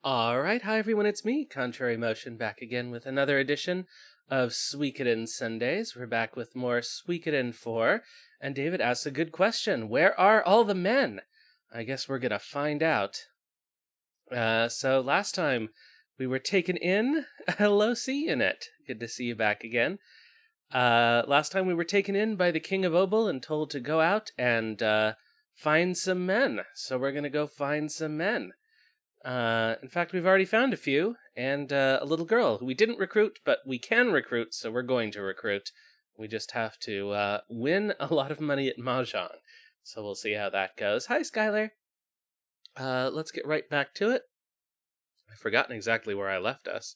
Alright, hi everyone, it's me, Contrary Motion, back again with another edition of Suikoden Sundays. We're back with more Suikoden IV, and David asks a good question. Where are all the men? I guess we're gonna find out. So last time we were taken in, hello C-Unit, good to see you back again. Last time we were taken in by the King of Obel and told to go out and find some men, so we're gonna go find some men. In fact, we've already found a few, and a little girl who we didn't recruit, but we can recruit, so we're going to recruit. We just have to win a lot of money at Mahjong, so we'll see how that goes. Hi, Skylar! Let's get right back to it. I've forgotten exactly where I left us.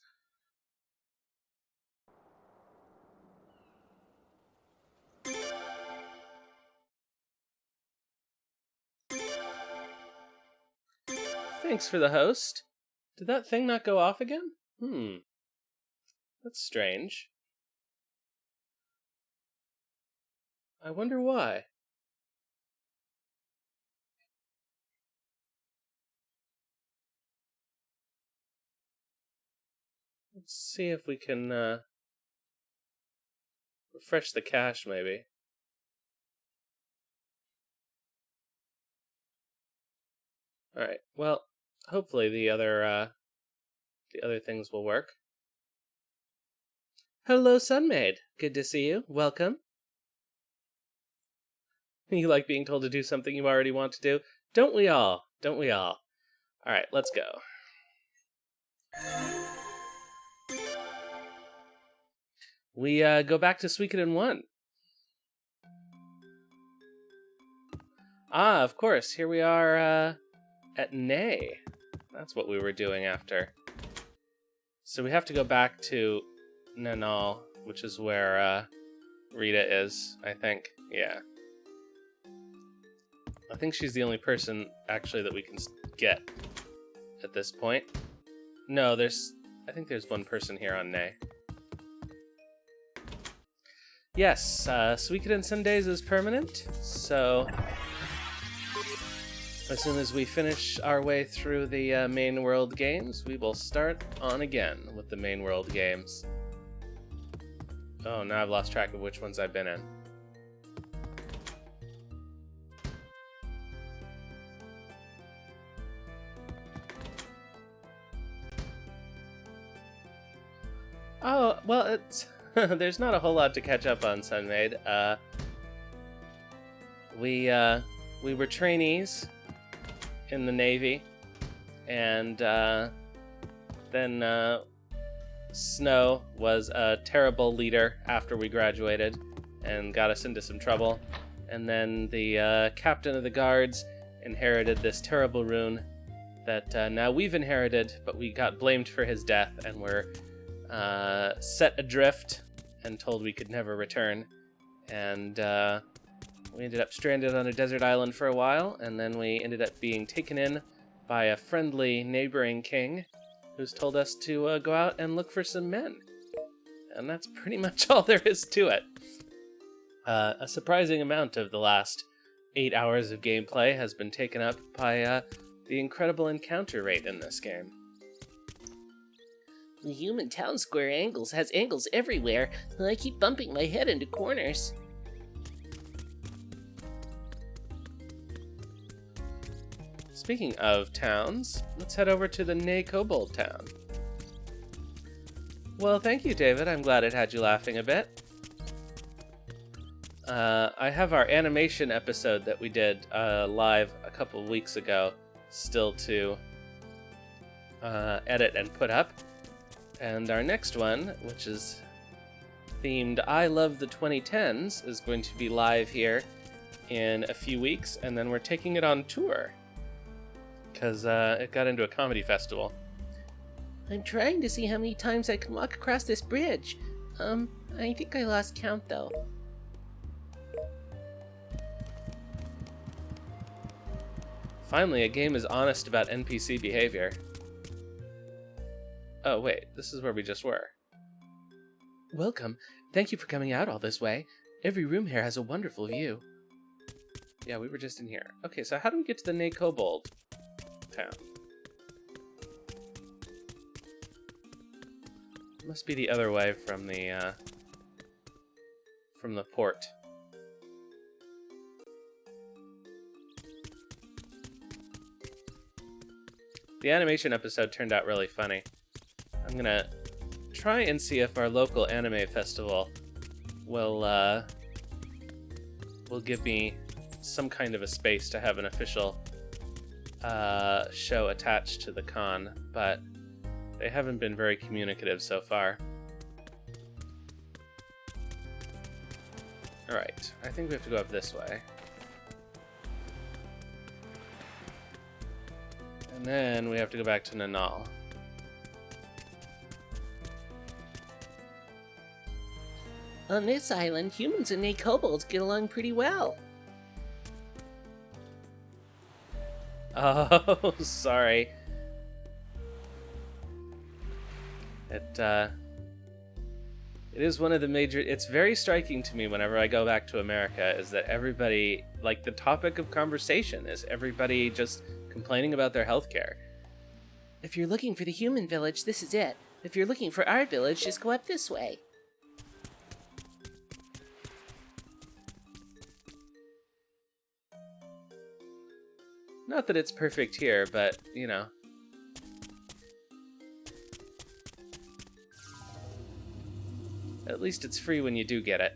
Thanks for the host. Did that thing not go off again? That's strange. I wonder why. Let's see if we can refresh the cache, maybe. Alright, well, hopefully the other things will work. Hello, Sunmaid. Good to see you. Welcome. You like being told to do something you already want to do? Don't we all? Don't we all? Alright, let's go. We go back to Suikoden 1. Ah, of course. Here we are at Na. That's what we were doing after. So we have to go back to Na-Nal, which is where Rita is, I think. Yeah. I think she's the only person, actually, that we can get at this point. No, I think there's one person here on Na. Yes, Suikoden Sundays is permanent, so as soon as we finish our way through the main world games, we will start on again with the main world games. Oh, now I've lost track of which ones I've been in. Oh, well, it's there's not a whole lot to catch up on, Sunmaid. We were trainees in the Navy, and then Snow was a terrible leader after we graduated and got us into some trouble. And then the captain of the guards inherited this terrible rune that now we've inherited, but we got blamed for his death and were set adrift and told we could never return. And we ended up stranded on a desert island for a while, and then we ended up being taken in by a friendly neighboring king who's told us to go out and look for some men. And that's pretty much all there is to it. A surprising amount of the last 8 hours of gameplay has been taken up by the incredible encounter rate in this game. The human town square has angles everywhere, and I keep bumping my head into corners. Speaking of towns, let's head over to the Na Kobold town. Well, thank you, David. I'm glad it had you laughing a bit. I have our animation episode that we did live a couple of weeks ago still to edit and put up. And our next one, which is themed I Love the 2010s, is going to be live here in a few weeks, and then we're taking it on tour because it got into a comedy festival. I'm trying to see how many times I can walk across this bridge. I think I lost count though. Finally, a game is honest about NPC behavior. Oh, wait, this is where we just were. Welcome. Thank you for coming out all this way. Every room here has a wonderful view. Yeah, we were just in here. Okay, so how do we get to the Na Kobold town? Must be the other way from the port. The animation episode turned out really funny. I'm gonna try and see if our local anime festival will give me some kind of a space to have an official show attached to the con, but they haven't been very communicative so far. Alright, I think we have to go up this way. And then we have to go back to Na-Nal. On this island, humans and kobolds get along pretty well. Oh, sorry. It is one of the major... It's very striking to me whenever I go back to America is that everybody, like, the topic of conversation is everybody just complaining about their healthcare. If you're looking for the human village, this is it. If you're looking for our village, just go up this way. Not that it's perfect here, but, you know. At least it's free when you do get it.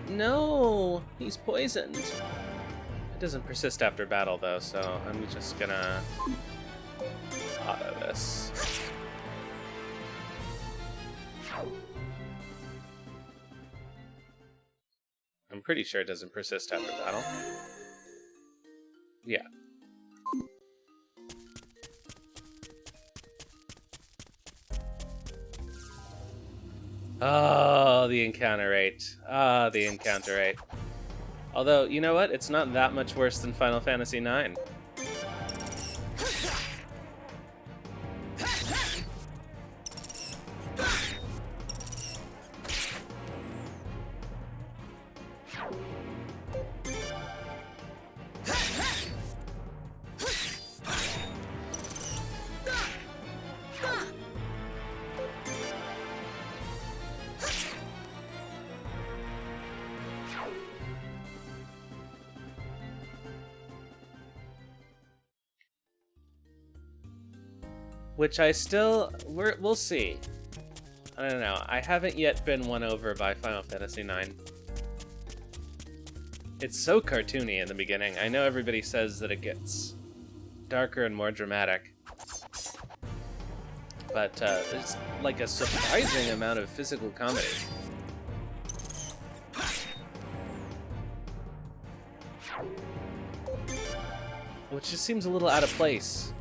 No, he's poisoned. It doesn't persist after battle, though, so I'm just gonna auto this. I'm pretty sure it doesn't persist after battle. Yeah. Oh, the encounter rate. Ah, the encounter rate. Although, you know what? It's not that much worse than Final Fantasy IX. Which I still... We'll see. I don't know. I haven't yet been won over by Final Fantasy IX. It's so cartoony in the beginning. I know everybody says that it gets darker and more dramatic. But there's like a surprising amount of physical comedy. Which just seems a little out of place.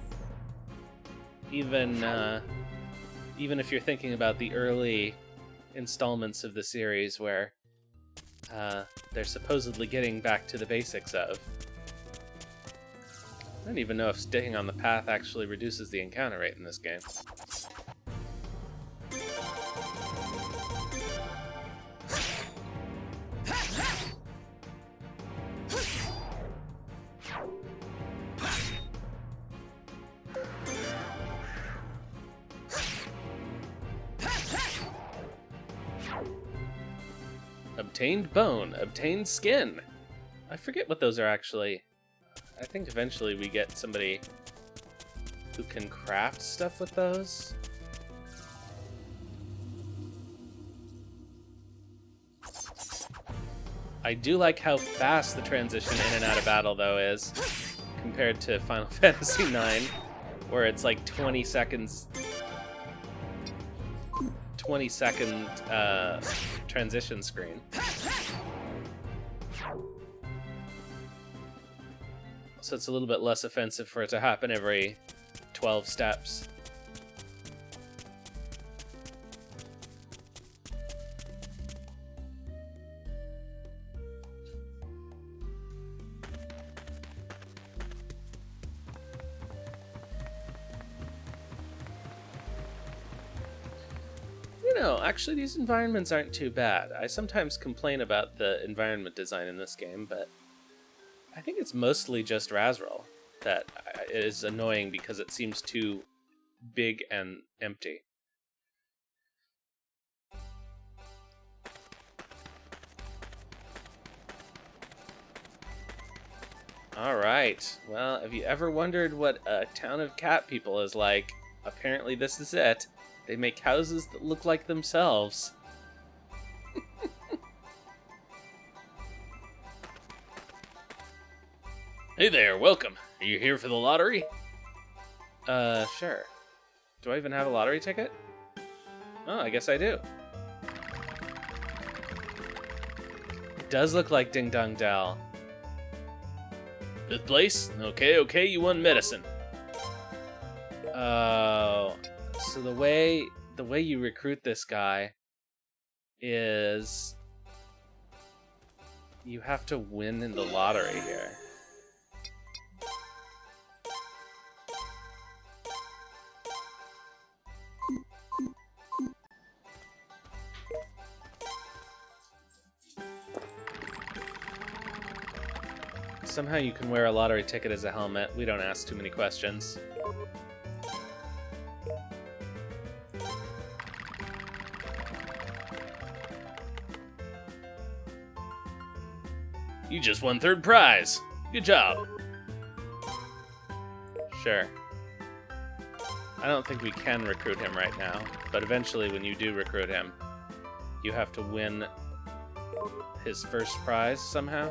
Even if you're thinking about the early installments of the series where they're supposedly getting back to the basics of. I don't even know if staying on the path actually reduces the encounter rate in this game. Obtained bone, obtained skin. I forget what those are actually. I think eventually we get somebody who can craft stuff with those. I do like how fast the transition in and out of battle, though, is compared to Final Fantasy IX, where it's like 20 seconds. 20-second transition screen. So it's a little bit less offensive for it to happen every 12 steps. don't know. Actually, these environments aren't too bad. I sometimes complain about the environment design in this game, but I think it's mostly just Razral that is annoying because it seems too big and empty. Alright, well, have you ever wondered what a town of cat people is like? Apparently this is it. They make houses that look like themselves. Hey there, welcome. Are you here for the lottery? Sure. Do I even have a lottery ticket? Oh, I guess I do. It does look like Ding Dong Dell. 5th place? Okay, you won medicine. Oh, so the way you recruit this guy is you have to win in the lottery here. Somehow you can wear a lottery ticket as a helmet. We don't ask too many questions. You just won 3rd prize. Good job. Sure. I don't think we can recruit him right now, but eventually when you do recruit him, you have to win his first prize somehow.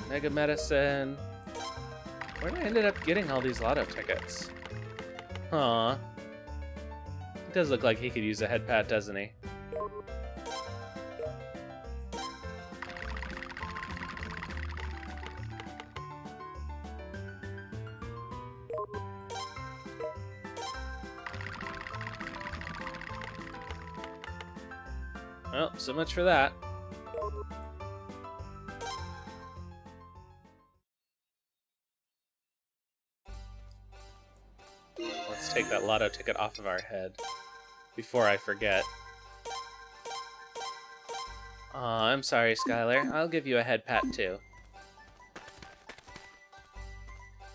Mega Medicine. Where did I ended up getting all these lotto tickets? Aw. It does look like he could use a head pat, doesn't he? Well, so much for that. Let's take that lotto ticket off of our head before I forget. Aw, I'm sorry, Skylar. I'll give you a head pat too.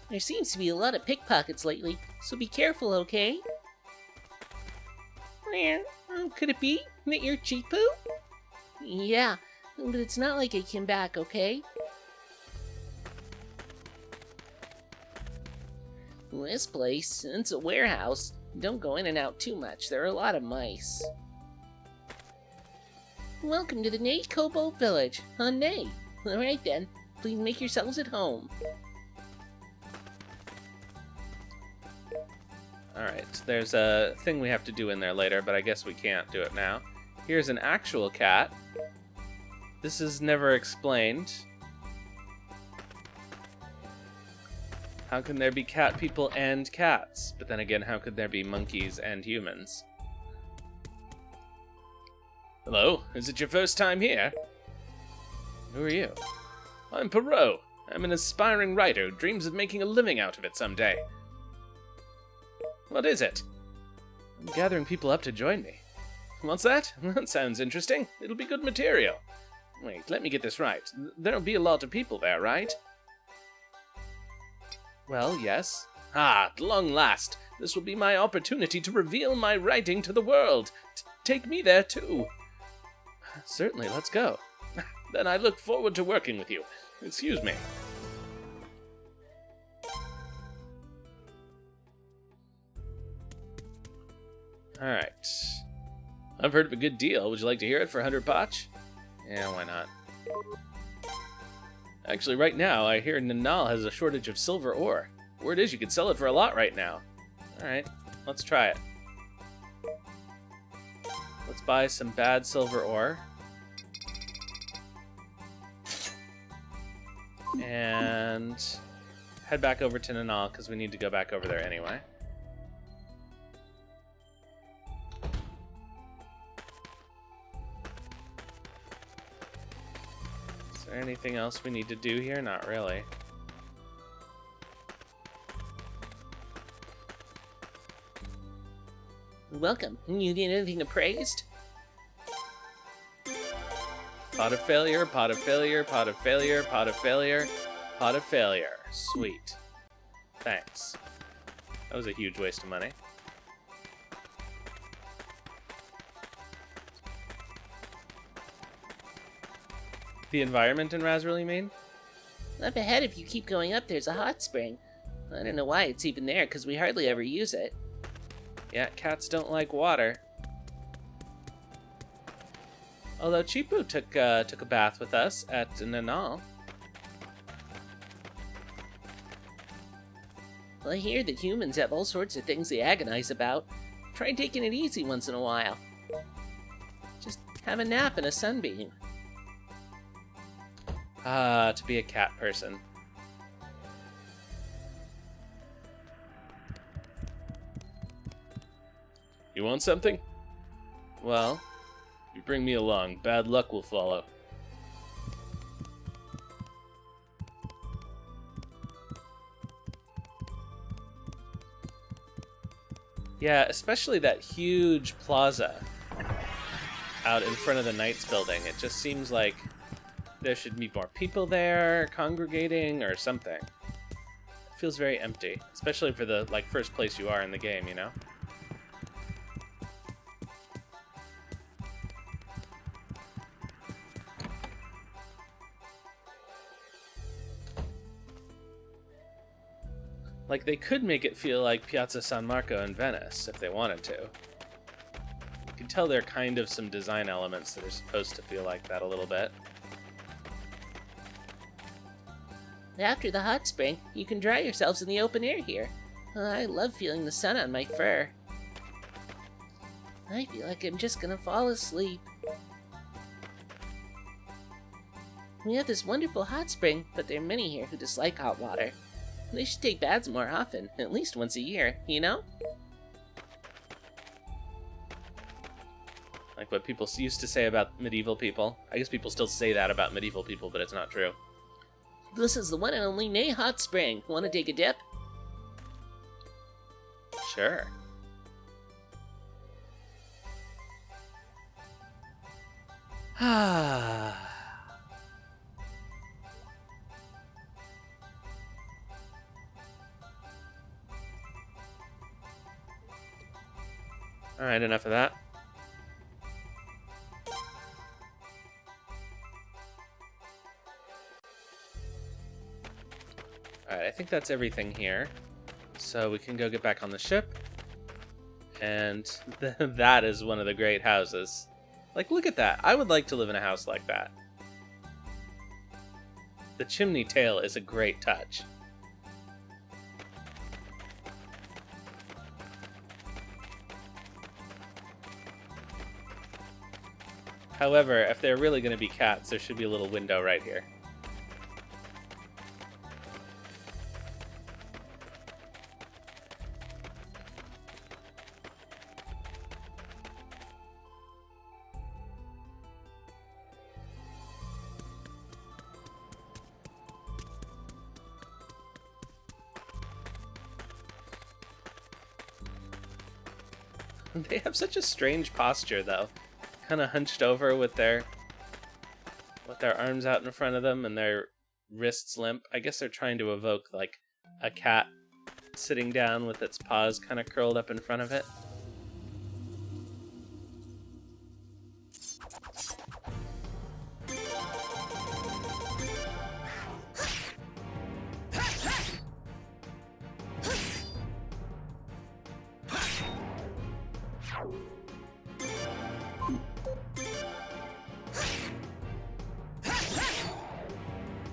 There seems to be a lot of pickpockets lately, so be careful, okay? Could it be that you're Chipu? Yeah, but it's not like I came back, okay? This place, it's a warehouse. Don't go in and out too much. There are a lot of mice. Welcome to the Nate Kobold Village. On Nay. Alright then, please make yourselves at home. Alright, there's a thing we have to do in there later, but I guess we can't do it now. Here's an actual cat. This is never explained. How can there be cat people and cats? But then again, how could there be monkeys and humans? Hello, is it your first time here? Who are you? I'm Perrault. I'm an aspiring writer who dreams of making a living out of it someday. What is it? I'm gathering people up to join me. What's that? That sounds interesting. It'll be good material. Wait, let me get this right. There'll be a lot of people there, right? Well, yes. Ah, at long last. This will be my opportunity to reveal my writing to the world. Take me there, too. Certainly, let's go. Then I look forward to working with you. Excuse me. Alright. I've heard of a good deal. Would you like to hear it for 100 potch? Yeah, why not? Actually, right now, I hear Na-Nal has a shortage of silver ore. Word is you could sell it for a lot right now. Alright, let's try it. Let's buy some bad silver ore. And head back over to Na-Nal, because we need to go back over there anyway. Is there anything else we need to do here? Not really. welcome. You need anything appraised? Pot of failure, pot of failure, pot of failure, pot of failure, pot of failure. Sweet. Thanks. That was a huge waste of money. The environment in Razril, you mean? Up ahead, if you keep going up, there's a hot spring. I don't know why it's even there, because we hardly ever use it. Yeah, cats don't like water. Although Chipu took a bath with us at Na-Nal. Well, I hear that humans have all sorts of things they agonize about. Try taking it easy once in a while. Just have a nap and a sunbeam. Ah, to be a cat person. You want something? Well, you bring me along. Bad luck will follow. Yeah, especially that huge plaza out in front of the Knights building. It just seems like there should be more people there, congregating, or something. It feels very empty, especially for the first place you are in the game, you know? Like, they could make it feel like Piazza San Marco in Venice, if they wanted to. You can tell there are kind of some design elements that are supposed to feel like that a little bit. After the hot spring, you can dry yourselves in the open air here. I love feeling the sun on my fur. I feel like I'm just gonna fall asleep. We have this wonderful hot spring, but there are many here who dislike hot water. They should take baths more often, at least once a year, you know? Like what people used to say about medieval people. I guess people still say that about medieval people, but it's not true. This is the one and only Nay Hot Spring. Want to take a dip? Sure. Ah. Alright, enough of that. Alright, I think that's everything here. So we can go get back on the ship. And that is one of the great houses. Like, look at that. I would like to live in a house like that. The chimney tail is a great touch. However, if they're really going to be cats, there should be a little window right here. They have such a strange posture, though. Kind of hunched over with their arms out in front of them and their wrists limp. I guess they're trying to evoke, like, a cat sitting down with its paws kind of curled up in front of it.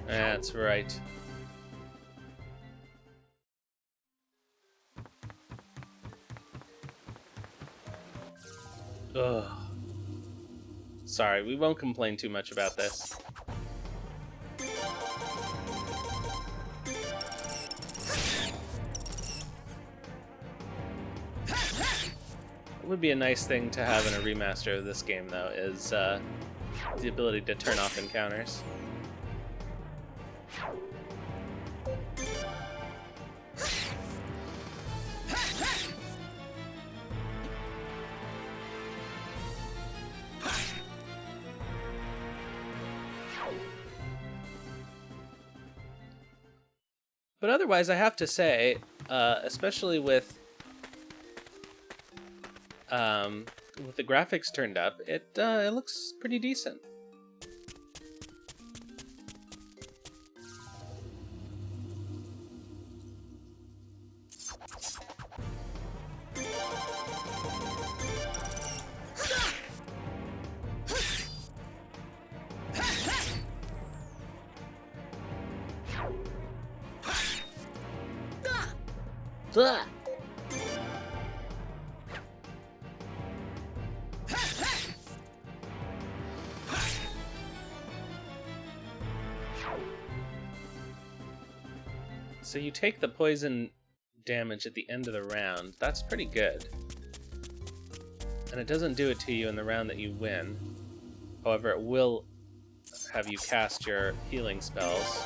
That's right. Ugh. Sorry, we won't complain too much about this. It would be a nice thing to have in a remaster of this game, though, is the ability to turn off encounters. But otherwise, I have to say, especially with the graphics turned up, it looks pretty decent. Ugh. So you take the poison damage at the end of the round. That's pretty good. And it doesn't do it to you in the round that you win. However, it will have you cast your healing spells.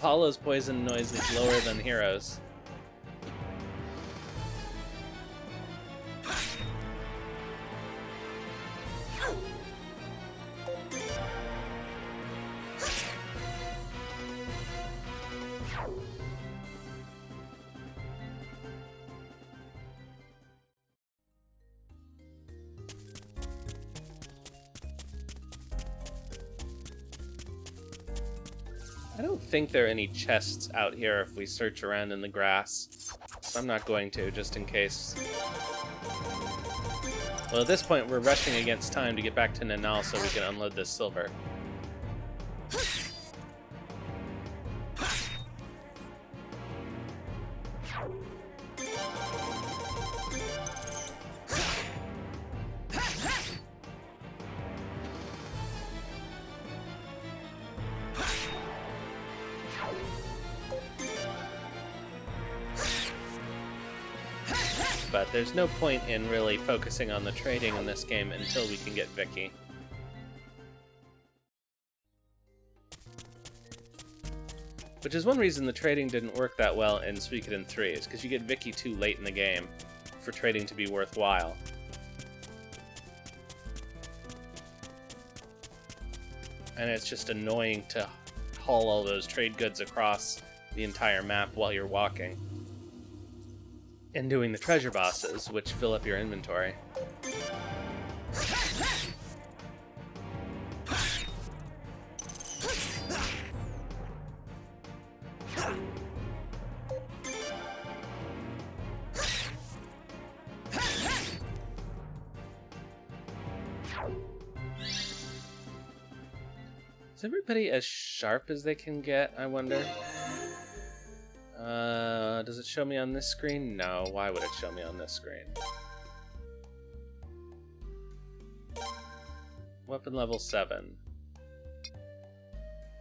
Paulo's poison noise is lower than Hero's. I don't think there are any chests out here if we search around in the grass. So I'm not going to, just in case. Well, at this point, we're rushing against time to get back to Na-Nal so we can unload this silver. But there's no point in really focusing on the trading in this game until we can get Vicky. Which is one reason the trading didn't work that well in Suikoden 3, is because you get Vicky too late in the game for trading to be worthwhile. And it's just annoying to haul all those trade goods across the entire map while you're walking. And doing the treasure bosses, which fill up your inventory. Is everybody as sharp as they can get, I wonder? Does it show me on this screen? No, why would it show me on this screen? Weapon level 7.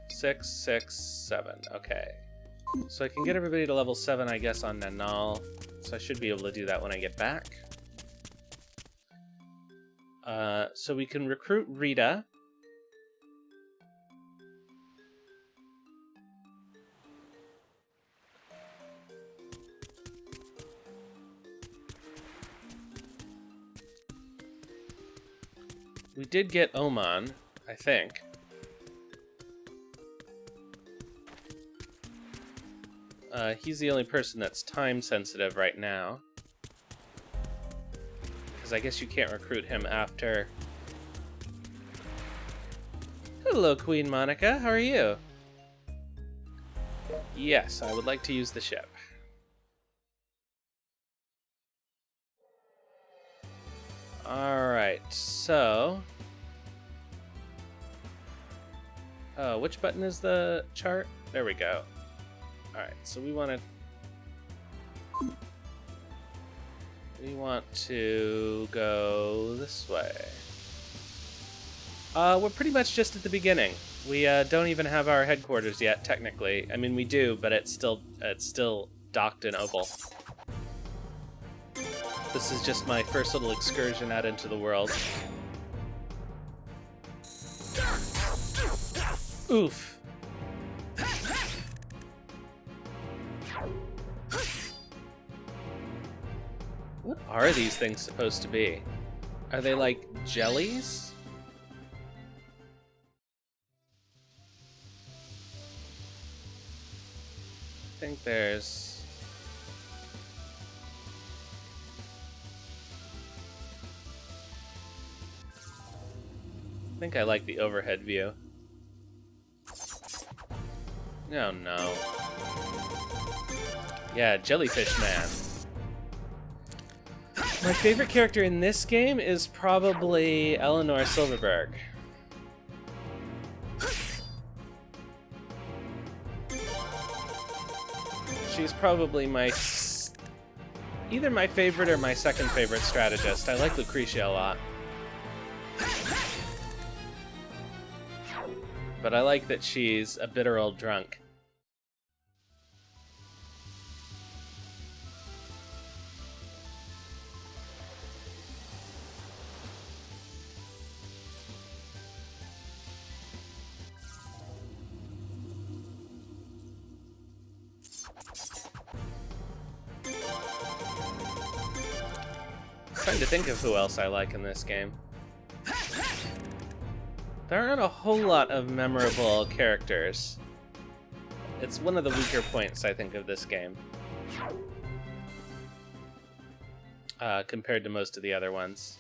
6, 6, 7. Okay. So I can get everybody to level 7, I guess, on Na-Nal. So I should be able to do that when I get back. So we can recruit Rita. We did get Oman, I think. He's the only person that's time sensitive right now. Because I guess you can't recruit him after... Hello, Queen Monica. How are you? Yes, I would like to use the ship. Alright, so... Oh, which button is the chart? There we go. Alright, so we want to go this way. We're pretty much just at the beginning. We don't even have our headquarters yet, technically. I mean, we do, but it's still docked in Obel. This is just my first little excursion out into the world. Oof. are these things supposed to be? Are they like jellies? I think there's... I think I like the overhead view. Oh no. Yeah, Jellyfish Man. My favorite character in this game is probably Eleanor Silverberg. She's probably either my favorite or my second favorite strategist. I like Lucretia a lot. But I like that she's a bitter old drunk. Trying to think of who else I like in this game. There aren't a whole lot of memorable characters. It's one of the weaker points, I think, of this game. Compared to most of the other ones.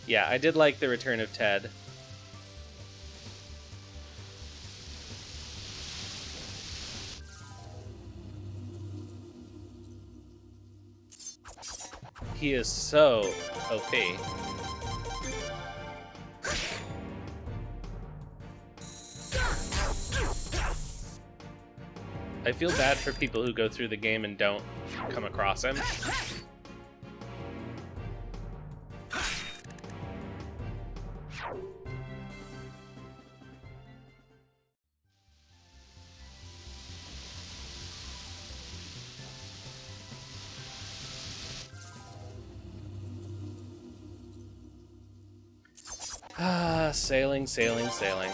Yeah, I did like the return of Ted. He is so OP. I feel bad for people who go through the game and don't come across him. Ah, sailing, sailing, sailing.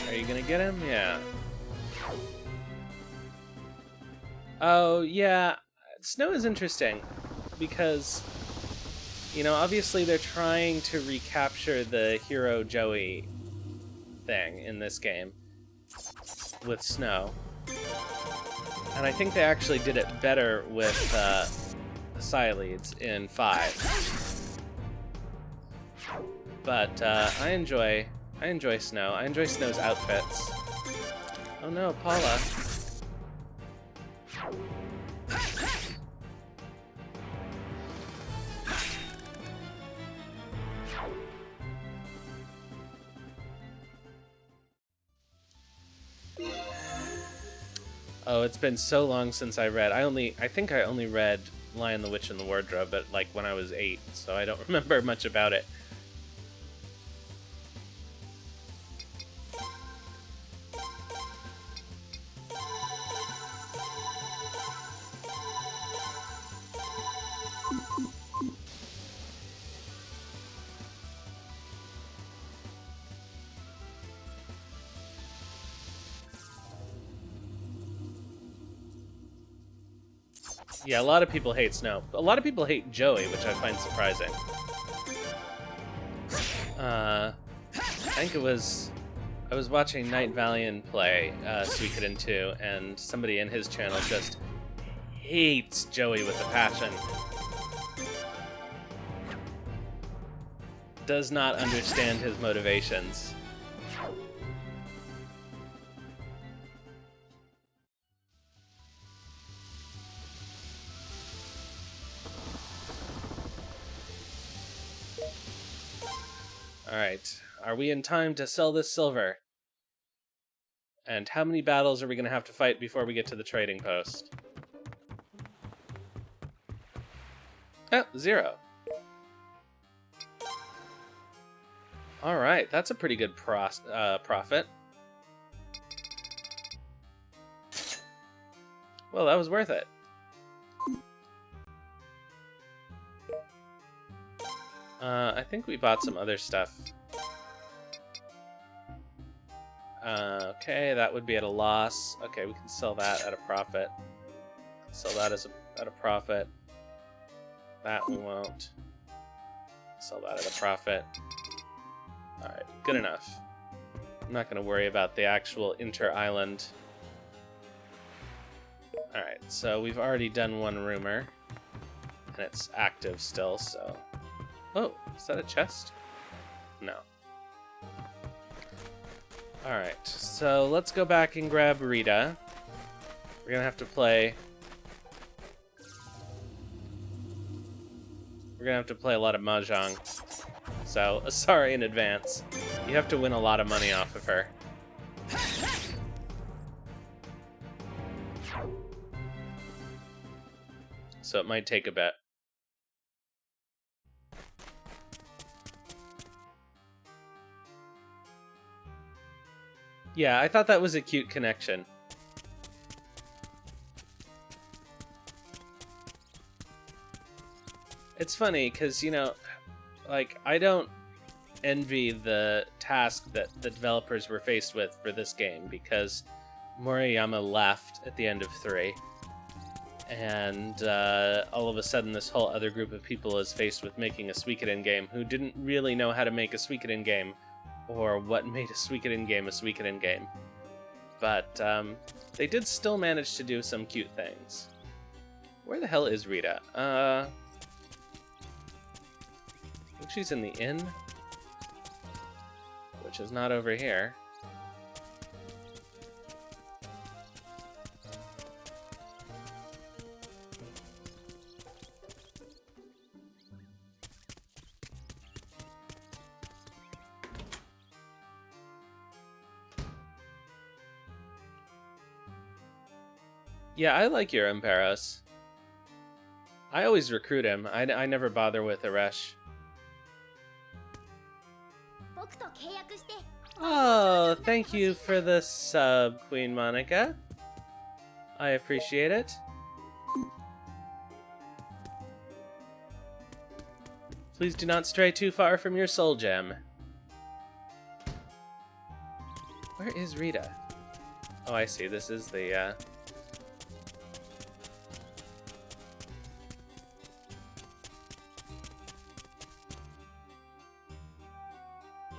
Are you gonna get him? Yeah. Oh, yeah. Snow is interesting because, you know, obviously they're trying to recapture the hero Joey thing in this game with Snow. And I think they actually did it better with Sileads in 5. But I enjoy Snow. I enjoy Snow's outfits. Oh no, Paula. Oh, it's been so long since I read. I think I only read Lion, the Witch, and the Wardrobe, but like when I was 8, so I don't remember much about it. Yeah, a lot of people hate Snow. A lot of people hate Joey, which I find surprising. I think it was... I was watching Night Valiant play Suikoden 2, and somebody in his channel just hates Joey with a passion. Does not understand his motivations. Alright, are we in time to sell this silver? And how many battles are we going to have to fight before we get to the trading post? Oh, 0. All right, that's a pretty good profit. Well, that was worth it. I think we bought some other stuff. Okay, that would be at a loss. Okay, we can sell that at a profit. Sell that at a profit. That we won't. Sell that at a profit. Alright, good enough. I'm not going to worry about the actual inter-island. Alright, so we've already done one rumor. And it's active still, so... Oh, is that a chest? No. Alright, so let's go back and grab Rita. We're gonna have to play... We're gonna have to play a lot of Mahjong. So, sorry in advance. You have to win a lot of money off of her. So it might take a bit. Yeah, I thought that was a cute connection. It's funny, because, you know, like, I don't envy the task that the developers were faced with for this game, because Moriyama left at the end of 3, and all of a sudden this whole other group of people is faced with making a Suikoden game who didn't really know how to make a Suikoden game, or what made a Suikoden game. But they did still manage to do some cute things. Where the hell is Rita? I think she's in the inn, which is not over here. Yeah, I like your Perrault. I always recruit him. I never bother with Aresh. Oh, thank you for the sub, Queen Monica. I appreciate it. Please do not stray too far from your soul gem. Where is Rita? Oh, I see. This is the,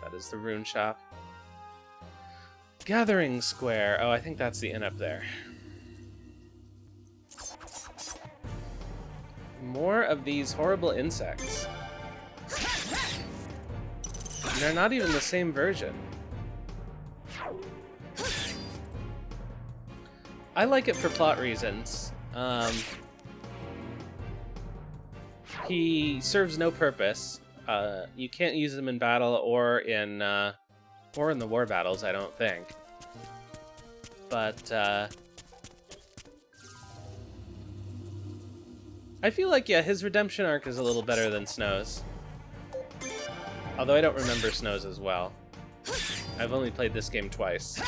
That is the rune shop. Gathering Square. Oh, I think that's the inn up there. More of these horrible insects. And they're not even the same version. I like it for plot reasons. He serves no purpose. You can't use them in battle or in the war battles, I don't think. But I feel like, yeah, his redemption arc is a little better than Snow's. Although I don't remember Snow's as well. I've only played this game twice.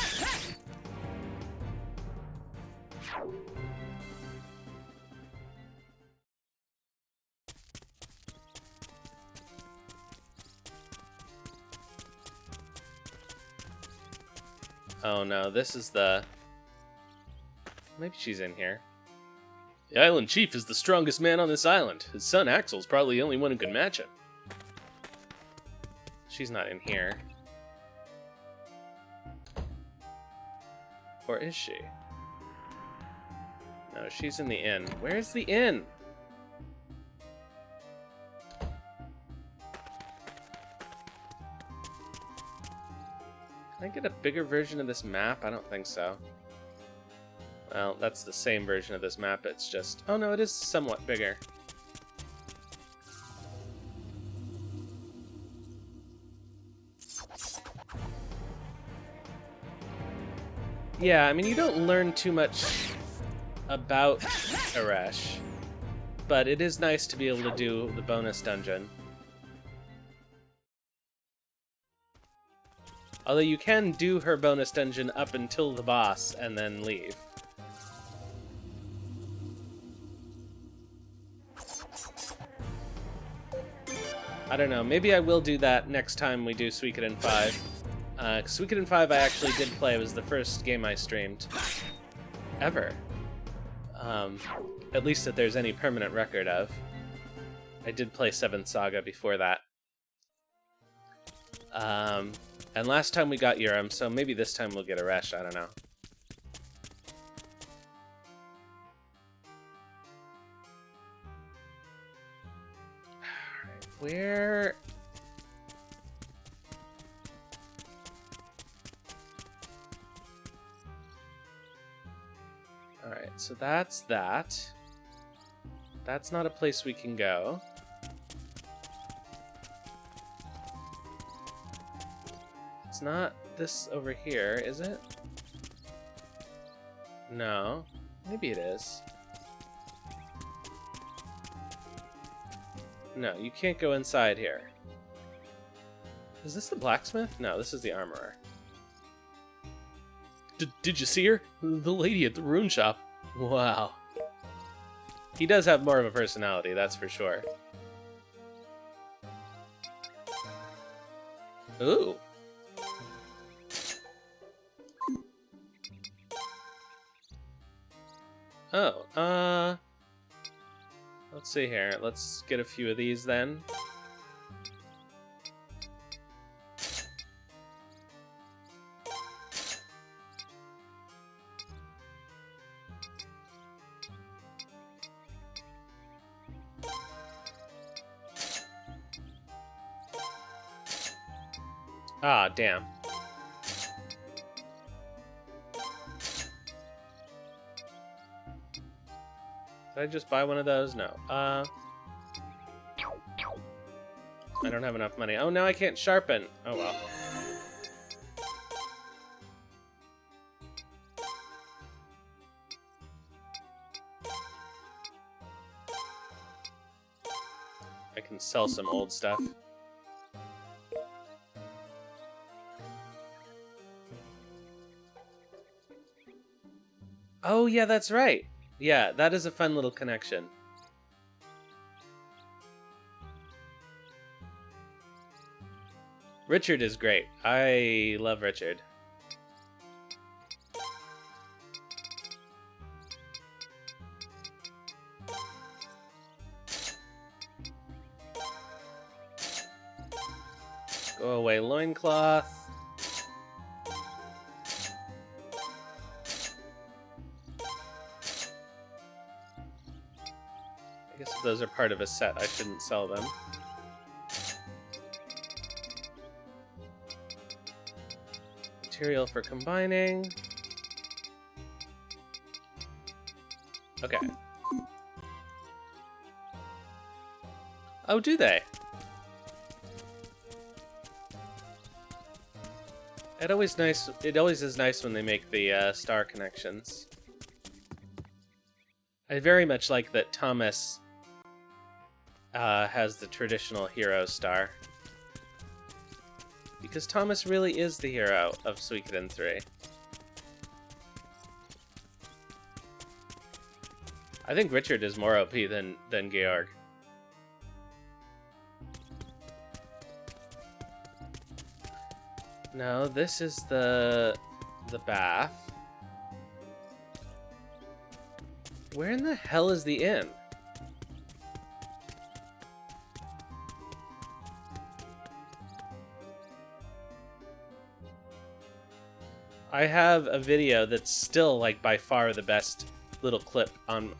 Oh no, this is the... Maybe she's in here. The island chief is the strongest man on this island. His son Axel's probably the only one who can match him. She's not in here. Or is she? No, she's in the inn. Where's the inn? Can I get a bigger version of this map? I don't think so. Well, that's the same version of this map, it's just... Oh no, it is somewhat bigger. Yeah, I mean, you don't learn too much about Aresh, but it is nice to be able to do the bonus dungeon. Although you can do her bonus dungeon up until the boss and then leave. I don't know. Maybe I will do that next time we do Suikoden 5. Suikoden 5 I actually did play. It was the first game I streamed. Ever. At least that there's any permanent record of. I did play 7th Saga before that. And last time we got Urim, so maybe this time we'll get a Resh, I don't know. Alright, where... Alright, so that's that. That's not a place we can go. It's not this over here, is it? No. Maybe it is. No, you can't go inside here. Is this the blacksmith? No, this is the armorer. Did you see her? The lady at the rune shop. Wow. He does have more of a personality, that's for sure. Ooh. Oh, let's see here. Let's get a few of these then. Ah, damn. Did I just buy one of those? No. I don't have enough money. Oh, now I can't sharpen. Oh, well. I can sell some old stuff. Oh, yeah, that's right. Yeah, that is a fun little connection. Richard is great. I love Richard. Go away, loincloth. I guess if those are part of a set, I shouldn't sell them. Material for combining. Okay. Oh, do they? It always is nice when they make the star connections. I very much like that Thomas has the traditional hero star. Because Thomas really is the hero of Suikoden 3. I think Richard is more OP than Georg. No, this is the bath. Where in the hell is the inn? I have a video that's still, like, by far the best little clip on,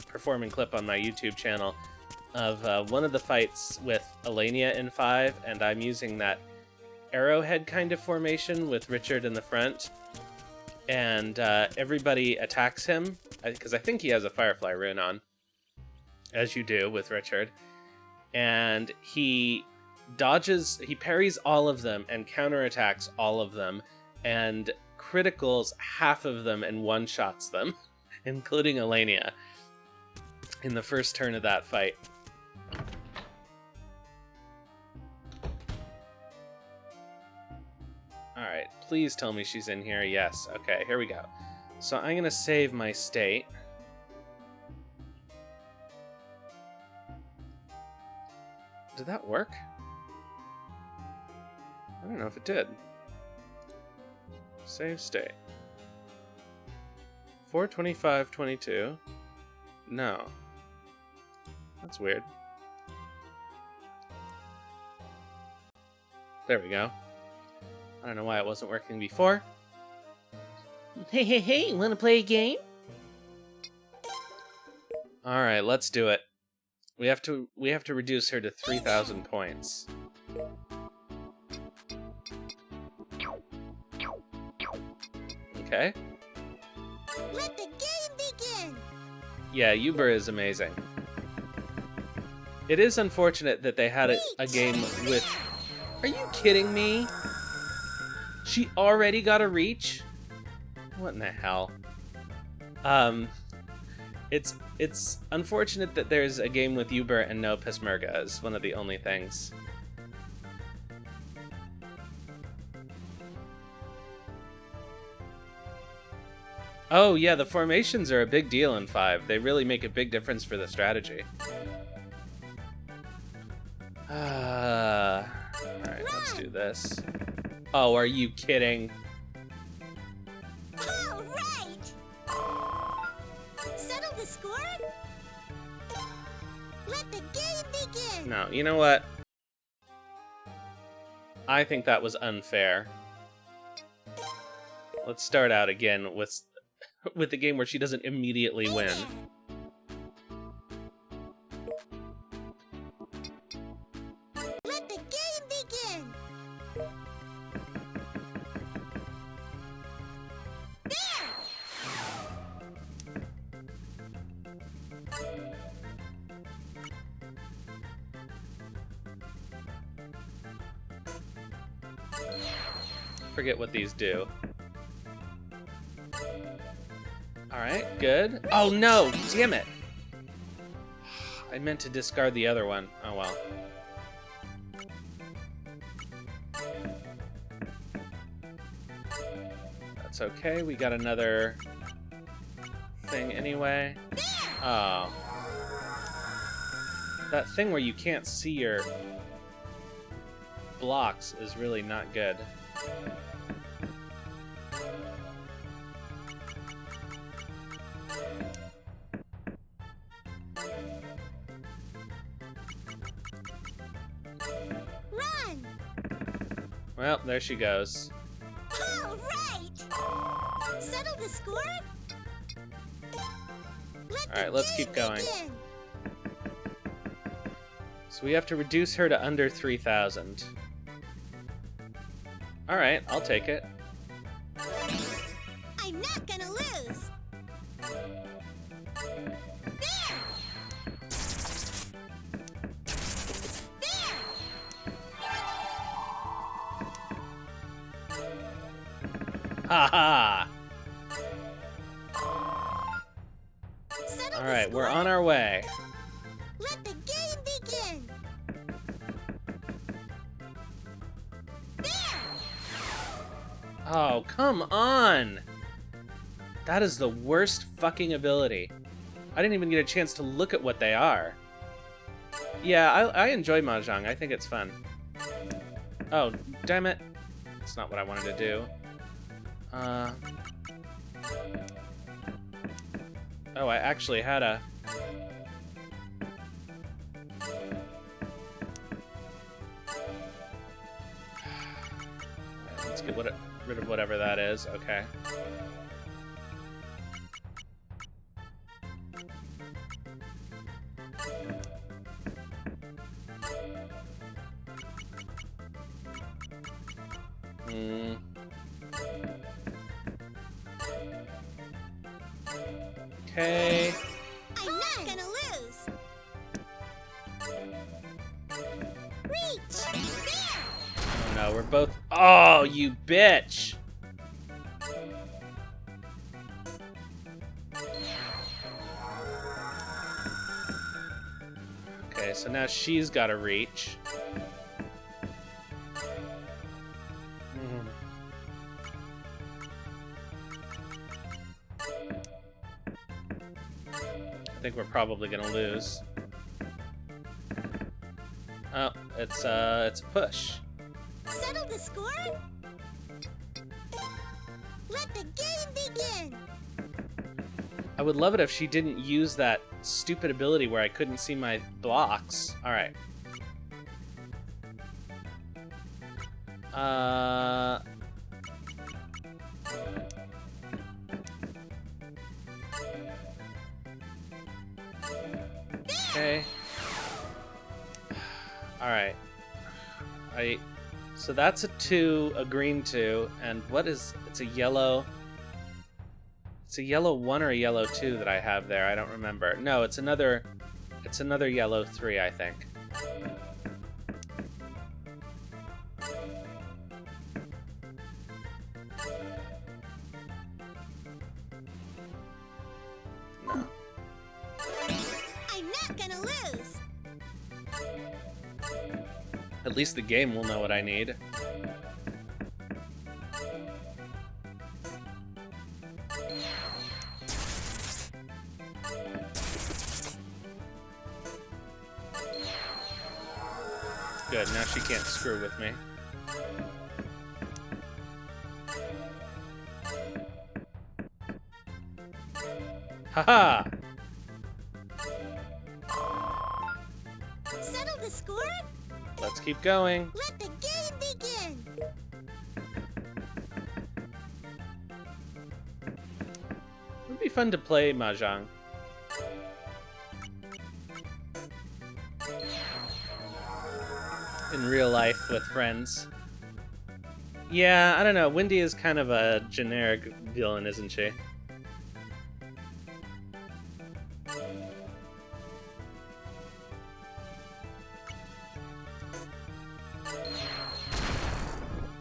performing clip on my YouTube channel of one of the fights with Illuya in 5, and I'm using that arrowhead kind of formation with Richard in the front, and everybody attacks him, because I think he has a Firefly rune on, as you do with Richard, and he parries all of them and counterattacks all of them, and criticals half of them and one-shots them, including Illuya, in the first turn of that fight. Alright, Please tell me she's in here. Yes. Okay, here we go. So I'm going to save my state. Did that work? I don't know if it did. Save state. 42522. No. That's weird. There we go. I don't know why it wasn't working before. Hey, wanna play a game? Alright, let's do it. We have to reduce her to 3,000 points. Okay. Let the game begin! Yeah, Uber is amazing. It is unfortunate that they had a game with... Are you kidding me? She already got a reach? What in the hell? It's unfortunate that there's a game with Uber and no Peshmerga is one of the only things. Oh yeah, the formations are a big deal in 5. They really make a big difference for the strategy. Alright, let's do this. Oh, are you kidding? All right! Settle the score? Let the game begin! No, you know what? I think that was unfair. Let's start out again with the game where she doesn't immediately win. Let the game begin! There! Forget what these do. Alright, good. Oh no! Damn it! I meant to discard the other one. Oh well. That's okay, we got another thing anyway. Oh. That thing where you can't see your blocks is really not good. Run! Well, there she goes. All right! Settle the score? Alright, let's keep going. Begin. So we have to reduce her to under 3,000. Alright, I'll take it. I'm not gonna lose! There! There! Ha ha! Settle the Alright, we're score? on our way. Let the game begin! There! Oh, come on! That is the worst fucking ability. I didn't even get a chance to look at what they are. Yeah, I enjoy Mahjong. I think it's fun. Oh, damn it. That's not what I wanted to do. Oh, I actually had a... Let's get rid of whatever that is. Okay. Okay. I'm not gonna lose! Reach! There! Oh no, we're both... Oh, you bitch! Okay, so now she's got to reach. I think we're probably gonna lose. Oh, it's a push. Settle the score? Let the game begin! I would love it if she didn't use that stupid ability where I couldn't see my blocks. Alright. Okay. Alright. So that's a 2, a green 2, and what is... It's a yellow... It's a yellow 1 or a yellow 2 that I have there. I don't remember. No, it's another yellow 3, I think. No. I'm not gonna lose! At least the game will know what I need. Good, now she can't screw with me. Haha! Settle the score? Let's keep going. Let the game begin! It would be fun to play Mahjong. In real life with friends. Yeah, I don't know. Wendy is kind of a generic villain, isn't she?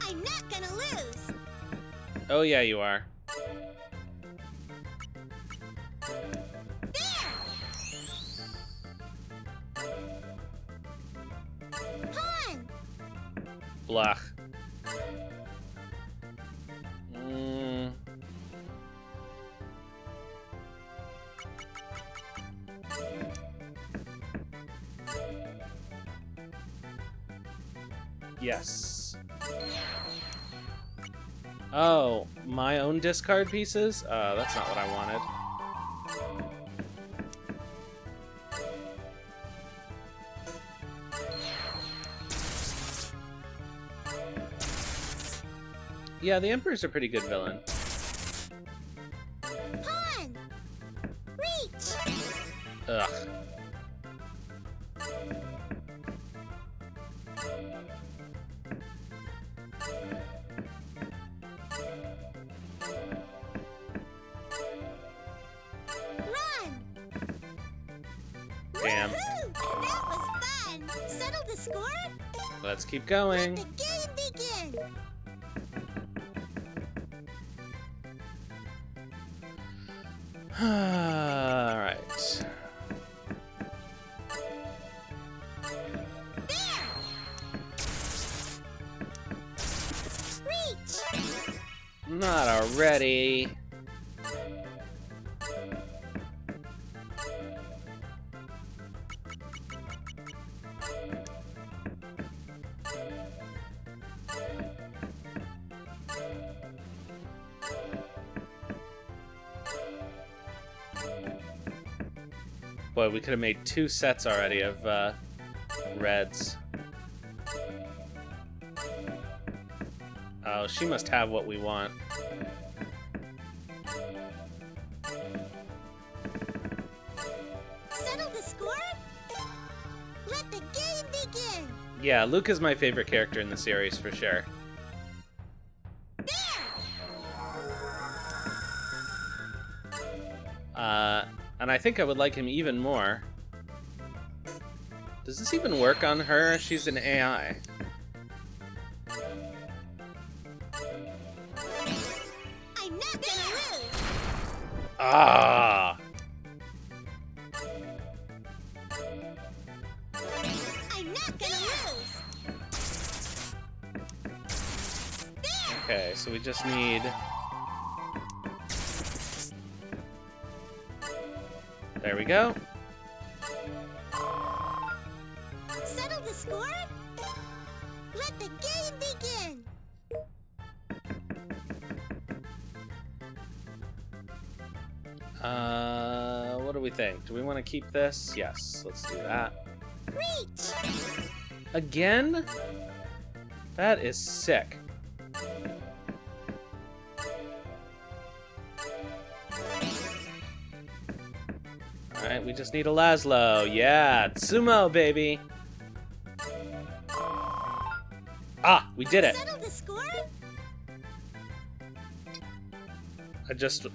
I'm not gonna lose! Oh yeah, you are. Pawn! Blach. Mm. Yes. Oh, my own discard pieces? That's not what I wanted. Yeah, the Emperor's a pretty good villain. Pawn! Reach! Ugh. Run! Damn. Woohoo! That was fun! Settle the score? Let's keep Let going. the game begin! Alright. Reach! Not already. Boy, we could have made 2 sets already of reds. Oh, she must have what we want. Settle the score? Let the game begin! Yeah, Luke is my favorite character in the series for sure. And I think I would like him even more. Does this even work on her? She's an AI. I'm not gonna lose! Ah! I'm not gonna lose! Okay, so we just need... There we go. Settle the score? Let the game begin! What do we think? Do we want to keep this? Yes, let's do that. Reach! Again? That is sick. Alright, we just need a Laszlo. Yeah, Sumo, baby! Ah, we did it! Settle the score?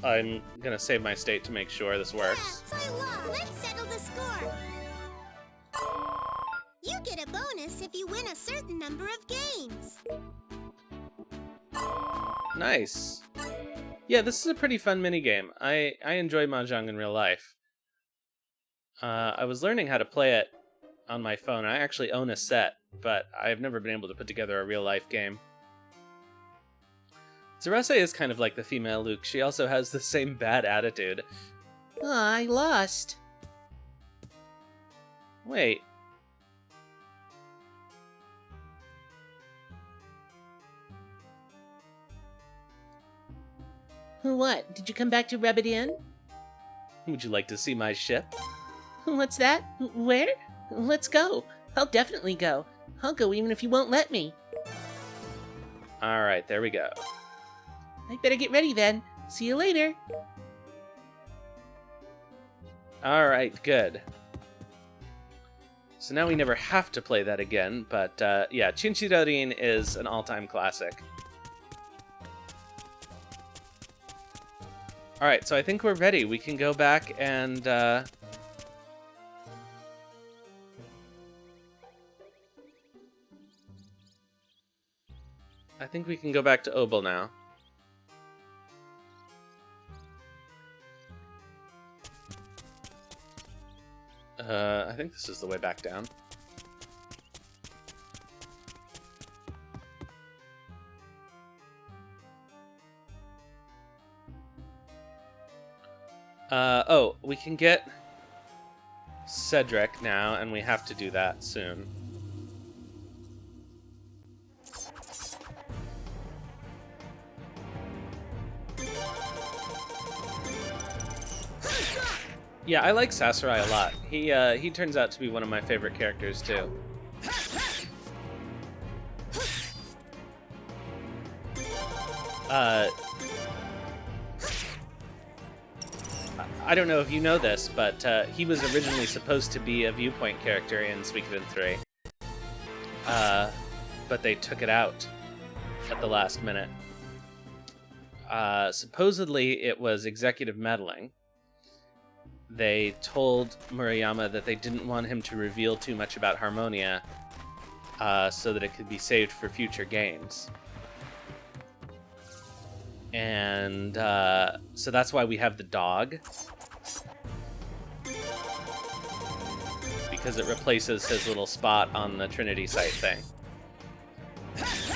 I'm gonna save my state to make sure this works. That's my law. Let's settle the score. You get a bonus if you win a certain number of games. Nice. Yeah, this is a pretty fun minigame. I enjoy Mahjong in real life. I was learning how to play it on my phone. I actually own a set, but I've never been able to put together a real life game. Zerese is kind of like the female Luke. She also has the same bad attitude. Oh, I lost. Wait. What? Did you come back to rub it in? Would you like to see my ship? What's that? Where? Let's go. I'll definitely go. I'll go even if you won't let me. Alright, there we go. I better get ready then. See you later. Alright, good. So now we never have to play that again, but yeah, Chinchirorin is an all-time classic. Alright, so I think we're ready. We can go back and... I think we can go back to Obel now. I think this is the way back down. Oh, we can get Cedric now, and we have to do that soon. Yeah, I like Sasarai a lot. He turns out to be one of my favorite characters too. I don't know if you know this, but he was originally supposed to be a viewpoint character in Suikoden 3. But they took it out at the last minute. Supposedly it was executive meddling. They told Murayama that they didn't want him to reveal too much about Harmonia, so that it could be saved for future games. And so that's why we have the dog. Because it replaces his little spot on the Trinity site thing.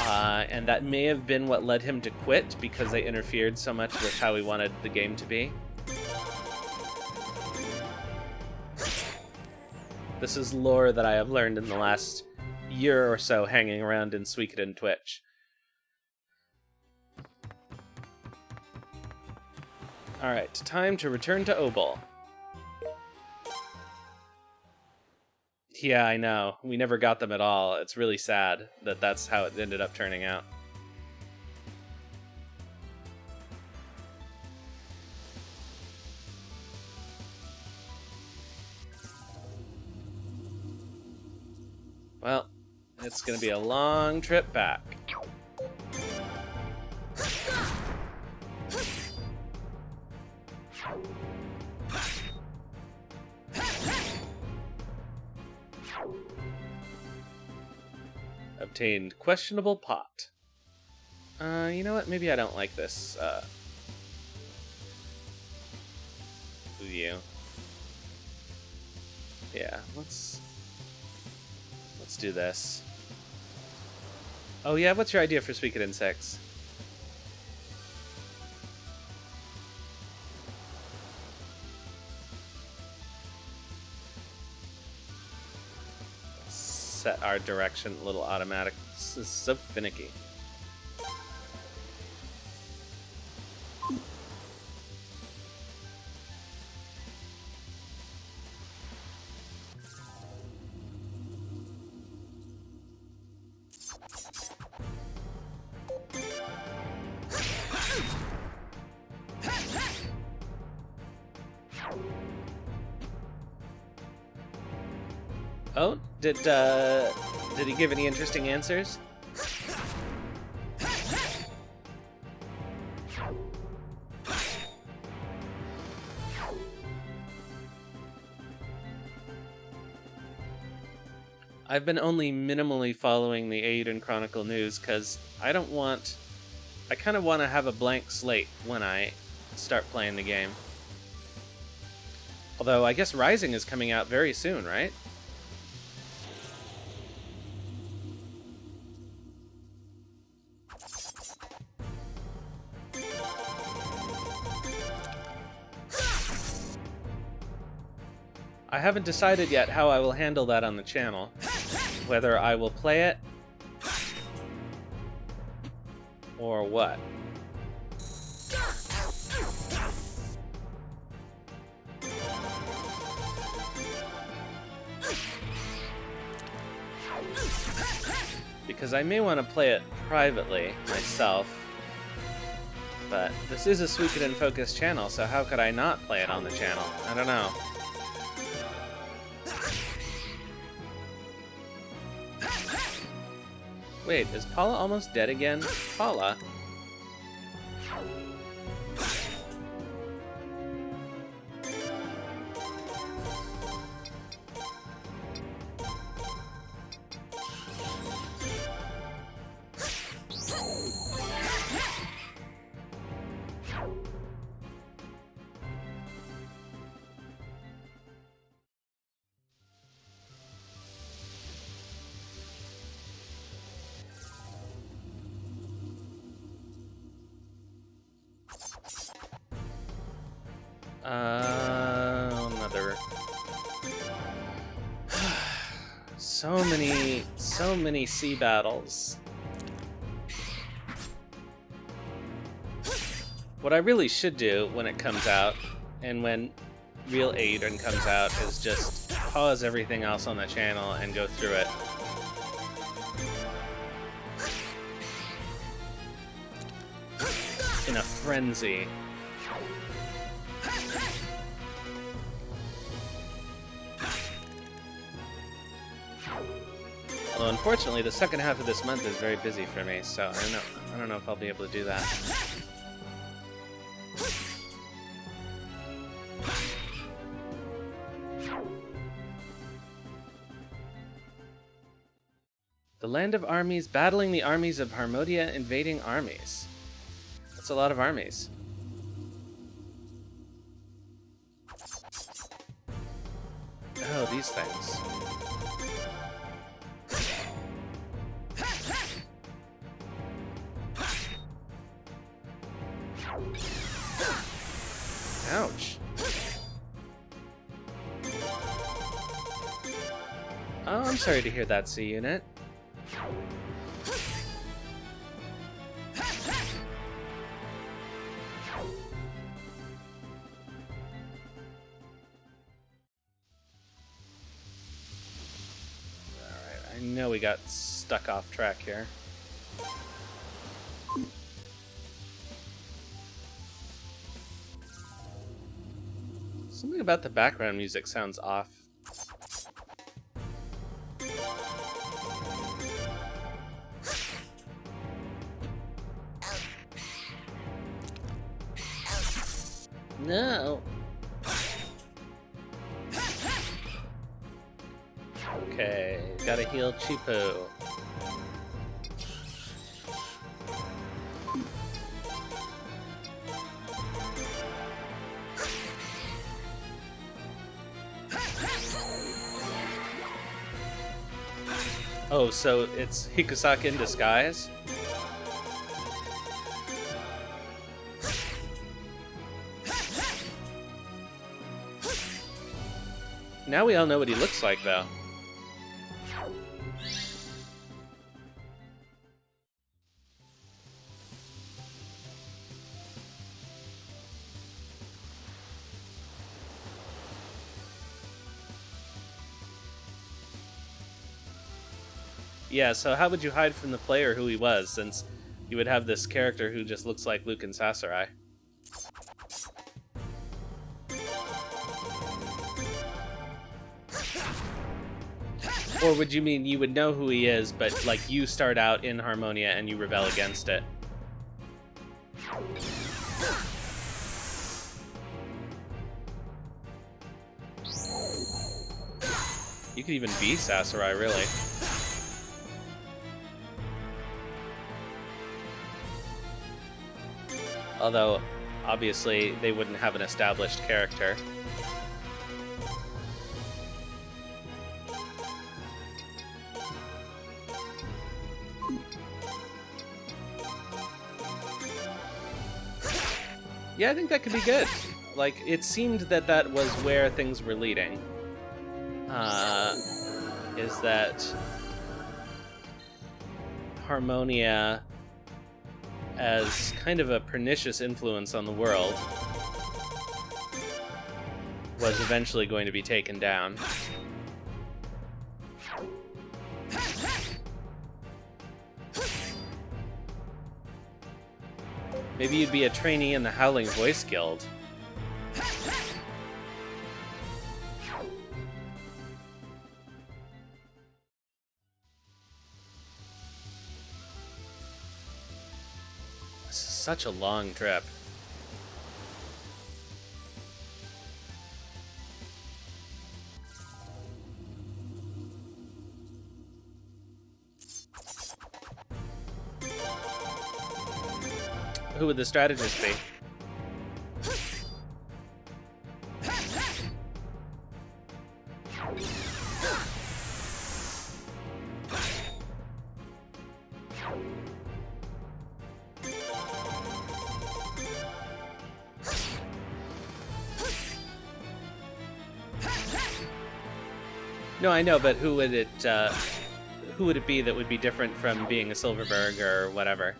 And that may have been what led him to quit, because they interfered so much with how he wanted the game to be. This is lore that I have learned in the last year or so hanging around in Suikoden Twitch. Alright, time to return to Obel. Yeah, I know. We never got them at all. It's really sad that that's how it ended up turning out. Well, it's going to be a long trip back. Obtained questionable pot. You know what? Maybe I don't like this view. Yeah, let's do this. Oh yeah, what's your idea for Suikoden 6? set our direction a little automatic. This is so finicky. Oh, did he give any interesting answers? I've been only minimally following the Aiden Chronicle news because I kind of want to have a blank slate when I start playing the game. Although I guess Rising is coming out very soon, right? I haven't decided yet how I will handle that on the channel. Whether I will play it or what. Because I may want to play it privately myself. But this is a Suikoden focused channel, so how could I not play it on the channel? I don't know. Wait, is Paula almost dead again? Paula? Another. So many sea battles. What I really should do when it comes out, and when real Adrienne comes out, is just pause everything else on the channel and go through it. In a frenzy. Well, unfortunately, the second half of this month is very busy for me, so I don't know if I'll be able to do that. The land of armies battling the armies of Harmodia invading armies. That's a lot of armies. Oh, these things. Ouch. Oh, I'm sorry to hear that, C Unit. Alright, I know we got stuck off track here. Something about the background music sounds off. No. Okay, gotta heal Cheapo. Oh, so it's Hikusaka in disguise? Now we all know what he looks like, though. Yeah, so how would you hide from the player who he was, since you would have this character who just looks like Luke and Sakurai? Or would you mean you would know who he is, but like you start out in Harmonia and you rebel against it? You could even be Sakurai, really. Although, obviously, they wouldn't have an established character. Yeah, I think that could be good. Like, it seemed that that was where things were leading. Is that Harmonia, as kind of a pernicious influence on the world, was eventually going to be taken down. Maybe you'd be a trainee in the Howling Voice Guild. This is such a long trip. Who would the strategist be? No, I know, but who would it be that would be different from being a Silverberg or whatever?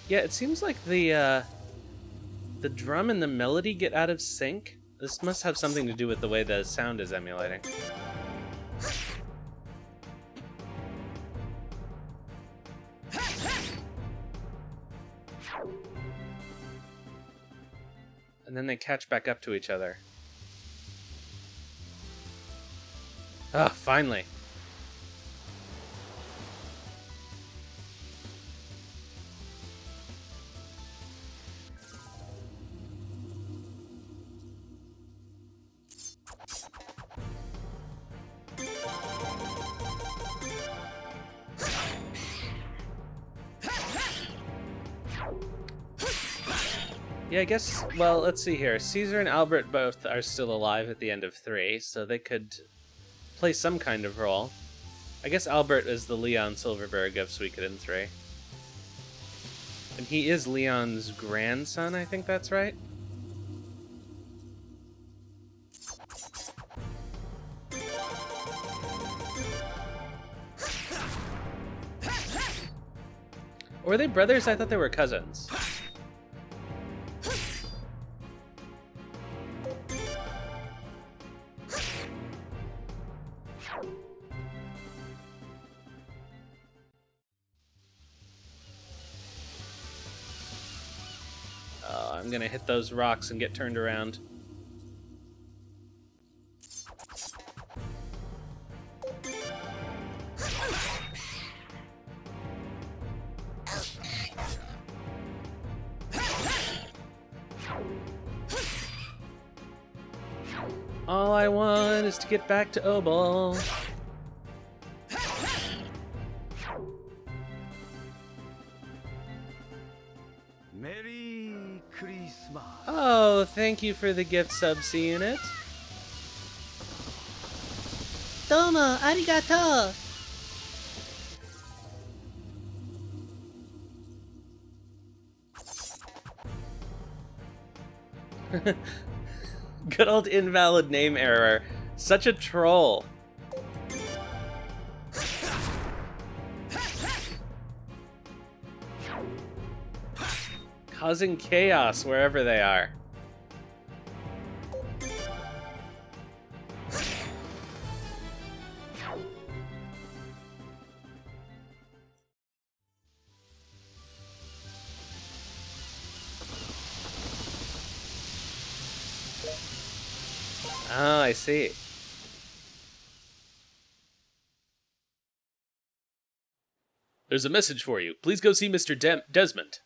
Yeah, it seems like the drum and the melody get out of sync. This must have something to do with the way the sound is emulating. And then they catch back up to each other. Ah, finally. Yeah, I guess, well, let's see here. Caesar and Albert both are still alive at the end of 3, so they could play some kind of role. I guess Albert is the Leon Silverberg of Suikoden 3. And he is Leon's grandson, I think that's right? Or were they brothers? I thought they were cousins. I'm gonna hit those rocks and get turned around. All I want is to get back to Obel. Merry Christmas. Oh, thank you for the gift, Subsea Unit. どうもありがとう。Good old invalid name error. Such a troll. Causing chaos wherever they are. Oh, I see. There's a message for you. Please go see Mr. Desmond.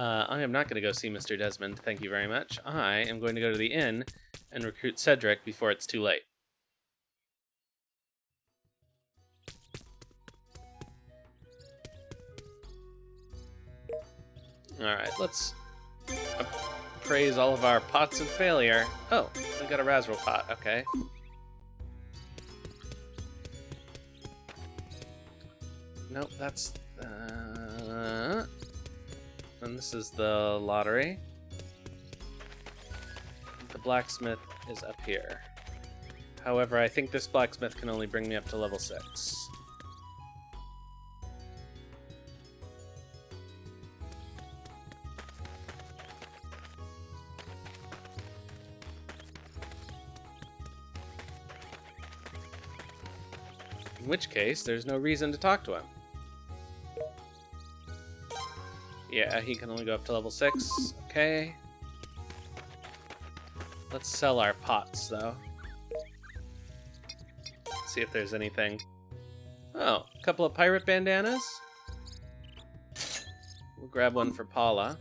I am not going to go see Mr. Desmond, thank you very much. I am going to go to the inn and recruit Cedric before it's too late. Alright, let's appraise all of our pots of failure. Oh, we got a Razral pot, okay. Nope, that's... and this is the lottery. The blacksmith is up here. However, I think this blacksmith can only bring me up to level 6. In which case, there's no reason to talk to him. Yeah, he can only go up to level 6. Okay. Let's sell our pots, though. See if there's anything. Oh, a couple of pirate bandanas. We'll grab one for Paula.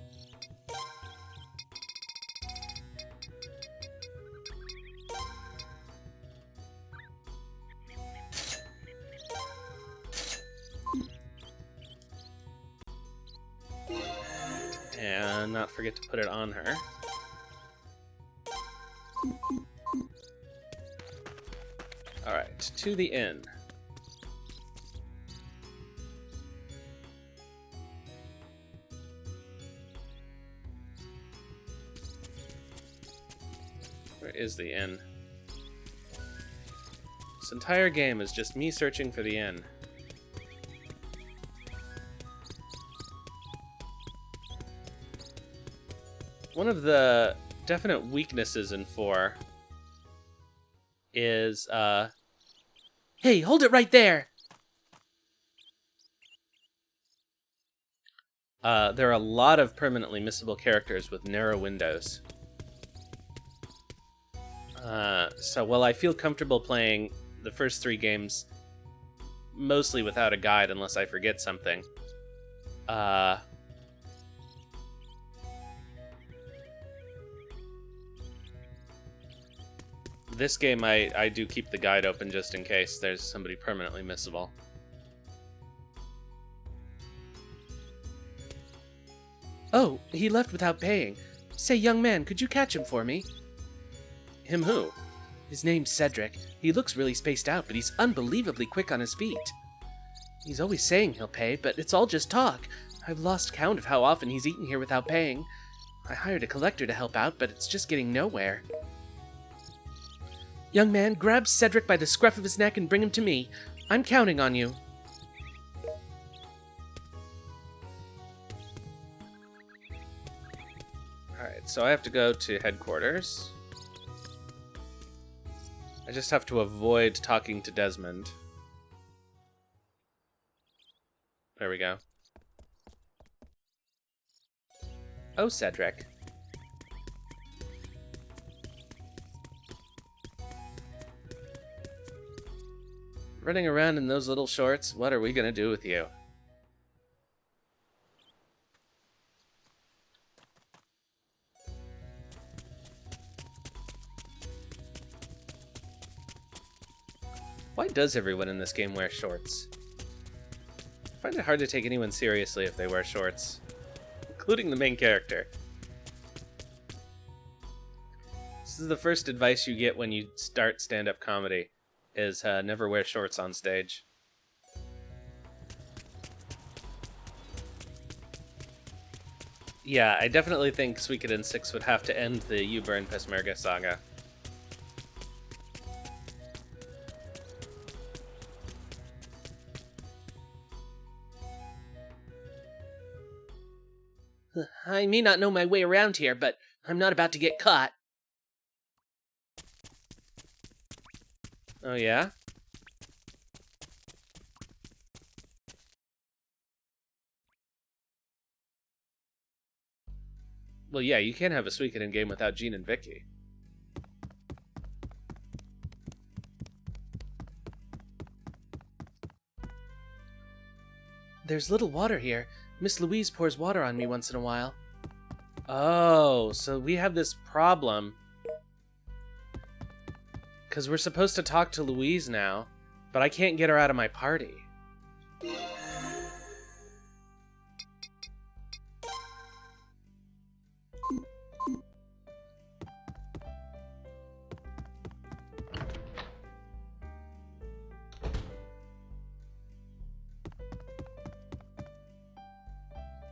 And not forget to put it on her. Alright, to the inn. Where is the inn? This entire game is just me searching for the inn. One of the definite weaknesses in 4 is, Hey, hold it right there! there are a lot of permanently missable characters with narrow windows. So while I feel comfortable playing the first 3 games mostly without a guide unless I forget something, this game, I do keep the guide open just in case there's somebody permanently missable. Oh, he left without paying. Say, young man, could you catch him for me? Him who? His name's Cedric. He looks really spaced out, but he's unbelievably quick on his feet. He's always saying he'll pay, but it's all just talk. I've lost count of how often he's eaten here without paying. I hired a collector to help out, but it's just getting nowhere. Young man, grab Cedric by the scruff of his neck and bring him to me. I'm counting on you. Alright, so I have to go to headquarters. I just have to avoid talking to Desmond. There we go. Oh, Cedric. Running around in those little shorts, what are we gonna do with you? Why does everyone in this game wear shorts? I find it hard to take anyone seriously if they wear shorts, including the main character. This is the first advice you get when you start stand-up comedy, is never wear shorts on stage. Yeah, I definitely think Suikoden 6 would have to end the You Burn Peshmerga saga. I may not know my way around here, but I'm not about to get caught. Oh, yeah? Well, yeah, you can't have a Suikoden game without Jean and Vicky. There's little water here. Miss Louise pours water on me once in a while. Oh, so we have this problem. Because we're supposed to talk to Louise now, but I can't get her out of my party.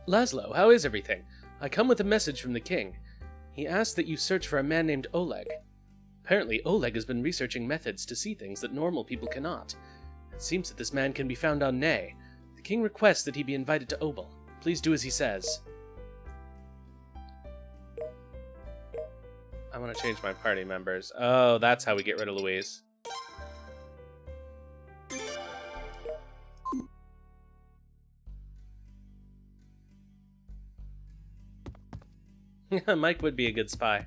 Laszlo, how is everything? I come with a message from the king. He asked that you search for a man named Oleg. Apparently, Oleg has been researching methods to see things that normal people cannot. It seems that this man can be found on Na. The king requests that he be invited to Obel. Please do as he says. I want to change my party members. Oh, that's how we get rid of Louise. Mike would be a good spy.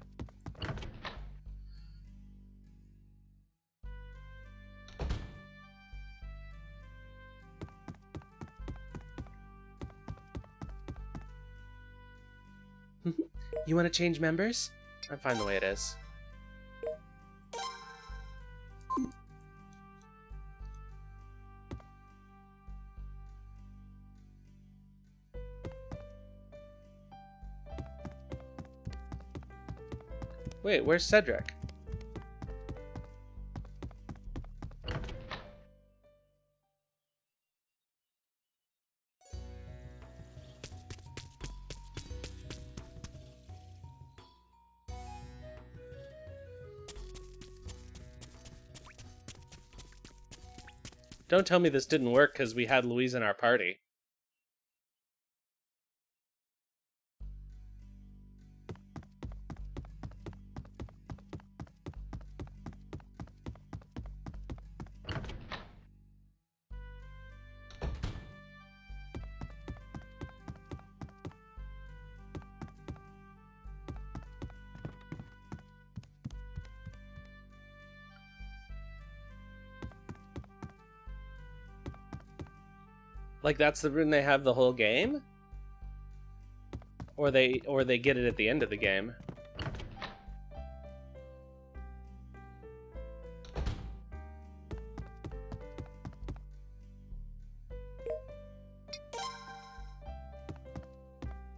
You want to change members? I'm fine the way it is. Wait, where's Cedric? Don't tell me this didn't work because we had Louise in our party. Like that's the room they have the whole game? Or they get it at the end of the game.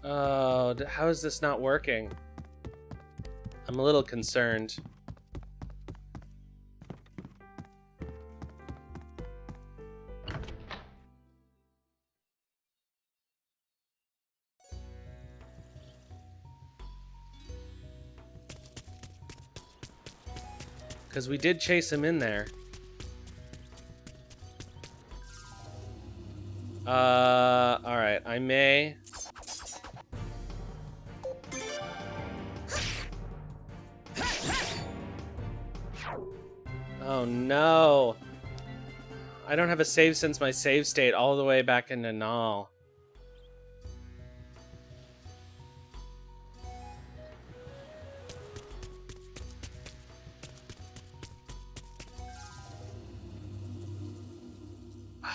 Oh, how is this not working? I'm a little concerned. Because we did chase him in there. Alright, I may... Oh no! I don't have a save since my save state all the way back in Na-Nal.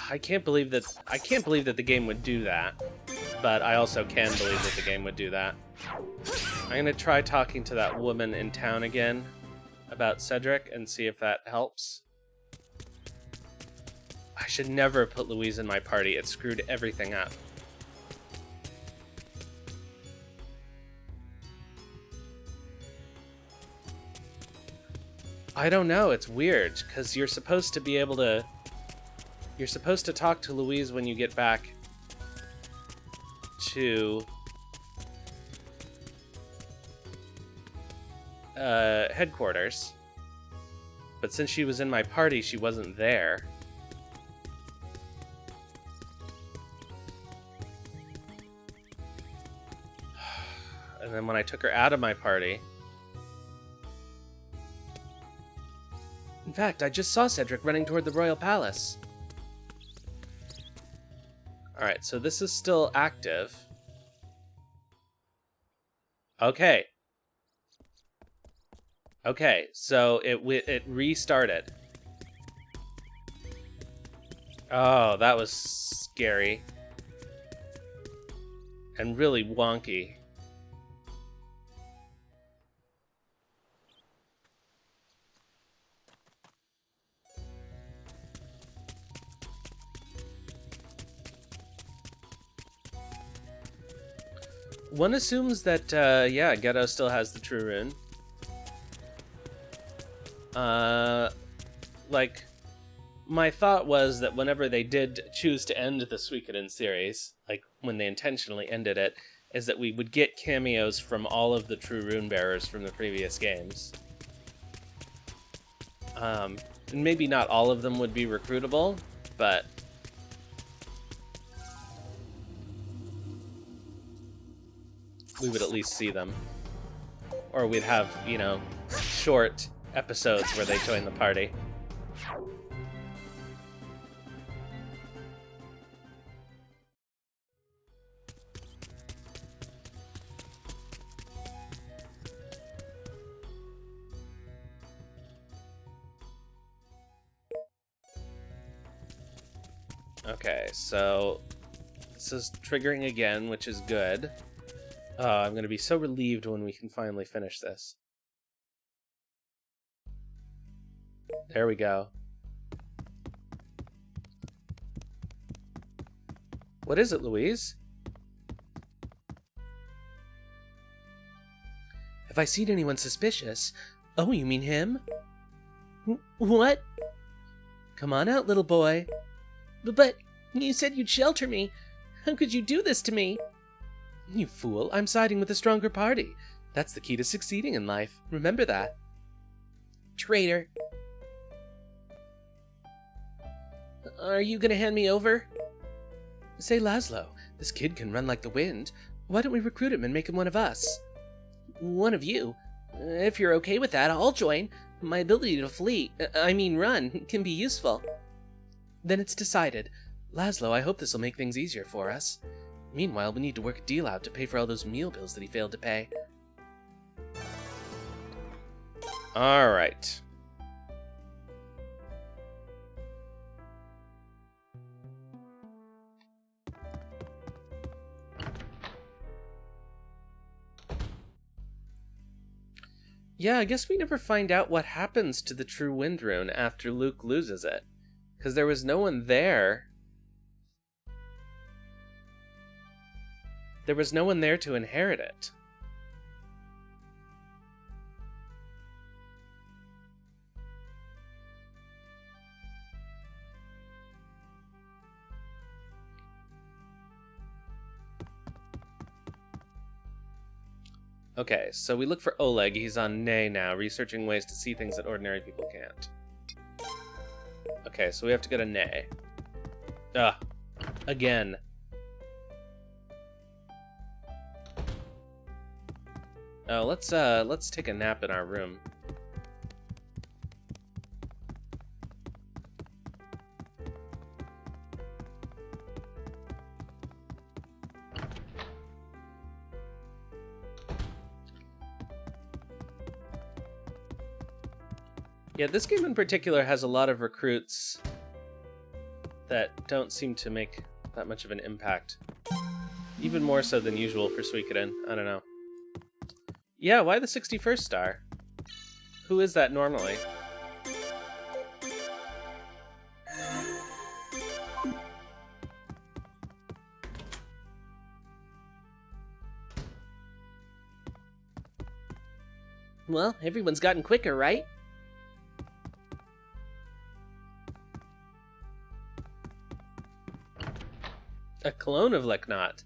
I can't believe that the game would do that. But I also can believe that the game would do that. I'm gonna try talking to that woman in town again about Cedric and see if that helps. I should never have put Louise in my party. It screwed everything up. I don't know, it's weird, because you're supposed to be able to... You're supposed to talk to Louise when you get back to headquarters. But since she was in my party, she wasn't there. And then when I took her out of my party... In fact, I just saw Cedric running toward the royal palace. Alright, so this is still active. Okay. Okay, so it restarted. Oh, that was scary. And really wonky. One assumes that, yeah, Ghetto still has the true rune. Like, my thought was that whenever they did choose to end the Suikoden series, like, when they intentionally ended it, is that we would get cameos from all of the true rune bearers from the previous games. And maybe not all of them would be recruitable, but... we would at least see them. Or we'd have, you know, short episodes where they join the party. Okay, so this is triggering again, which is good. I'm going to be so relieved when we can finally finish this. There we go. What is it, Louise? Have I seen anyone suspicious? Oh, you mean him? What? Come on out, little boy. But you said you'd shelter me. How could you do this to me? You fool, I'm siding with the stronger party. That's the key to succeeding in life. Remember that. Traitor. Are you gonna hand me over? Say, Laszlo, this kid can run like the wind. Why don't we recruit him and make him one of us? One of you? If you're okay with that, I'll join. My ability to run, can be useful. Then it's decided. Laszlo, I hope this will make things easier for us. Meanwhile, we need to work a deal out to pay for all those meal bills that he failed to pay. Alright. Yeah, I guess we never find out what happens to the true wind rune after Luke loses it. Because there was no one there. There was no one there to inherit it. Okay, so we look for Oleg. He's on Na now, researching ways to see things that ordinary people can't. Okay, so we have to go to Na. Ugh. Again. Oh, let's take a nap in our room. Yeah, this game in particular has a lot of recruits that don't seem to make that much of an impact. Even more so than usual for Suikoden. I don't know. Yeah, why the 61st star? Who is that normally? Well, everyone's gotten quicker, right? A clone of Leknot.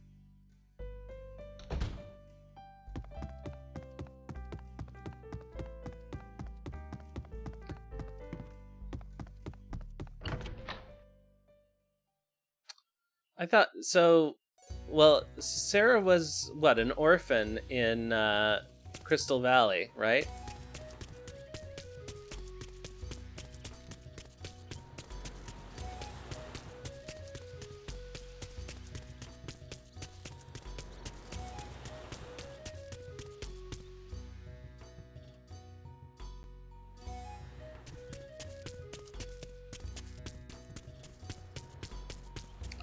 I thought so. Well, Sarah was what, an orphan in Crystal Valley, right?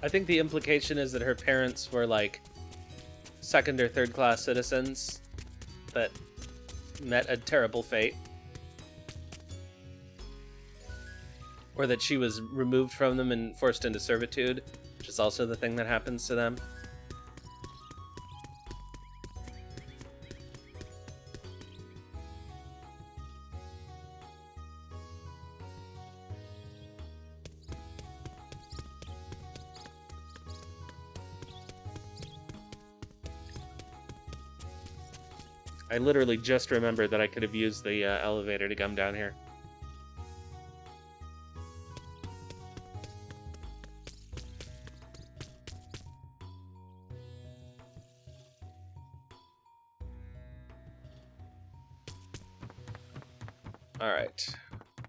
I think the implication is that her parents were like second or third class citizens that met a terrible fate. Or that she was removed from them and forced into servitude, which is also the thing that happens to them. I literally just remembered that I could have used the elevator to come down here. Alright.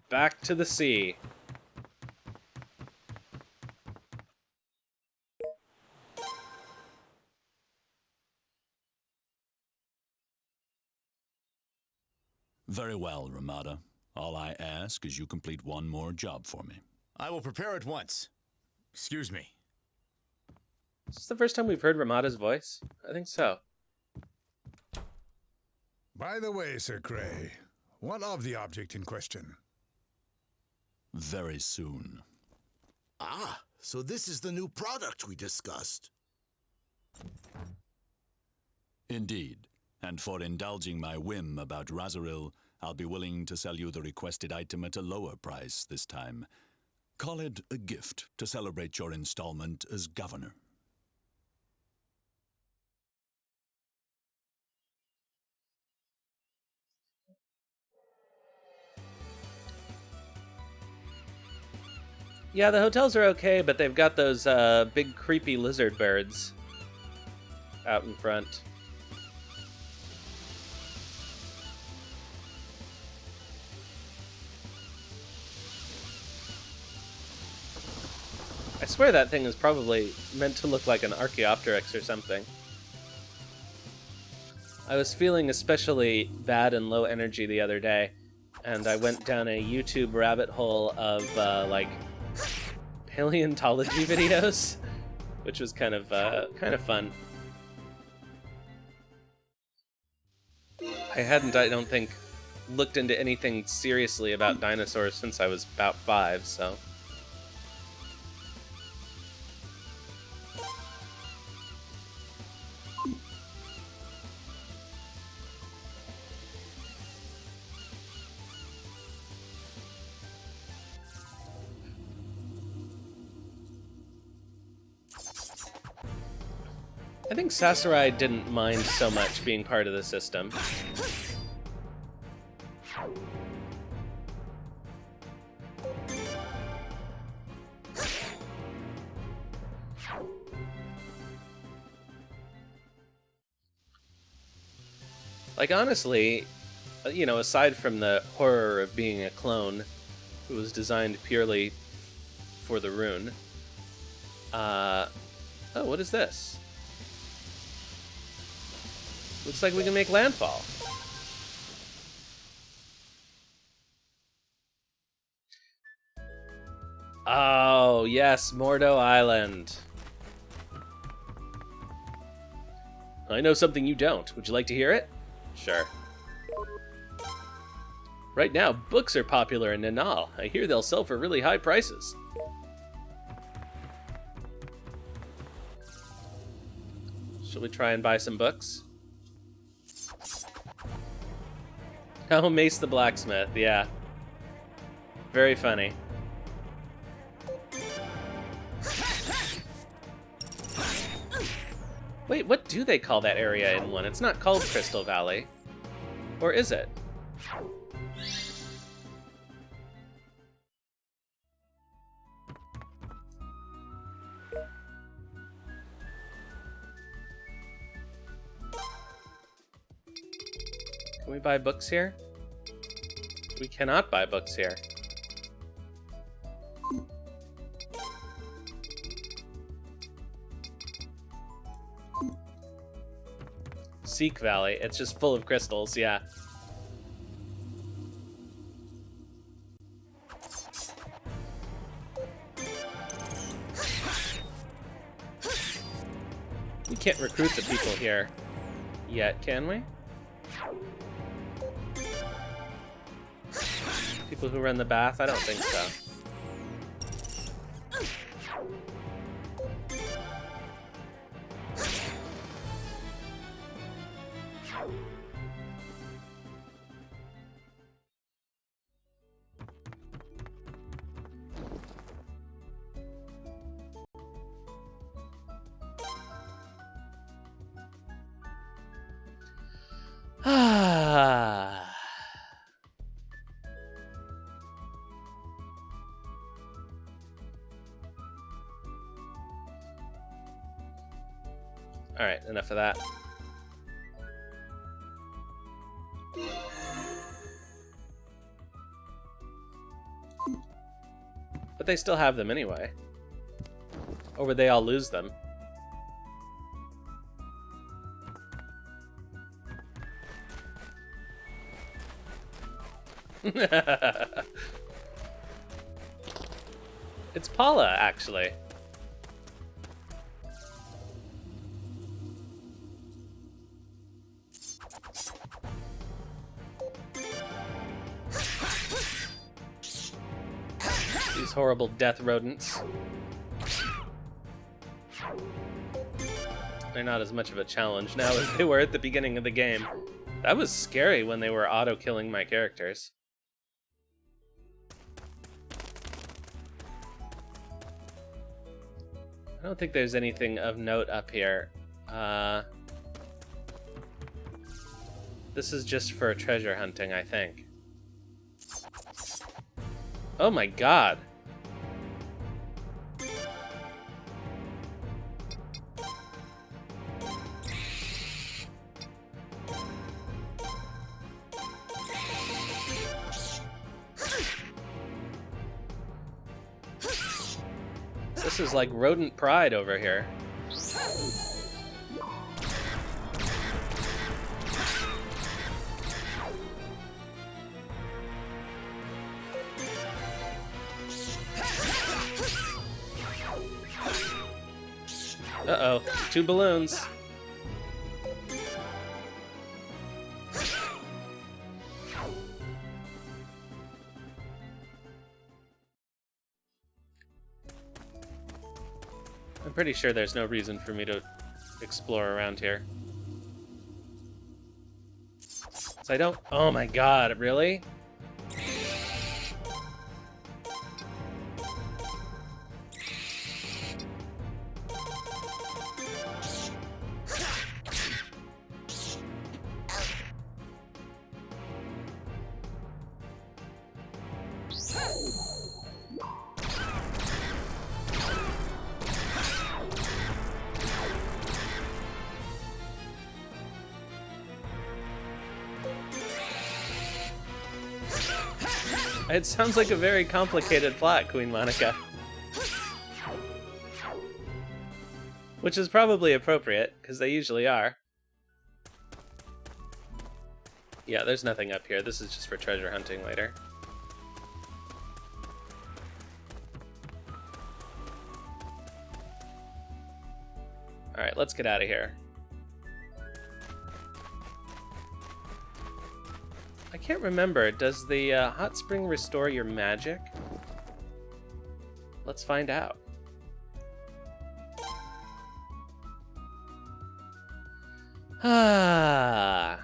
Back to the sea. Very well, Ramada. All I ask is you complete one more job for me. I will prepare at once. Excuse me. Is this the first time we've heard Ramada's voice? I think so. By the way, Sir Cray, what of the object in question? Very soon. Ah, so this is the new product we discussed. Indeed. And for indulging my whim about Razoril, I'll be willing to sell you the requested item at a lower price this time. Call it a gift to celebrate your installment as governor. Yeah, the hotels are okay, but they've got those big creepy lizard birds out in front. I swear that thing is probably meant to look like an Archaeopteryx or something. I was feeling especially bad and low energy the other day, and I went down a YouTube rabbit hole of like paleontology videos, which was kind of fun. I hadn't, I don't think, looked into anything seriously about dinosaurs since I was about 5, so. I think Sasarai didn't mind so much being part of the system. Like, honestly, you know, aside from the horror of being a clone who was designed purely for the rune. Oh, what is this? Looks like we can make landfall. Oh, yes, Mordo Island. I know something you don't. Would you like to hear it? Sure. Right now, books are popular in Na-Nal. I hear they'll sell for really high prices. Shall we try and buy some books? Oh, Mace the Blacksmith, yeah. Very funny. Wait, what do they call that area in 1? It's not called Crystal Valley. Or is it? Can we buy books here? We cannot buy books here. Seek Valley. It's just full of crystals, yeah. We can't recruit the people here yet, can we? People who run the bath? I don't think so. Alright, enough of that. But they still have them anyway. Or would they all lose them? It's Paula, actually. These horrible death rodents. They're not as much of a challenge now as they were at the beginning of the game. That was scary when they were auto-killing my characters. I don't think there's anything of note up here. This is just for treasure hunting, I think. Oh my god. This is like rodent pride over here. Uh-oh, 2 balloons. I'm pretty sure there's no reason for me to explore around here. So I don't... Oh my god, really? It sounds like a very complicated plot, Queen Monica. Which is probably appropriate, because they usually are. Yeah, there's nothing up here. This is just for treasure hunting later. Alright, let's get out of here. I can't remember. Does the hot spring restore your magic? Let's find out. Ah.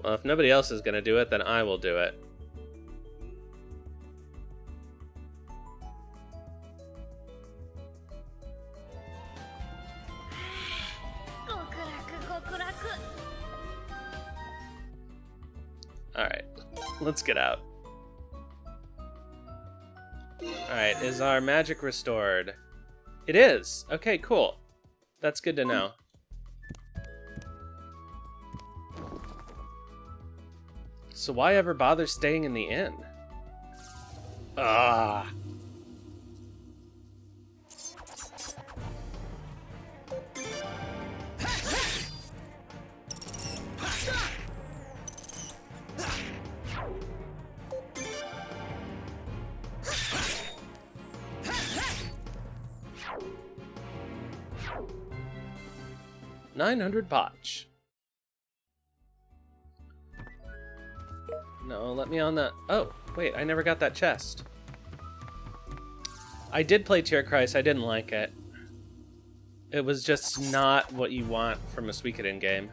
Well, if nobody else is going to do it, then I will do it. Alright, let's get out. Alright, is our magic restored? It is! Okay, cool. That's good to know. So why ever bother staying in the inn? Ah. $900 botch. No, let me on the... Oh, wait, I never got that chest. I did play Tier Christ, I didn't like it. It was just not what you want from a Suikoden game.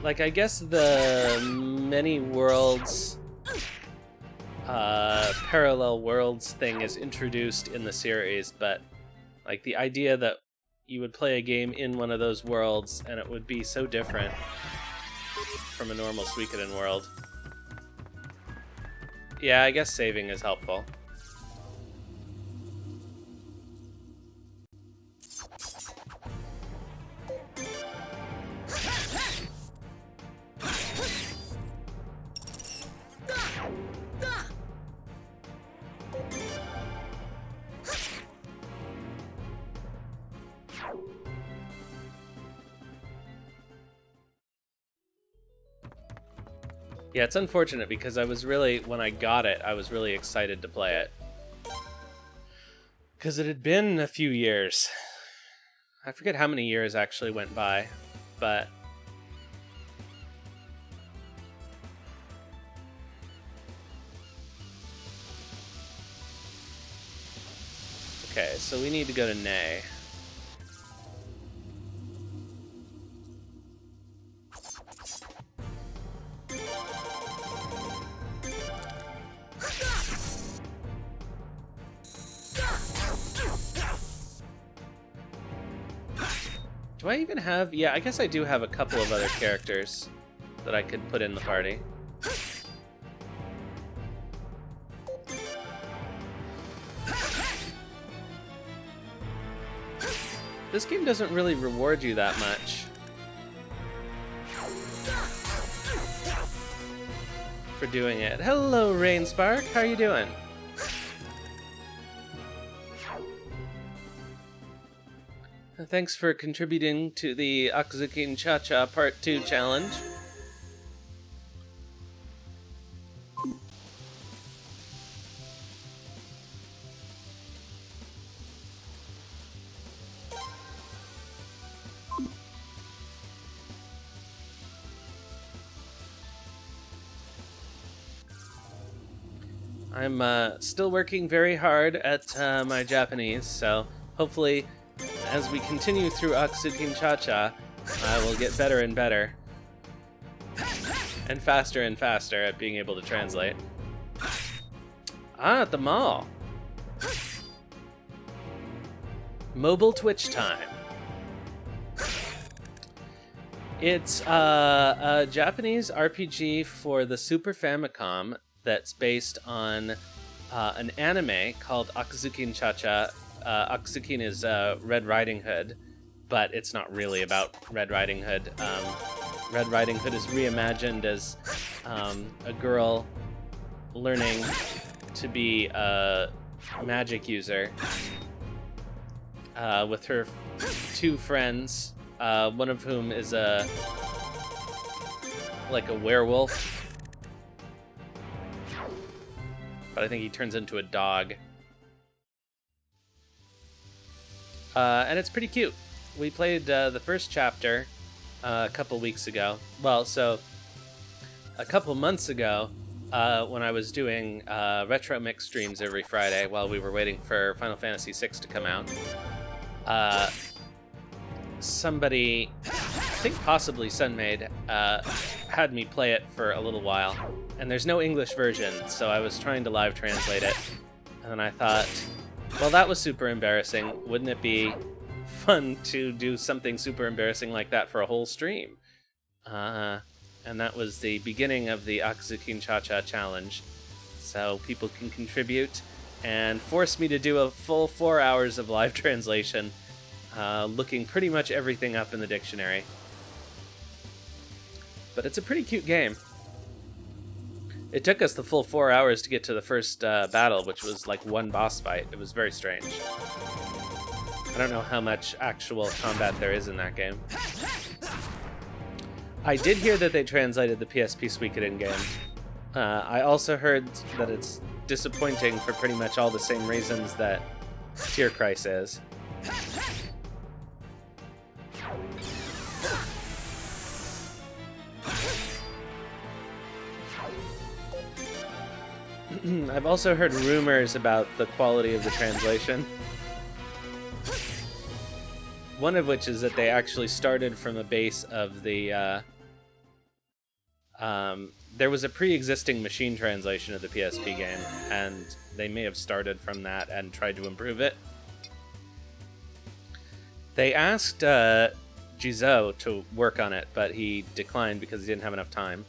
Like, I guess the many worlds, parallel worlds thing is introduced in the series, but like the idea that you would play a game in one of those worlds and it would be so different from a normal Suikoden world. Yeah, I guess saving is helpful. Yeah, it's unfortunate because I was really, when I got it, I was really excited to play it. Because it had been a few years. I forget how many years actually went by, but... Okay, so we need to go to Na. Do I even have... Yeah, I guess I do have a couple of other characters that I could put in the party. This game doesn't really reward you that much for doing it. Hello, Rainspark. How are you doing? Thanks for contributing to the Akuzukin Cha-Cha Part 2 challenge. I'm still working very hard at my Japanese, so hopefully as we continue through Akuzukin Cha-Cha, I will get better and better. And faster at being able to translate. Ah, at the mall. Mobile Twitch time. It's a Japanese RPG for the Super Famicom that's based on an anime called Akuzukin Cha-Cha. Akuzukin is Red Riding Hood, but it's not really about Red Riding Hood. Red Riding Hood is reimagined as a girl learning to be a magic user with her two friends, one of whom is like a werewolf, but I think he turns into a dog. And it's pretty cute. We played the first chapter a couple weeks ago. Well, so a couple months ago, when I was doing retro mix streams every Friday while we were waiting for Final Fantasy VI to come out, somebody, I think possibly Sunmaid, had me play it for a little while. And there's no English version, so I was trying to live translate it. And then I thought, well, that was super embarrassing. Wouldn't it be fun to do something super embarrassing like that for a whole stream. And that was the beginning of the Akazukin Cha-Cha challenge. So people can contribute and force me to do a full 4 hours of live translation, looking pretty much everything up in the dictionary. But it's a pretty cute game. It took us the full 4 hours to get to the first battle, which was like one boss fight. It was very strange. I don't know how much actual combat there is in that game. I did hear that they translated the PSP Suikoden game. I also heard that it's disappointing for pretty much all the same reasons that Tear Christ is. I've also heard rumors about the quality of the translation. One of which is that they actually started from a base of the... there was a pre-existing machine translation of the PSP game, and they may have started from that and tried to improve it. They asked Jizo to work on it, but he declined because he didn't have enough time.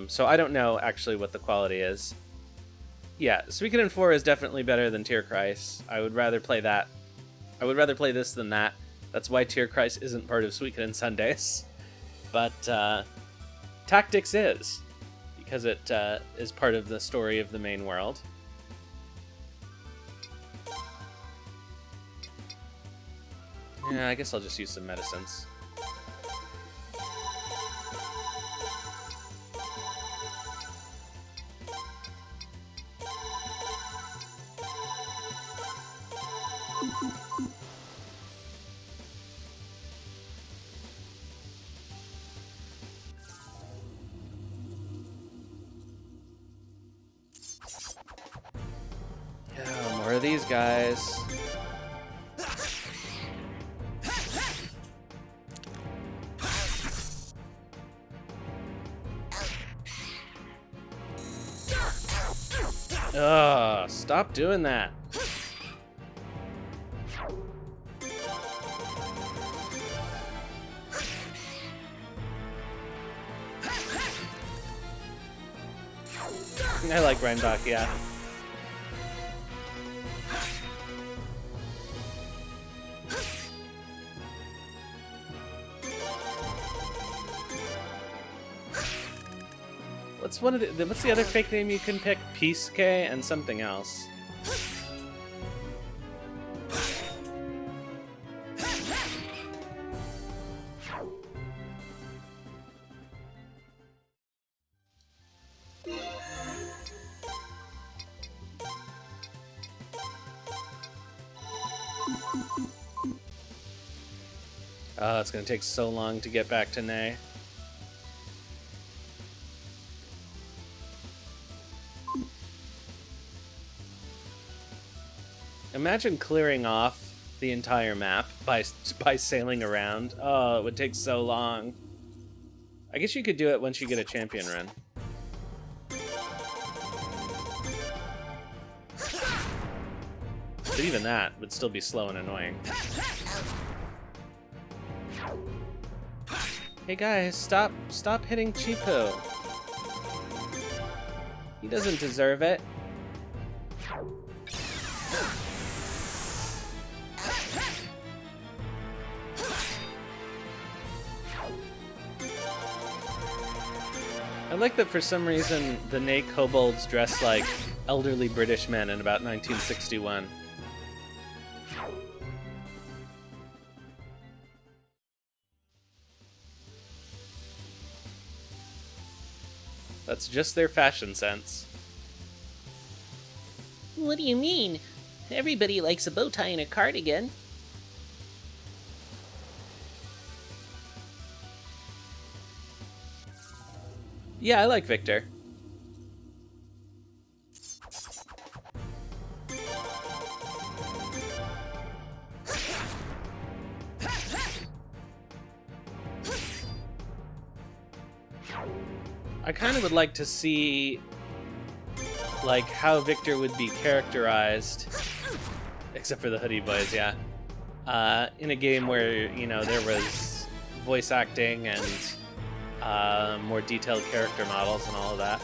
So I don't know actually what the quality is. Yeah, Suikoden 4 is definitely better than Tear Christ. I would rather play that. I would rather play this than that. That's why Tear Christ isn't part of Suikoden Sundays. But Tactics is, because it is part of the story of the main world. Yeah, I guess I'll just use some medicines. Yeah, more of these guys. Ugh, stop doing that. I like Reinbach, yeah. What's the other fake name you can pick? Peace K and something else. Oh, it's gonna take so long to get back to Na. Imagine clearing off the entire map by sailing around. Oh, it would take so long. I guess you could do it once you get a champion run. But even that would still be slow and annoying. Hey guys, stop hitting Chipo. He doesn't deserve it. I like that for some reason the Na kobolds dress like elderly British men in about 1961. That's just their fashion sense. What do you mean? Everybody likes a bow tie and a cardigan. Yeah, I like Victor. I kind of would like to see, like, how Victor would be characterized, except for the hoodie boys, yeah. in a game where, you know, there was voice acting and more detailed character models and all of that.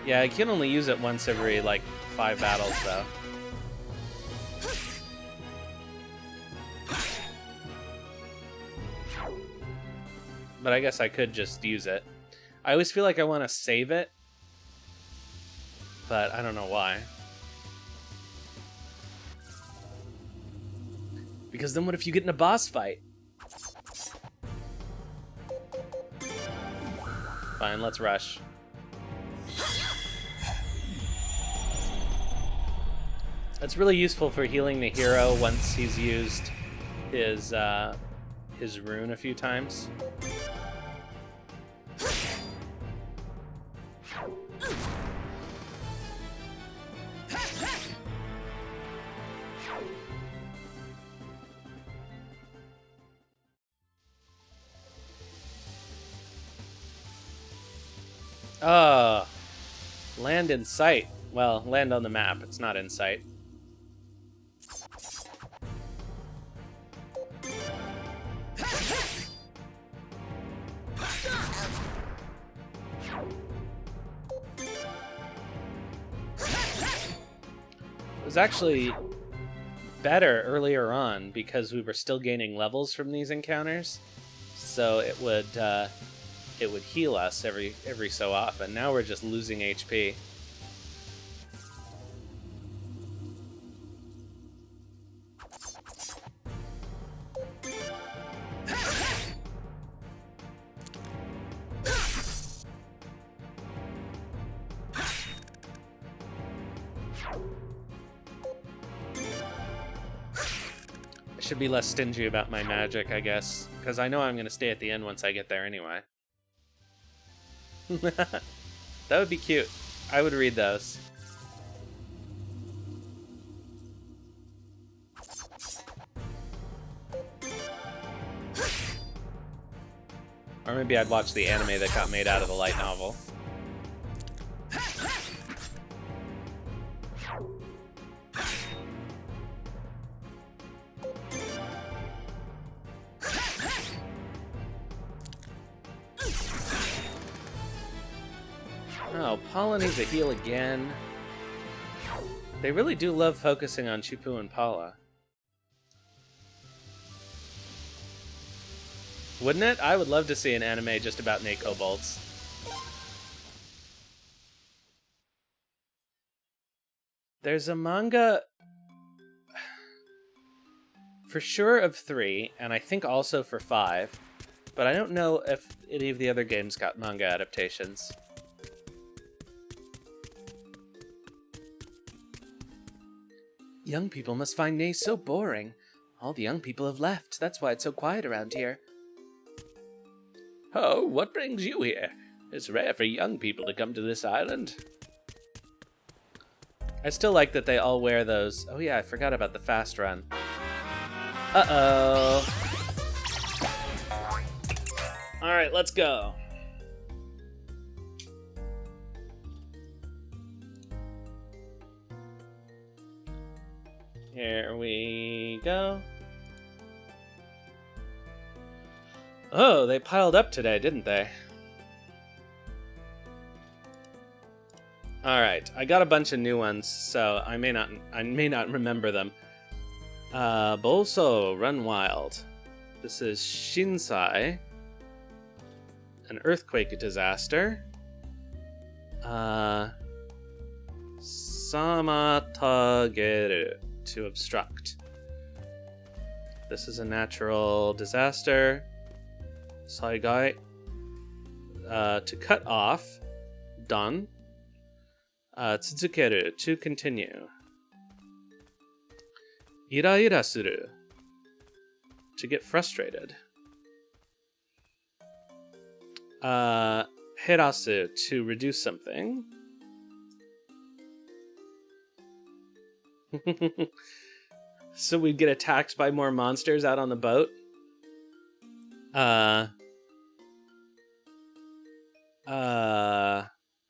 Yeah, I can only use it once every, like, 5 battles, though. But I guess I could just use it. I always feel like I want to save it, but I don't know why. Because then what if you get in a boss fight? Fine, let's rush. That's really useful for healing the hero once he's used his rune a few times. Land in sight. Well, land on the map. It's not in sight. It was actually better earlier on because we were still gaining levels from these encounters, so it would heal us every so often. Now we're just losing HP. I should be less stingy about my magic, I guess, because I know I'm going to stay at the end once I get there anyway. That would be cute. I would read those. Or maybe I'd watch the anime that got made out of the light novel. Oh, Paula needs a heal again. They really do love focusing on Chipu and Paula. Wouldn't it? I would love to see an anime just about Nate kobolds. There's a manga for sure of 3, and I think also for 5, but I don't know if any of the other games got manga adaptations. Young people must find Nate so boring. All the young people have left. That's why it's so quiet around here. Oh, what brings you here? It's rare for young people to come to this island. I still like that they all wear those. Oh yeah, I forgot about the fast run. Uh-oh. Alright, let's go. Here we go. Oh, they piled up today, didn't they? Alright, I got a bunch of new ones, so I may not remember them. Bolso, Run Wild. This is Shinsai. An earthquake disaster. Samatageru. To obstruct. This is a natural disaster. Saigai. To cut off. Done. Tsuzukeru. To continue. Ira suru. To get frustrated. Herasu. To reduce something. So we'd get attacked by more monsters out on the boat. Oh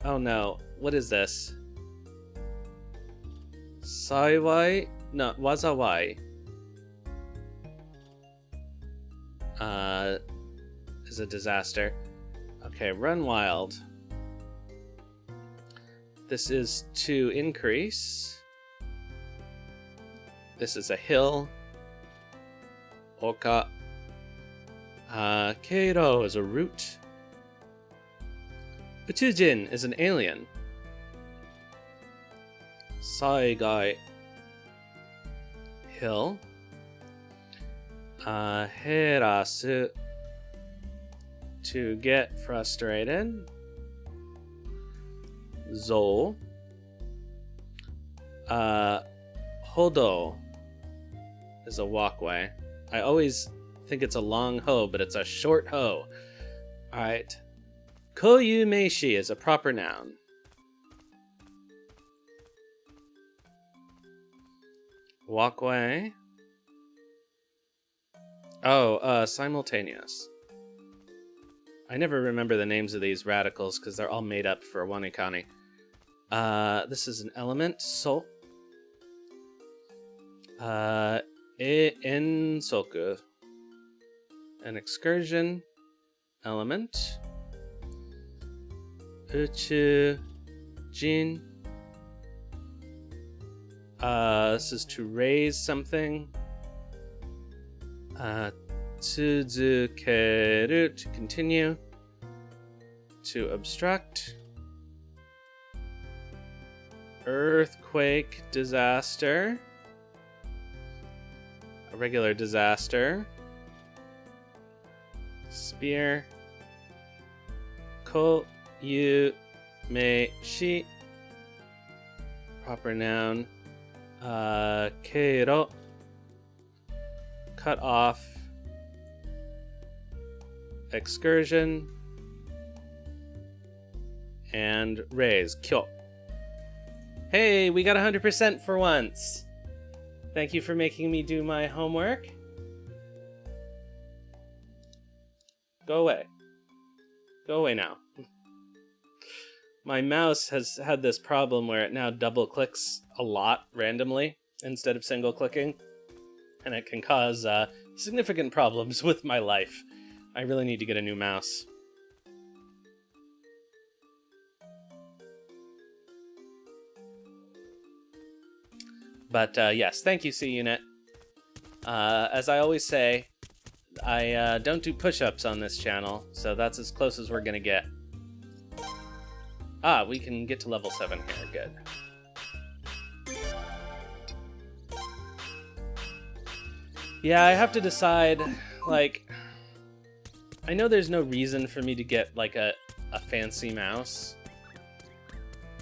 no, what is this? Saiwai No, wazawai. Is a disaster. Okay, run wild. This is to increase. This is a hill. Oka. Keiro is a root. Utujin is an alien. Saigai. Hill. Herasu. To get frustrated. Zo. Hodo is a walkway. I always think it's a long ho, but it's a short ho. Alright. Koyu meishi is a proper noun. Walkway. Oh, simultaneous. I never remember the names of these radicals because they're all made up for Wanikani. This is an element. So. Ensoku. An excursion element. Uchu. Jin. This is to raise something. Tsuzukeru, to continue. To obstruct. Earthquake, disaster. A regular disaster. Spear. Ko yu me shi. Proper noun. Keiro. Cut off. Excursion. And raise. Kyo. Hey, we got 100% for once. Thank you for making me do my homework. Go away. Go away now. My mouse has had this problem where it now double clicks a lot randomly instead of single clicking, and it can cause significant problems with my life. I really need to get a new mouse. But yes, thank you, C-Unit. As I always say, I don't do push-ups on this channel, so that's as close as we're gonna get. Ah, we can get to level 7 here, good. Yeah, I have to decide, like... I know there's no reason for me to get, like, a fancy mouse.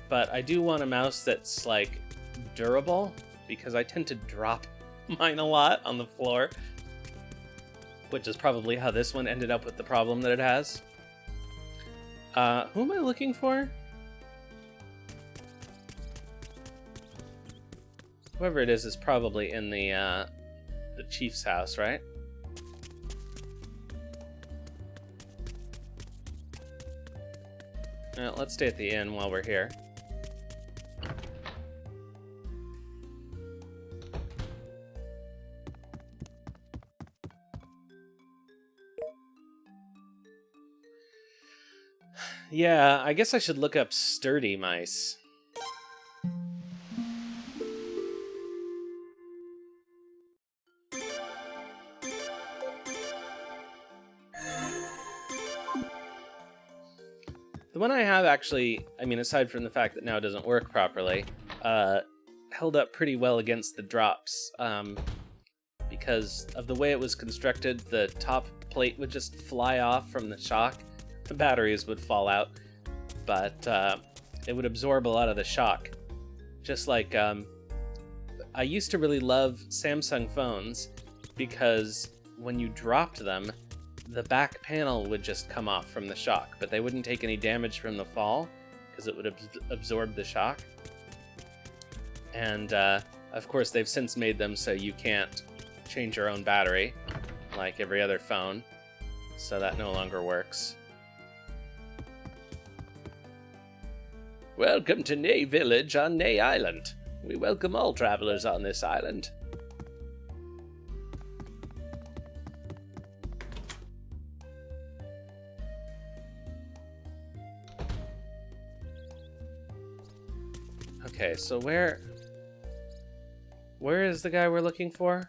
But I do want a mouse that's, like, durable, because I tend to drop mine a lot on the floor. Which is probably how this one ended up with the problem that it has. Who am I looking for? Whoever it is probably in the chief's house, right? Let's stay at the inn while we're here. Yeah, I guess I should look up sturdy mice. The one I have actually, I mean, aside from the fact that now it doesn't work properly, held up pretty well against the drops. Because of the way it was constructed, the top plate would just fly off from the shock. The batteries would fall out, but it would absorb a lot of the shock. Just like, I used to really love Samsung phones because when you dropped them, the back panel would just come off from the shock, but they wouldn't take any damage from the fall because it would absorb the shock. And of course, they've since made them so you can't change your own battery like every other phone, so that no longer works. Welcome to Ney Village on Ney Island. We welcome all travelers on this island. Okay, so where is the guy we're looking for?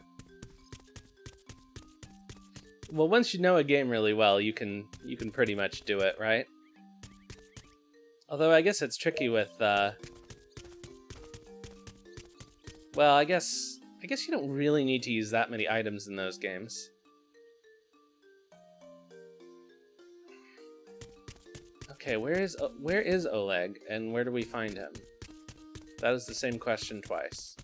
Well, once you know a game really well, you can pretty much do it, right? Although I guess it's tricky with well, I guess you don't really need to use that many items in those games. Okay, where is Oleg, and where do we find him? That is the same question twice.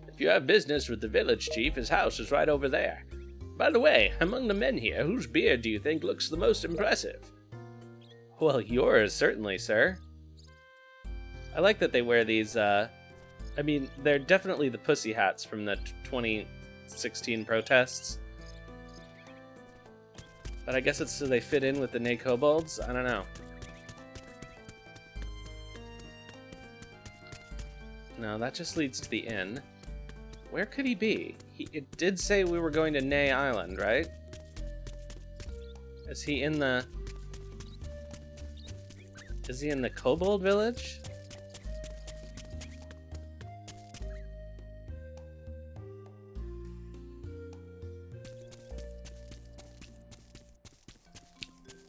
If you have business with the village chief, his house is right over there. By the way, among the men here, whose beard do you think looks the most impressive? Well, yours, certainly, sir. I like that they wear these, I mean, they're definitely the pussy hats from the 2016 protests. But I guess it's so they fit in with the Nay Kobolds? I don't know. No, that just leads to the inn. Where could he be? It did say we were going to Nay Island, right? Is he in the Kobold village?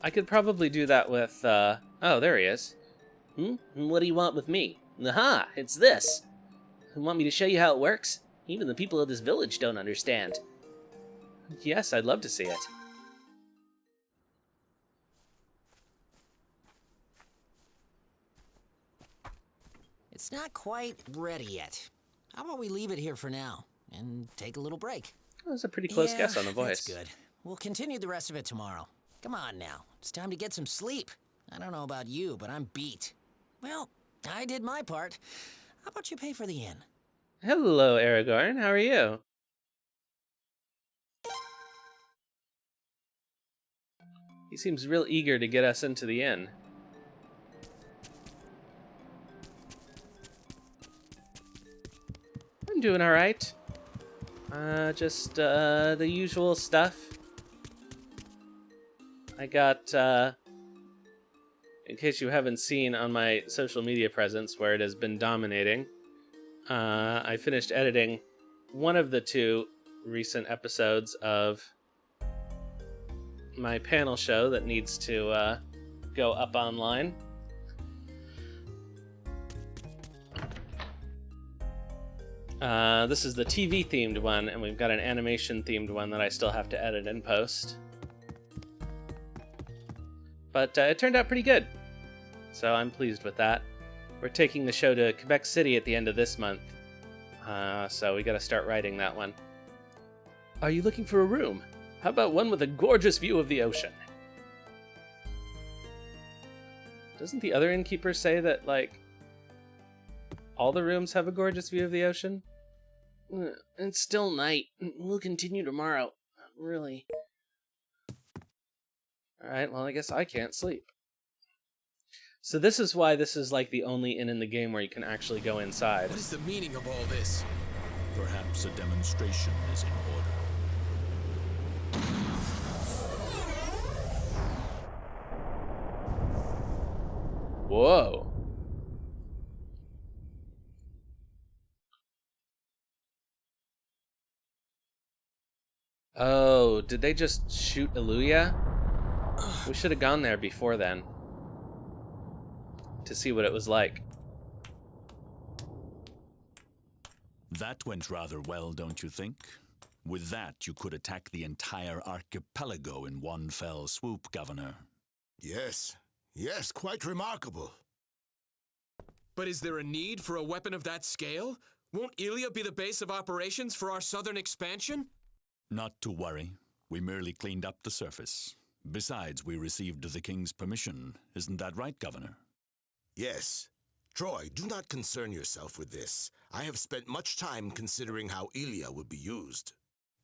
I could probably do that with, oh, there he is. What do you want with me? Aha, it's this. You want me to show you how it works? Even the people of this village don't understand. Yes, I'd love to see it. It's not quite ready yet. How about we leave it here for now and take a little break? That was a pretty close guess on the voice. That's good. We'll continue the rest of it tomorrow. Come on now. It's time to get some sleep. I don't know about you, but I'm beat. Well, I did my part. How about you pay for the inn? Hello, Aragorn. How are you? He seems real eager to get us into the inn. I'm doing all right. Just the usual stuff. I got, in case you haven't seen on my social media presence where it has been dominating, I finished editing one of the 2 recent episodes of my panel show that needs to go up online. This is the TV themed one, and we've got an animation themed one that I still have to edit and post. But it turned out pretty good, so I'm pleased with that. We're taking the show to Quebec City at the end of this month, so we gotta start writing that one. Are you looking for a room? How about one with a gorgeous view of the ocean? Doesn't the other innkeeper say that, like, all the rooms have a gorgeous view of the ocean? It's still night. We'll continue tomorrow. Really. Alright, well, I guess I can't sleep. So this is why this is like the only inn in the game where you can actually go inside. What is the meaning of all this? Perhaps a demonstration is in order. Whoa. Oh, did they just shoot Illuya? We should have gone there before then. To see what it was like. That went rather well, don't you think? With that, you could attack the entire archipelago in one fell swoop, Governor. Yes, yes, quite remarkable. But is there a need for a weapon of that scale? Won't Illuya be the base of operations for our southern expansion? Not to worry. We merely cleaned up the surface. Besides, we received the king's permission. Isn't that right, Governor? Yes. Troy, do not concern yourself with this. I have spent much time considering how Illuya would be used.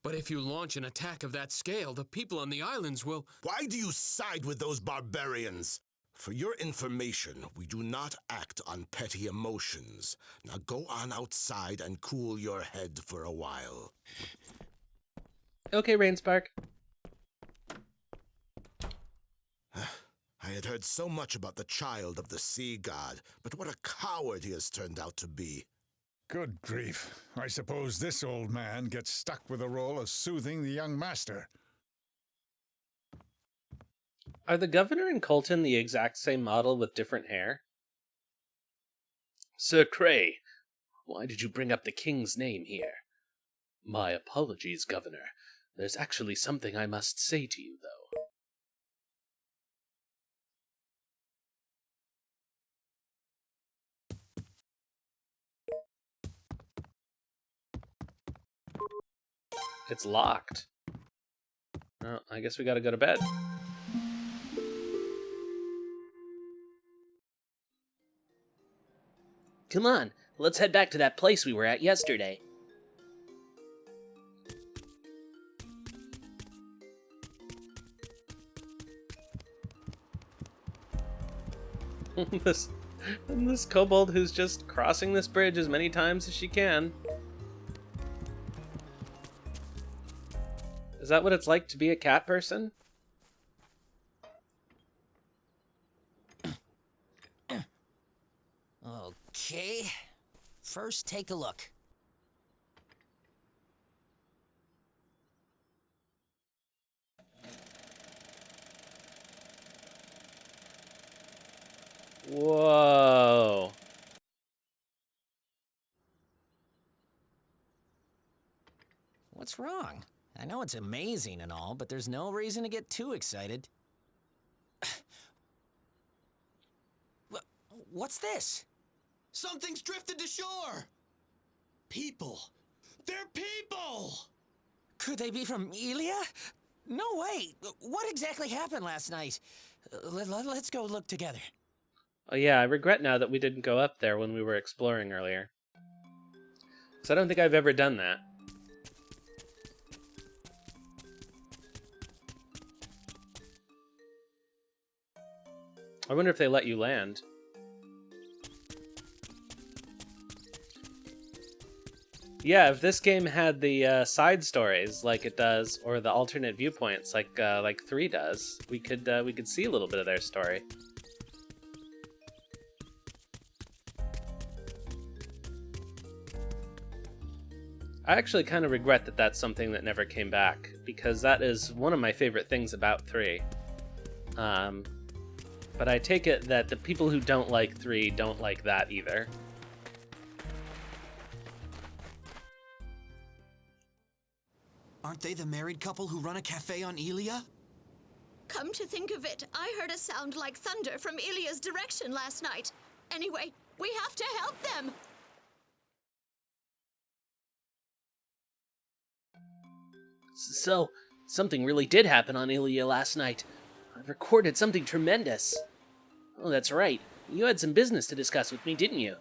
But if you launch an attack of that scale, the people on the islands will... Why do you side with those barbarians? For your information, we do not act on petty emotions. Now go on outside and cool your head for a while. Okay, Rainspark. I had heard so much about the child of the sea god, but what a coward he has turned out to be. Good grief. I suppose this old man gets stuck with the role of soothing the young master. Are the governor and Colton the exact same model with different hair? Sir Cray, why did you bring up the king's name here? My apologies, Governor. There's actually something I must say to you, though. It's locked. Oh, I guess we gotta go to bed. Come on, let's head back to that place we were at yesterday. this kobold who's just crossing this bridge as many times as she can. Is that what it's like to be a cat person? Okay. First, take a look. Whoa. What's wrong? I know it's amazing and all, but there's no reason to get too excited. What's this? Something's drifted to shore! People! They're people! Could they be from Illuya? No way! What exactly happened last night? Let's go look together. Oh yeah, I regret now that we didn't go up there when we were exploring earlier. So I don't think I've ever done that. I wonder if they let you land. Yeah, if this game had the side stories like it does, or the alternate viewpoints like 3 does, we could see a little bit of their story. I actually kind of regret that that's something that never came back, because that is one of my favorite things about 3. But I take it that the people who don't like 3 don't like that either. Aren't they the married couple who run a cafe on Illuya? Come to think of it, I heard a sound like thunder from Ilya's direction last night. Anyway, we have to help them. So, something really did happen on Illuya last night. I recorded something tremendous. Oh, that's right. You had some business to discuss with me, didn't you?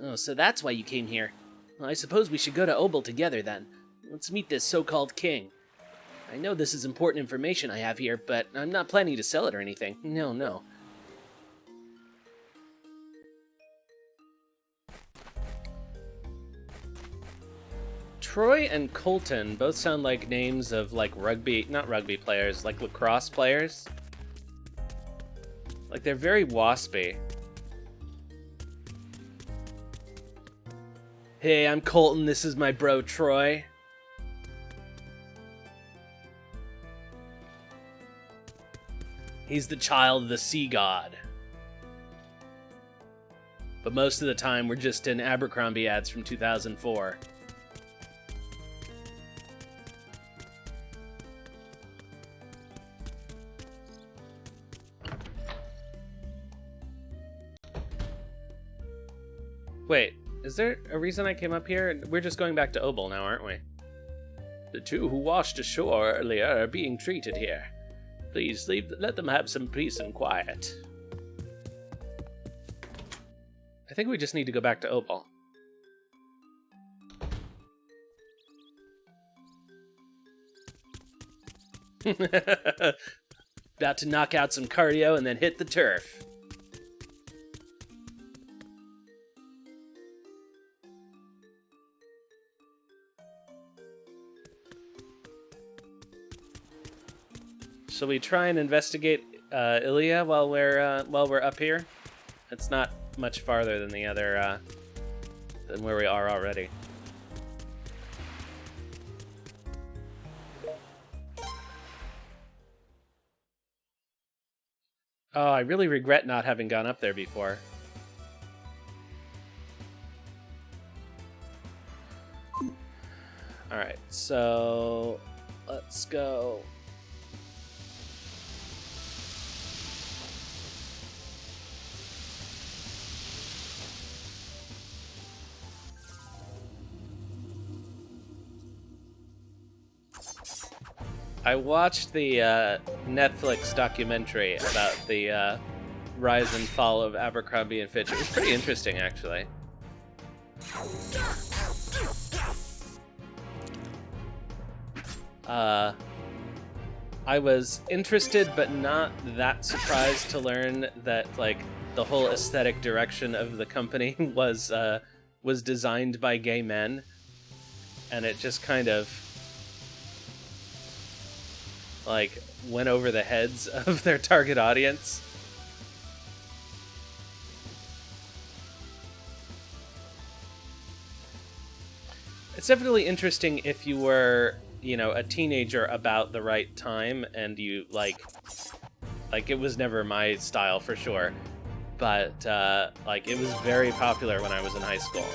Oh, so that's why you came here. Well, I suppose we should go to Obel together, then. Let's meet this so-called king. I know this is important information I have here, but I'm not planning to sell it or anything. No. Troy and Colton both sound like names of like not rugby players, like lacrosse players. Like they're very waspy. Hey, I'm Colton, this is my bro Troy. He's the child of the sea god. But most of the time we're just in Abercrombie ads from 2004. Wait, is there a reason I came up here? We're just going back to Obel now, aren't we? The two who washed ashore earlier are being treated here. Please let them have some peace and quiet. I think we just need to go back to Obel. About to knock out some cardio and then hit the turf. Shall we try and investigate Illuya while we're up here? It's not much farther than the other than where we are already. Oh, I really regret not having gone up there before. Alright, so let's go. I watched the Netflix documentary about the rise and fall of Abercrombie and Fitch. It was pretty interesting, actually. I was interested, but not that surprised to learn that, like, the whole aesthetic direction of the company was designed by gay men, and it just kind of like went over the heads of their target audience. It's definitely interesting if you were, you know, a teenager about the right time and you like it was never my style for sure, but like it was very popular when I was in high school.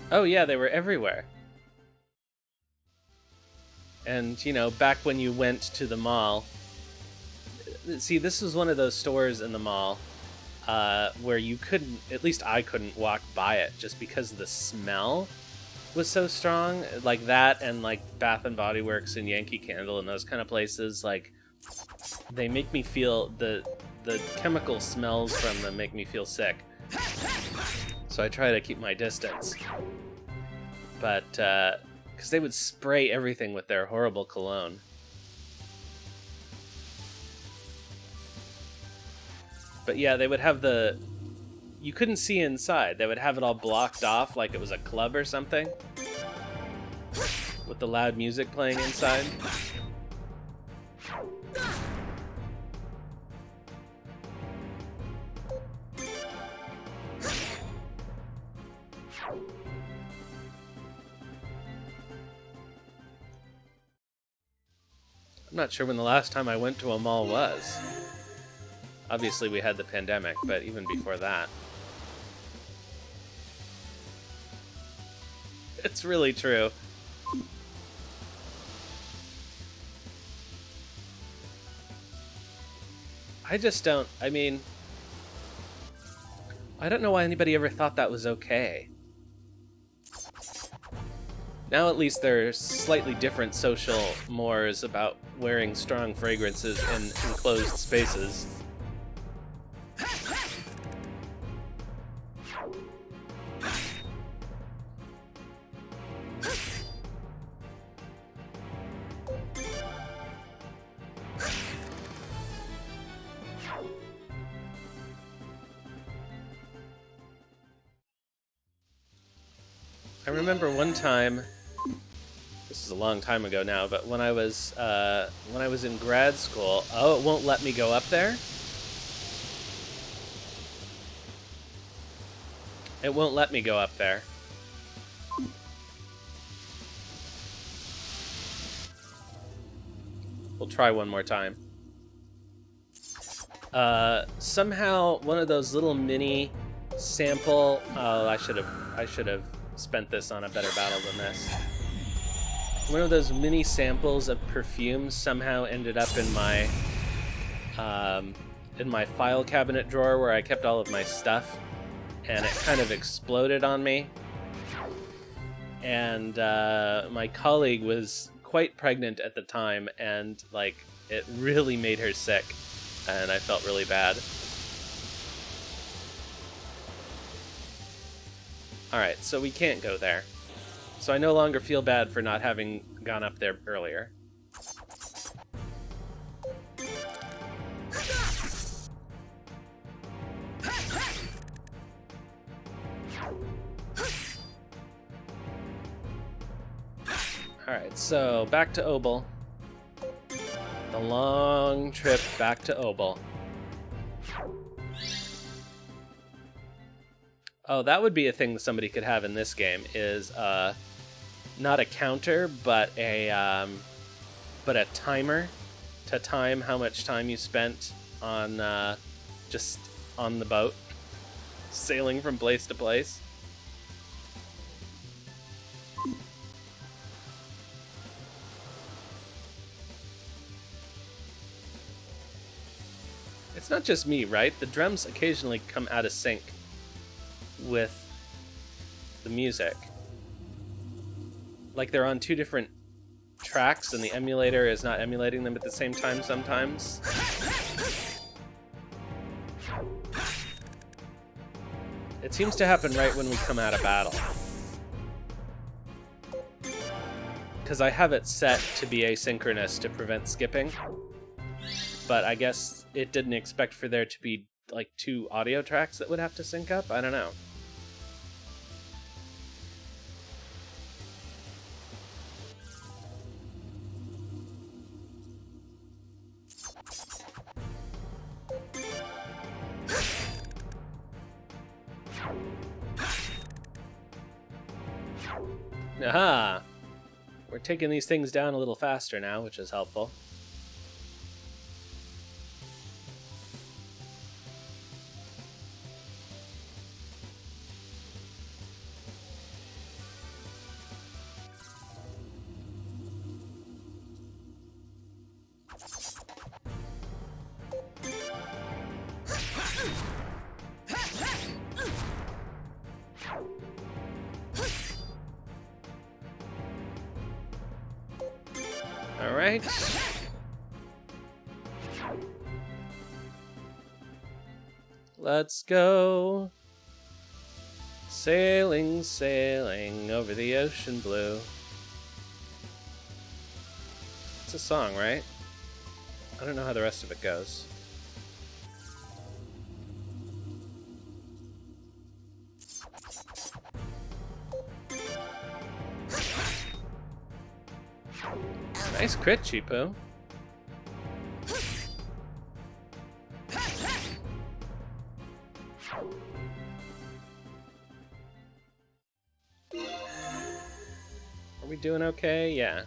Oh yeah, they were everywhere. And, you know, back when you went to the mall... See, this was one of those stores in the mall where you couldn't, at least I couldn't walk by it just because the smell was so strong. Like that and like Bath and Body Works and Yankee Candle and those kind of places, like, they make me feel, the chemical smells from them make me feel sick. So I try to keep my distance. But, because they would spray everything with their horrible cologne. But yeah, they would have you couldn't see inside. They would have it all blocked off like it was a club or something. With the loud music playing inside. I'm not sure when the last time I went to a mall was. Obviously we had the pandemic, but even before that. It's really true. I just don't, I mean, I don't know why anybody ever thought that was okay. Now at least there's slightly different social mores about wearing strong fragrances in enclosed spaces. I remember one time, this is a long time ago now, but when I was in grad school, oh, it won't let me go up there? It won't let me go up there. We'll try one more time. Somehow one of those little mini sample, oh, I should have spent this on a better battle than this. One of those mini samples of perfume somehow ended up in my in my file cabinet drawer where I kept all of my stuff, and it kind of exploded on me. And my colleague was quite pregnant at the time, and like it really made her sick, and I felt really bad. Alright, so we can't go there. So I no longer feel bad for not having gone up there earlier. Alright, so back to Obel. The long trip back to Obel. Oh, that would be a thing that somebody could have in this game, is not a counter, but a timer to time how much time you spent on just on the boat, sailing from place to place. It's not just me, right? The drums occasionally come out of sync with the music. Like they're on two different tracks and the emulator is not emulating them at the same time sometimes. It seems to happen right when we come out of battle. Because I have it set to be asynchronous to prevent skipping. But I guess it didn't expect for there to be like two audio tracks that would have to sync up? I don't know. Aha! We're taking these things down a little faster now, which is helpful. Alright. Let's go. Sailing, sailing over the ocean blue. It's a song, right? I don't know how the rest of it goes. Nice crit, Cheapo. Are we doing okay? Yeah.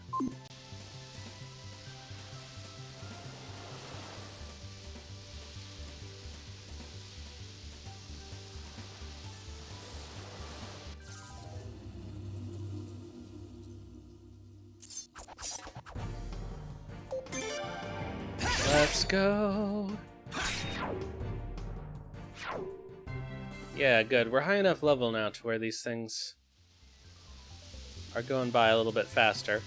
Let's go. Yeah, good. We're high enough level now to where these things are going by a little bit faster.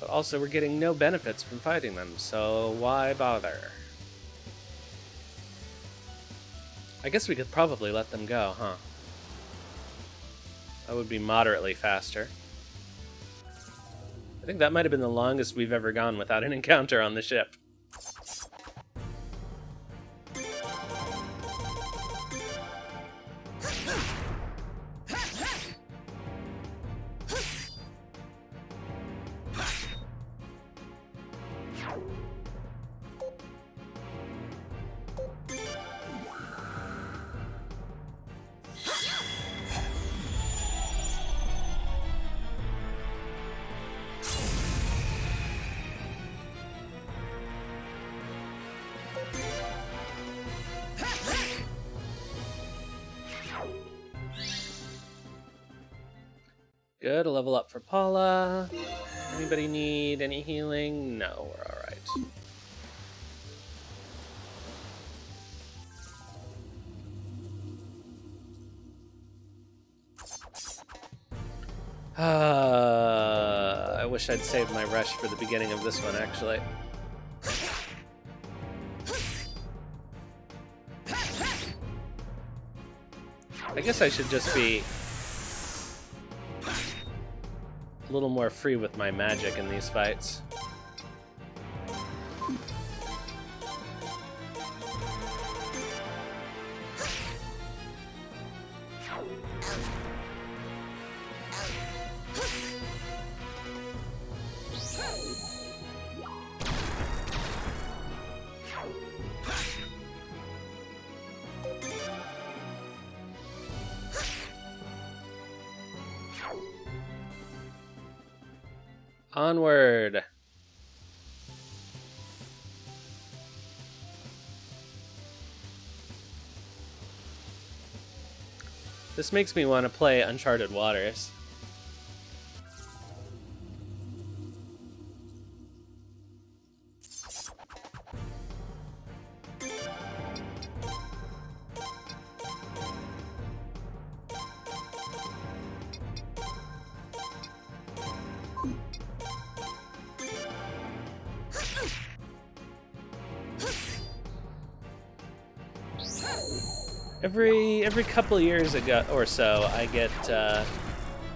But also we're getting no benefits from fighting them, so why bother? I guess we could probably let them go, huh? That would be moderately faster. I think that might have been the longest we've ever gone without an encounter on the ship. Good, a level up for Paula. Anybody need any healing? No, we're alright. I wish I'd saved my rush for the beginning of this one, actually. I guess I should just be a little more free with my magic in these fights. Onward! This makes me want to play Uncharted Waters. Every couple years ago or so, I get a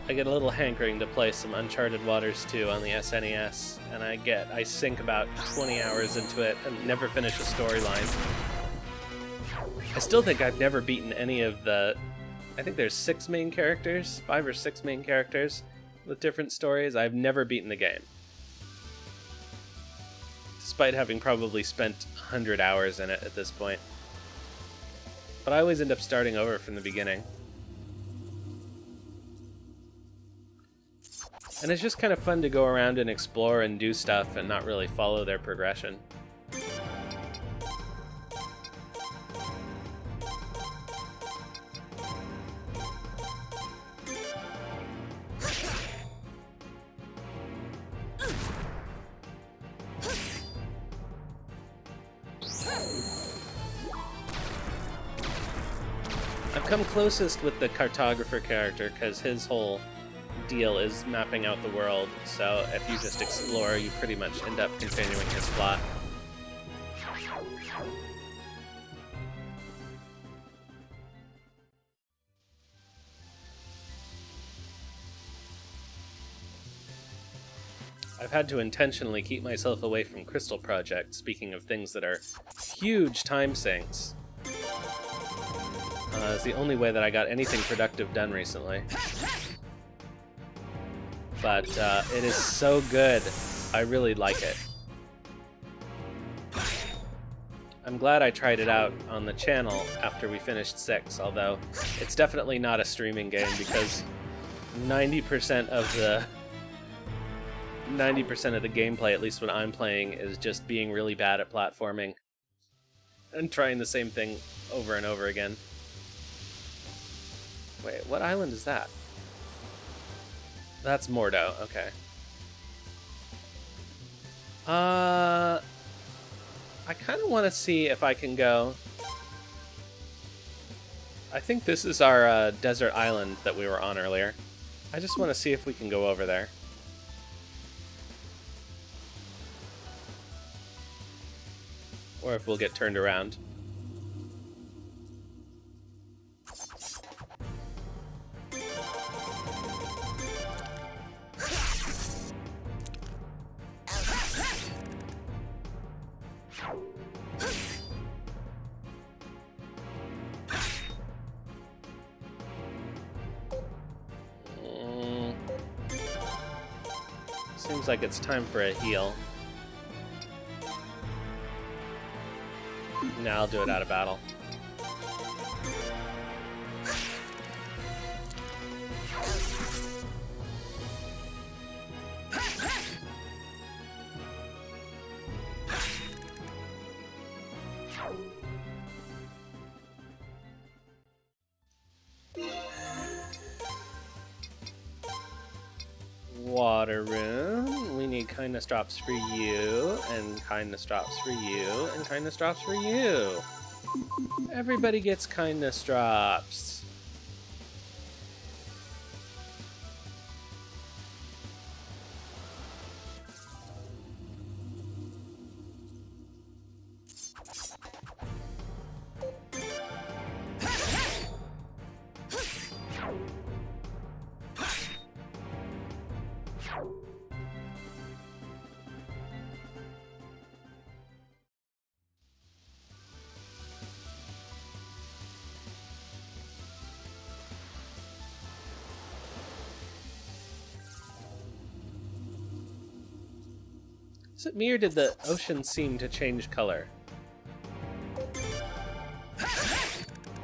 little hankering to play some Uncharted Waters 2 on the SNES, and I sink about 20 hours into it and never finish a storyline. I still think I've never beaten any of the... I think there's 5 or 6 main characters with different stories. I've never beaten the game, despite having probably spent 100 hours in it at this point. But I always end up starting over from the beginning. And it's just kind of fun to go around and explore and do stuff and not really follow their progression. I've come closest with the cartographer character because his whole deal is mapping out the world, so if you just explore, you pretty much end up continuing his plot. I've had to intentionally keep myself away from Crystal Project, speaking of things that are huge time sinks. It's the only way that I got anything productive done recently. But it is so good. I really like it. I'm glad I tried it out on the channel after we finished 6, although it's definitely not a streaming game because 90% of the gameplay, at least when I'm playing, is just being really bad at platforming and trying the same thing over and over again. Wait, what island is that? That's Mordo, okay. I kind of want to see if I can go... I think this is our desert island that we were on earlier. I just want to see if we can go over there. Or if we'll get turned around. Seems like it's time for a heal. Nah, I'll do it out of battle. Water room. We need kindness drops for you, and kindness drops for you, and kindness drops for you. Everybody gets kindness drops. Is it me or did the ocean seem to change color?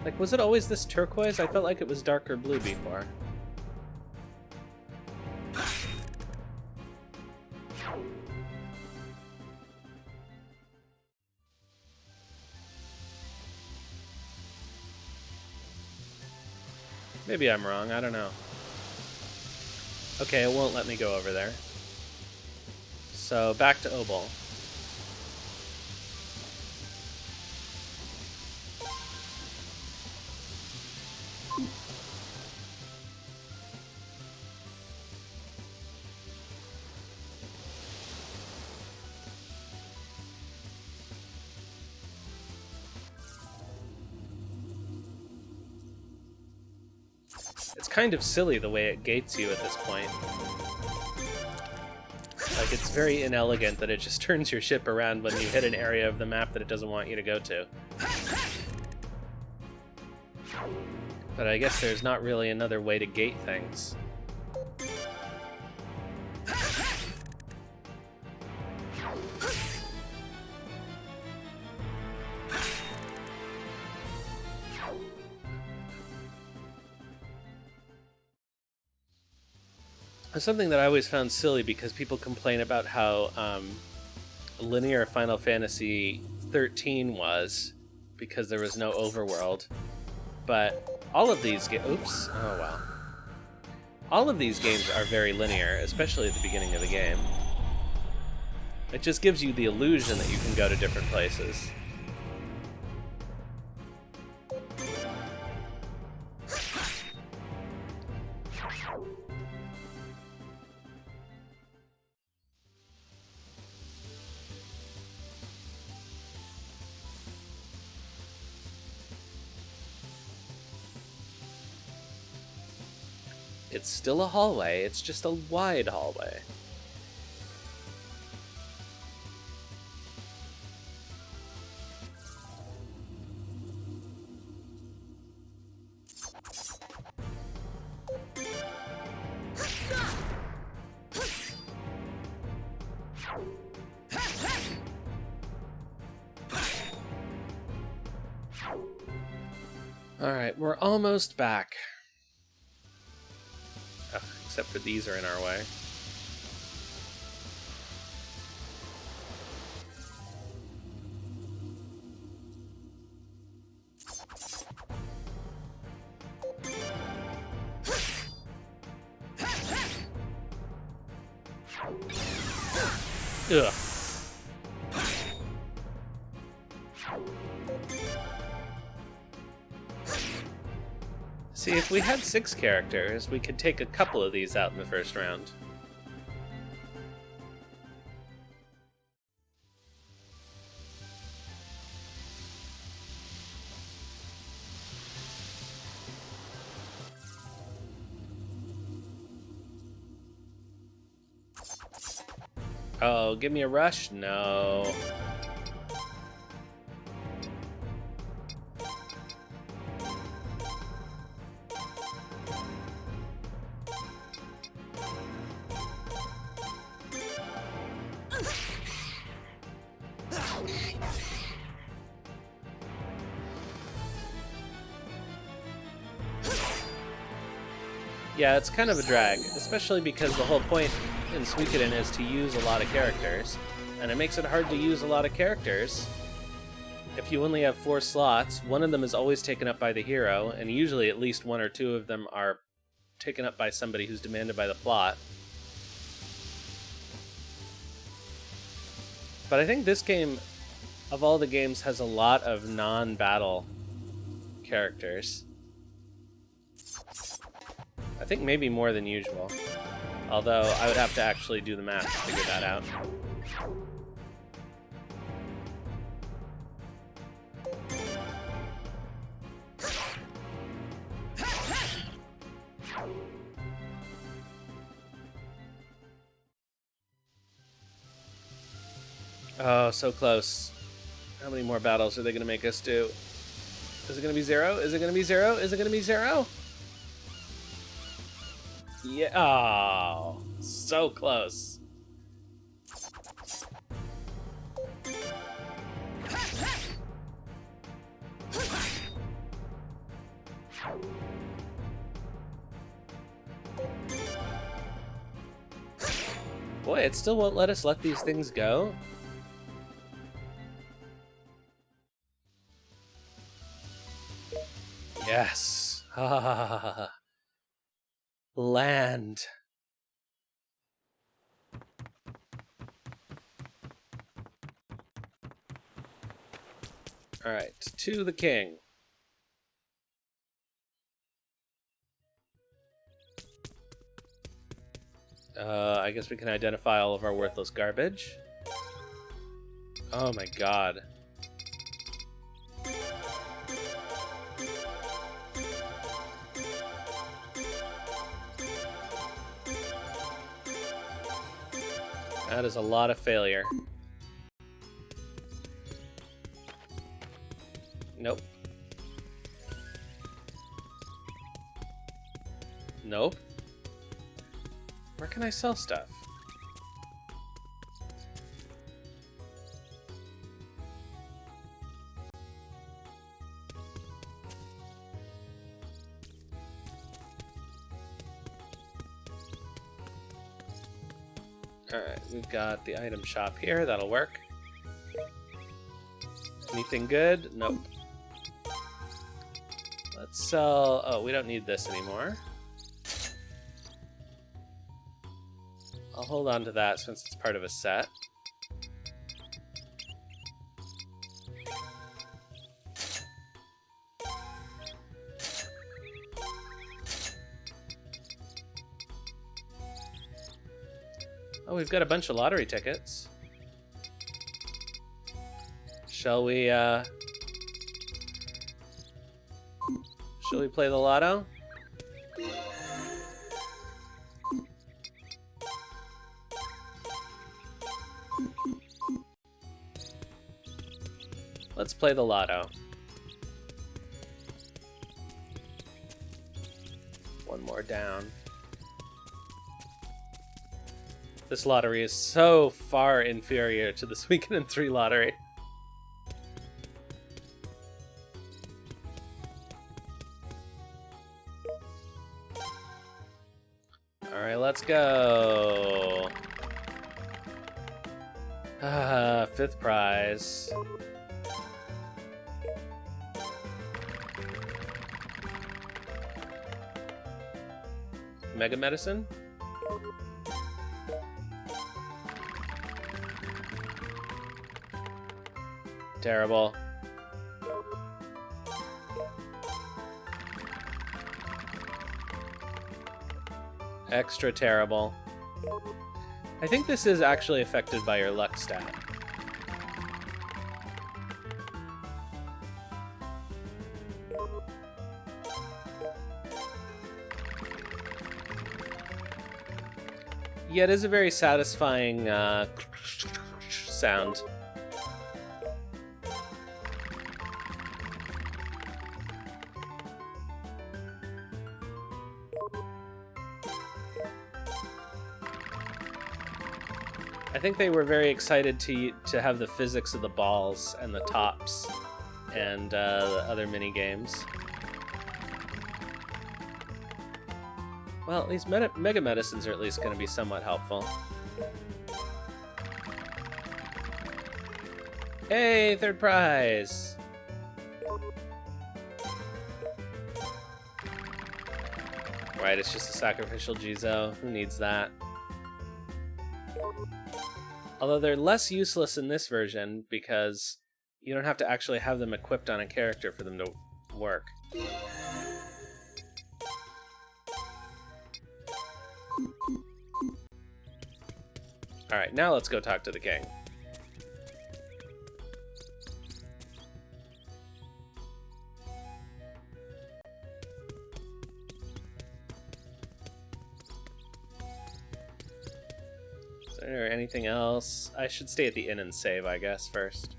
Like, was it always this turquoise? I felt like it was darker blue before. Maybe I'm wrong, I don't know. Okay, it won't let me go over there. So, back to Obel. It's kind of silly the way it gates you at this point. Like, it's very inelegant that it just turns your ship around when you hit an area of the map that it doesn't want you to go to. But I guess there's not really another way to gate things. Something that I always found silly because people complain about how linear Final Fantasy 13 was because there was no overworld. But all of these oops, oh wow. All of these games are very linear, especially at the beginning of the game. It just gives you the illusion that you can go to different places. It's still a hallway, it's just a wide hallway. Alright, we're almost back. Ugh, except for these are in our way. Ugh. See, if we had 6 characters, we could take a couple of these out in the first round. Oh, give me a rush? No. Yeah, it's kind of a drag, especially because the whole point in Suikoden is to use a lot of characters, and it makes it hard to use a lot of characters. If you only have 4 slots, one of them is always taken up by the hero, and usually at least 1 or 2 of them are taken up by somebody who's demanded by the plot. But I think this game, of all the games, has a lot of non-battle characters. I think maybe more than usual. Although, I would have to actually do the math to figure that out. Oh, so close. How many more battles are they going to make us do? Is it going to be 0? Is it going to be 0? Is it going to be 0? Yeah. Oh, so close. Boy, it still won't let us let these things go. Yes. Land. Alright, to the king. I guess we can identify all of our worthless garbage. Oh my god. That is a lot of failure. Nope. Nope. Where can I sell stuff? Alright, we've got the item shop here. That'll work. Anything good? Nope. Let's sell... Oh, we don't need this anymore. I'll hold on to that since it's part of a set. Oh, we've got a bunch of lottery tickets. Shall we play the lotto? Let's play the lotto. One more down. This lottery is so far inferior to the Suikoden IV lottery. Alright, let's go. Fifth prize. Mega Medicine? Terrible. Extra terrible. I think this is actually affected by your luck stat. Yeah, it is a very satisfying sound. I think they were very excited to have the physics of the balls and the tops and the other mini games. Well, these Mega Medicines are at least going to be somewhat helpful. Hey, third prize! Right, it's just a sacrificial Jizo. Who needs that? Although they're less useless in this version because you don't have to actually have them equipped on a character for them to work. Alright, now let's go talk to the king. Is there anything else? I should stay at the inn and save, I guess, first.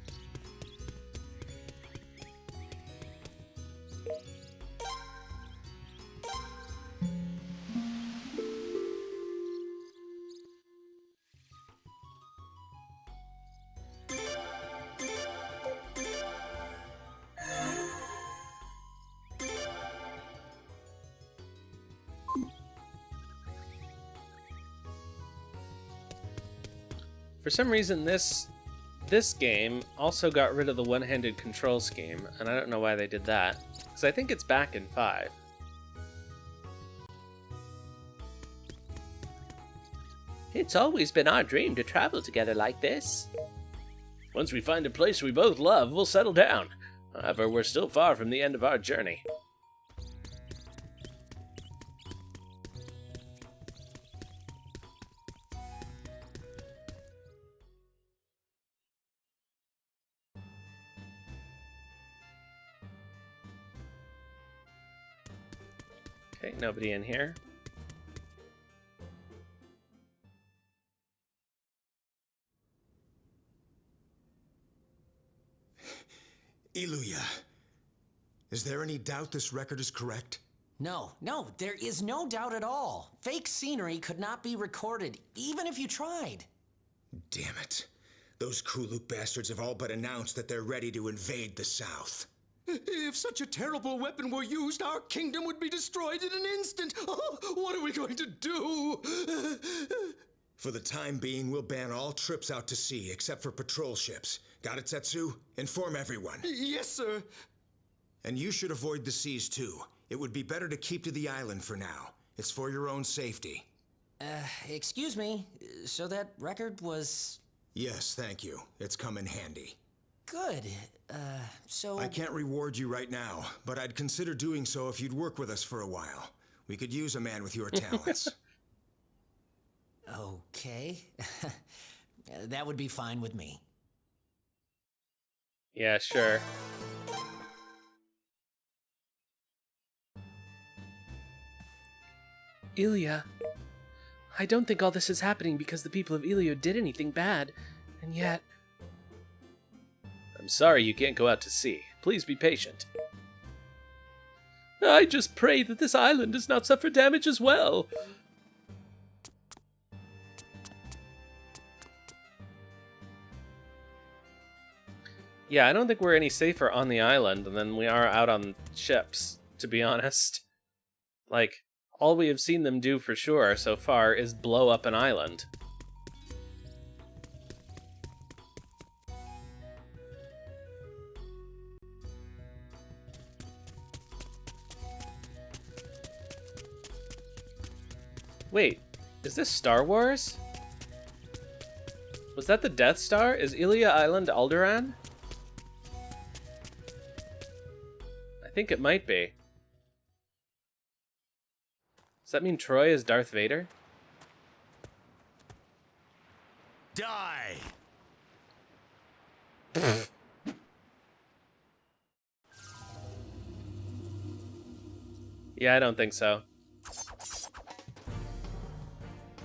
For some reason, this game also got rid of the one-handed control scheme, and I don't know why they did that, because I think it's back in 5. It's always been our dream to travel together like this. Once we find a place we both love, we'll settle down. However, we're still far from the end of our journey. Okay, nobody in here. Illuya, is there any doubt this record is correct? No, there is no doubt at all. Fake scenery could not be recorded, even if you tried. Damn it. Those Kuluk bastards have all but announced that they're ready to invade the South. If such a terrible weapon were used, our kingdom would be destroyed in an instant. Oh, what are we going to do? For the time being, we'll ban all trips out to sea, except for patrol ships. Got it, Setsu? Inform everyone. Yes, sir. And you should avoid the seas, too. It would be better to keep to the island for now. It's for your own safety. Excuse me. So that record was... Yes, thank you. It's come in handy. Good. So... I can't reward you right now, but I'd consider doing so if you'd work with us for a while. We could use a man with your talents. Okay. That would be fine with me. Yeah, sure. Illuya, I don't think all this is happening because the people of Illuya did anything bad, and yet... I'm sorry you can't go out to sea. Please be patient. I just pray that this island does not suffer damage as well. Yeah, I don't think we're any safer on the island than we are out on ships, to be honest. Like, all we have seen them do for sure so far is blow up an island. Wait, is this Star Wars? Was that the Death Star? Is Illuya Island Alderaan? I think it might be. Does that mean Troy is Darth Vader? Die! Yeah, I don't think so.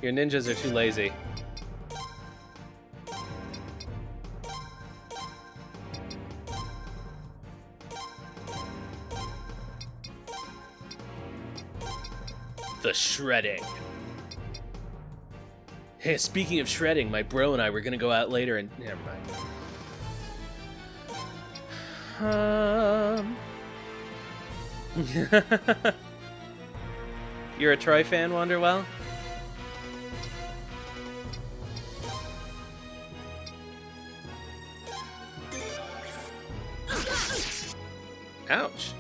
Your ninjas are too lazy. The shredding. Hey, speaking of shredding, my bro and I were gonna go out later and... Never mind. You're a Troy fan, Wonderwell? Ouch.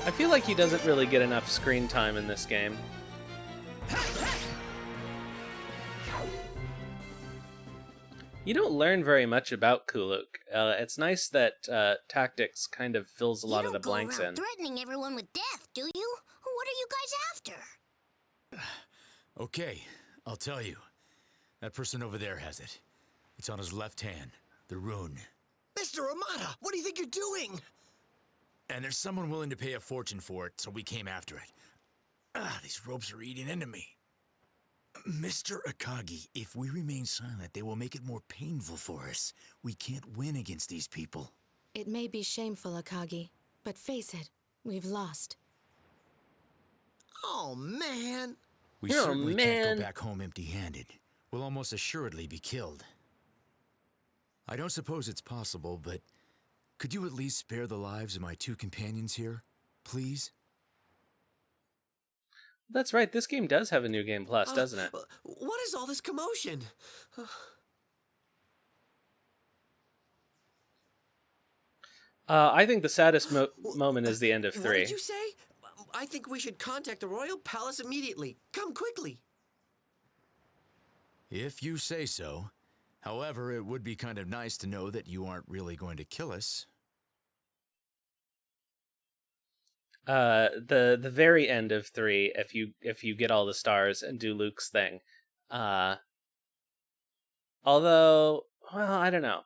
I feel like he doesn't really get enough screen time in this game. You don't learn very much about Kuluk. It's nice that tactics kind of fills a lot of the blanks in. Threatening everyone with death, do you? What are you guys after? Okay, I'll tell you. That person over there has it. It's on his left hand, the rune. Mr. Amata, what do you think you're doing? And there's someone willing to pay a fortune for it, so we came after it. These ropes are eating into me. Mr. Akagi, if we remain silent, they will make it more painful for us. We can't win against these people. It may be shameful, Akagi, but face it, we've lost. Oh, man. We certainly can't go back home empty-handed. We'll almost assuredly be killed. I don't suppose it's possible, but could you at least spare the lives of my two companions here, please? That's right, this game does have a New Game Plus, doesn't it? What is all this commotion? I think the saddest moment is the end of 3. What did you say? I think we should contact the Royal Palace immediately. Come quickly. If you say so. However, it would be kind of nice to know that you aren't really going to kill us. The very end of 3, if you get all the stars and do Luke's thing. Although, well, I don't know.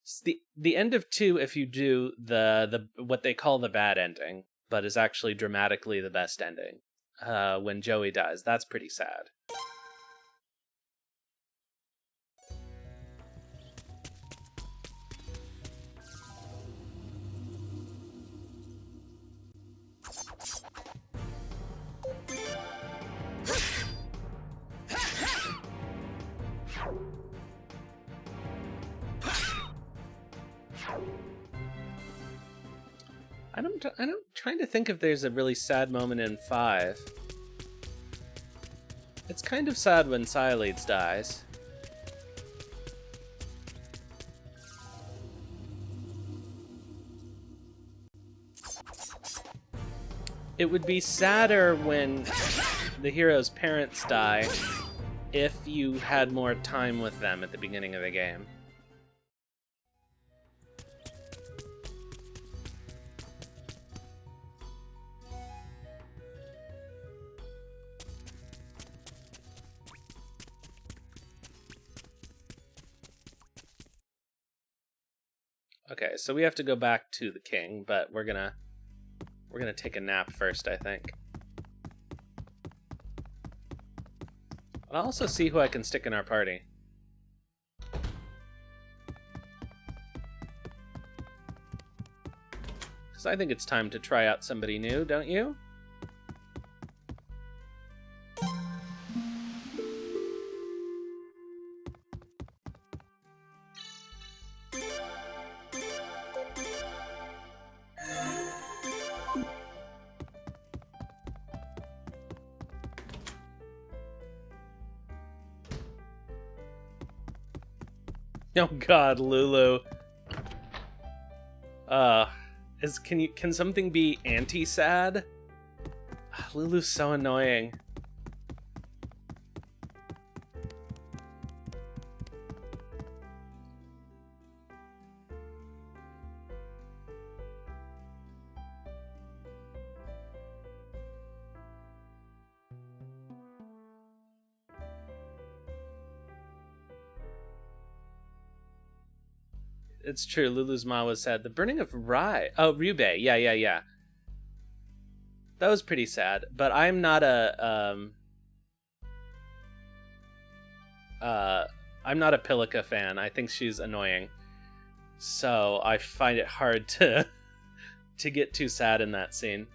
It's the end of 2, if you do the what they call the bad ending, but is actually dramatically the best ending. When Joey dies, that's pretty sad. I'm trying to think if there's a really sad moment in 5. It's kind of sad when Sileads dies. It would be sadder when the hero's parents die if you had more time with them at the beginning of the game. Okay, so we have to go back to the king, but we're gonna take a nap first, I think. I'll also see who I can stick in our party. Because I think it's time to try out somebody new, don't you? Oh God, Lulu. Can something be anti-sad? Lulu's so annoying. It's true, Lulu's ma was sad. The burning of Ryubei. Yeah. That was pretty sad, but I'm not a Pilika fan. I think she's annoying. So I find it hard to get too sad in that scene.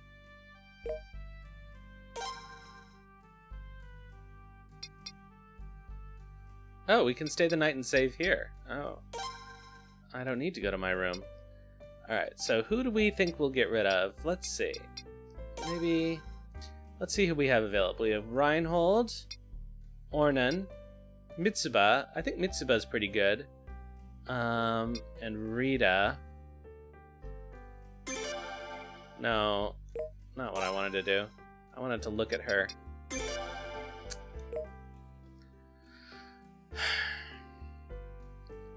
Oh, we can stay the night and save here. Oh. I don't need to go to my room. Alright, so who do we think we'll get rid of? Let's see. Maybe... Let's see who we have available. We have Reinhold, Ornan, Mitsuba. I think Mitsuba's pretty good. And Rita. No, not what I wanted to do. I wanted to look at her.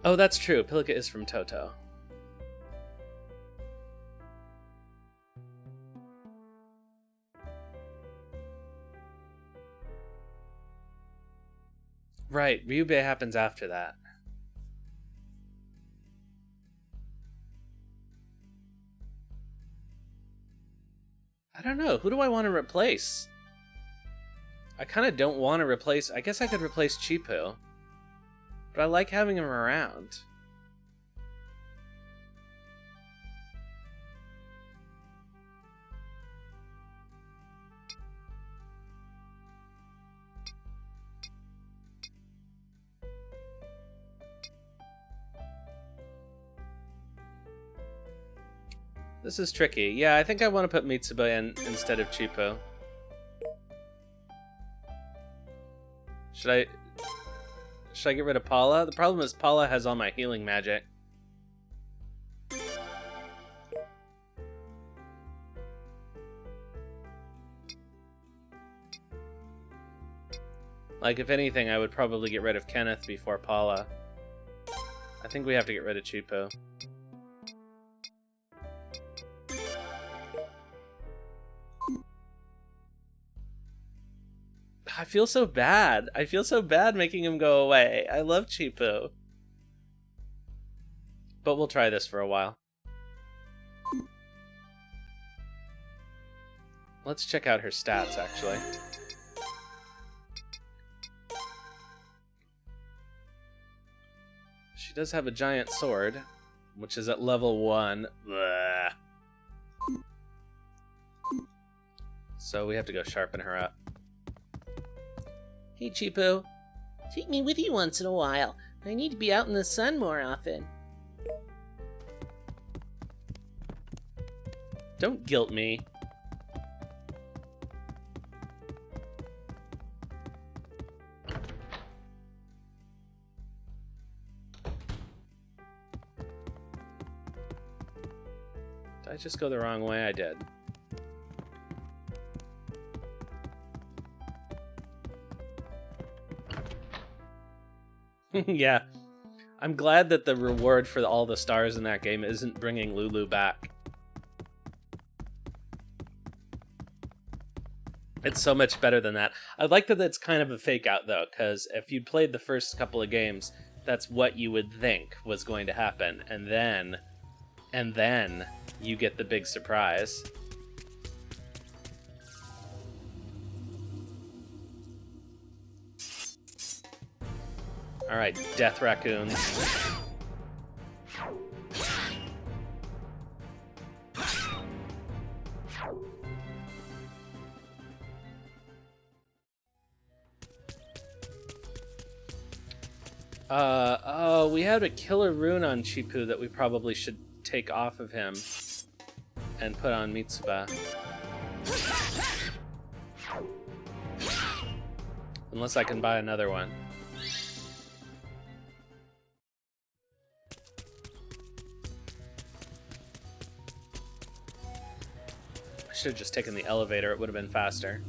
Oh, that's true. Pilika is from Toto. Right, Ryubei happens after that. I don't know. Who do I want to replace? I kind of don't want to replace... I guess I could replace Chipu. But I like having him around. This is tricky. Yeah, I think I want to put Mitsuba in instead of Chipu. Should I get rid of Paula? The problem is Paula has all my healing magic. Like, if anything, I would probably get rid of Kenneth before Paula. I think we have to get rid of Chipu. I feel so bad. I feel so bad making him go away. I love Chipu. But we'll try this for a while. Let's check out her stats, actually. She does have a giant sword, which is at level 1. Blah. So we have to go sharpen her up. Hey, Chipu. Take me with you once in a while. I need to be out in the sun more often. Don't guilt me. Did I just go the wrong way? I did. Yeah. I'm glad that the reward for all the stars in that game isn't bringing Lulu back. It's so much better than that. I like that it's kind of a fake out, though, because if you'd played the first couple of games, that's what you would think was going to happen. And then you get the big surprise. Alright, death raccoons. Oh, we had a killer rune on Chipu that we probably should take off of him and put on Mitsuba. Unless I can buy another one. I should have just taken the elevator, it would have been faster.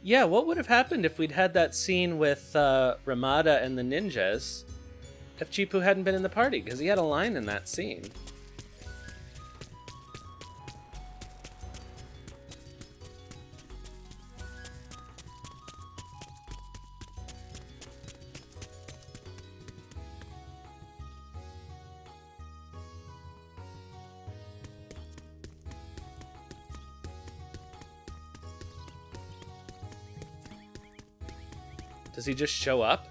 Yeah, what would have happened if we'd had that scene with Ramada and the ninjas if Chipu hadn't been in the party? Because he had a line in that scene. Does he just show up?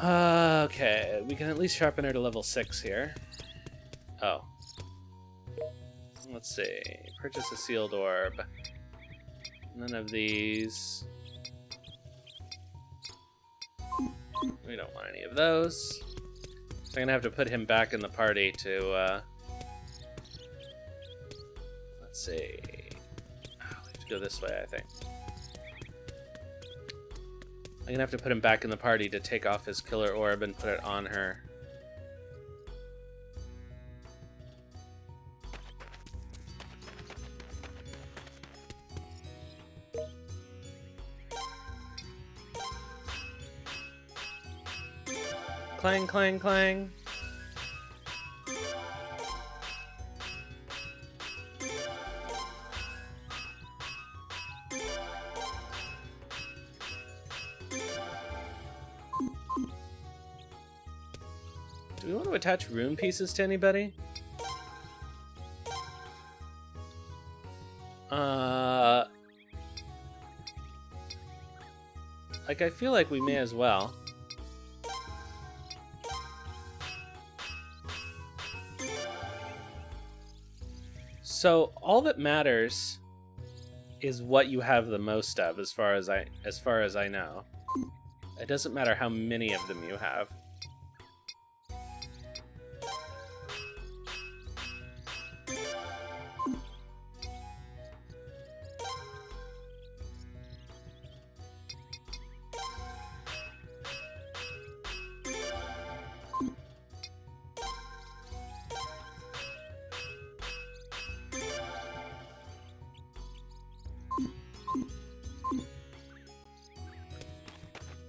Okay, we can at least sharpen her to level 6 here. Oh. Let's see. Purchase a sealed orb. None of these. We don't want any of those. So I'm gonna have to put him back in the party to, let's see. Oh, we have to go this way, I think. I'm gonna have to put him back in the party to take off his killer orb and put it on her. Clang, clang, clang. Do we want to attach rune pieces to anybody? Like, I feel like we may as well. So, all that matters is what you have the most of, as far as I know. It doesn't matter how many of them you have.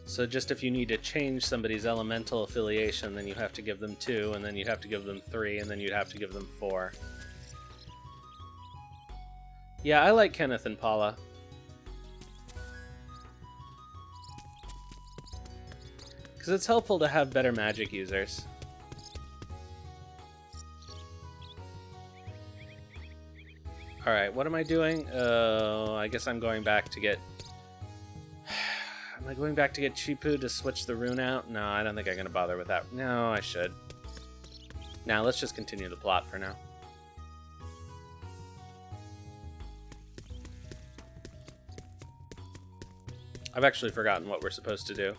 So just if you need to change somebody's elemental affiliation, then you have to give them 2, and then you'd have to give them 3, and then you'd have to give them 4. Yeah, I like Kenneth and Paula. Because it's helpful to have better magic users. Alright, what am I doing? I guess I'm going back to get... Am I going back to get Chipu to switch the rune out? No, I don't think I'm going to bother with that. No, I should. Now, let's just continue the plot for now. I've actually forgotten what we're supposed to do.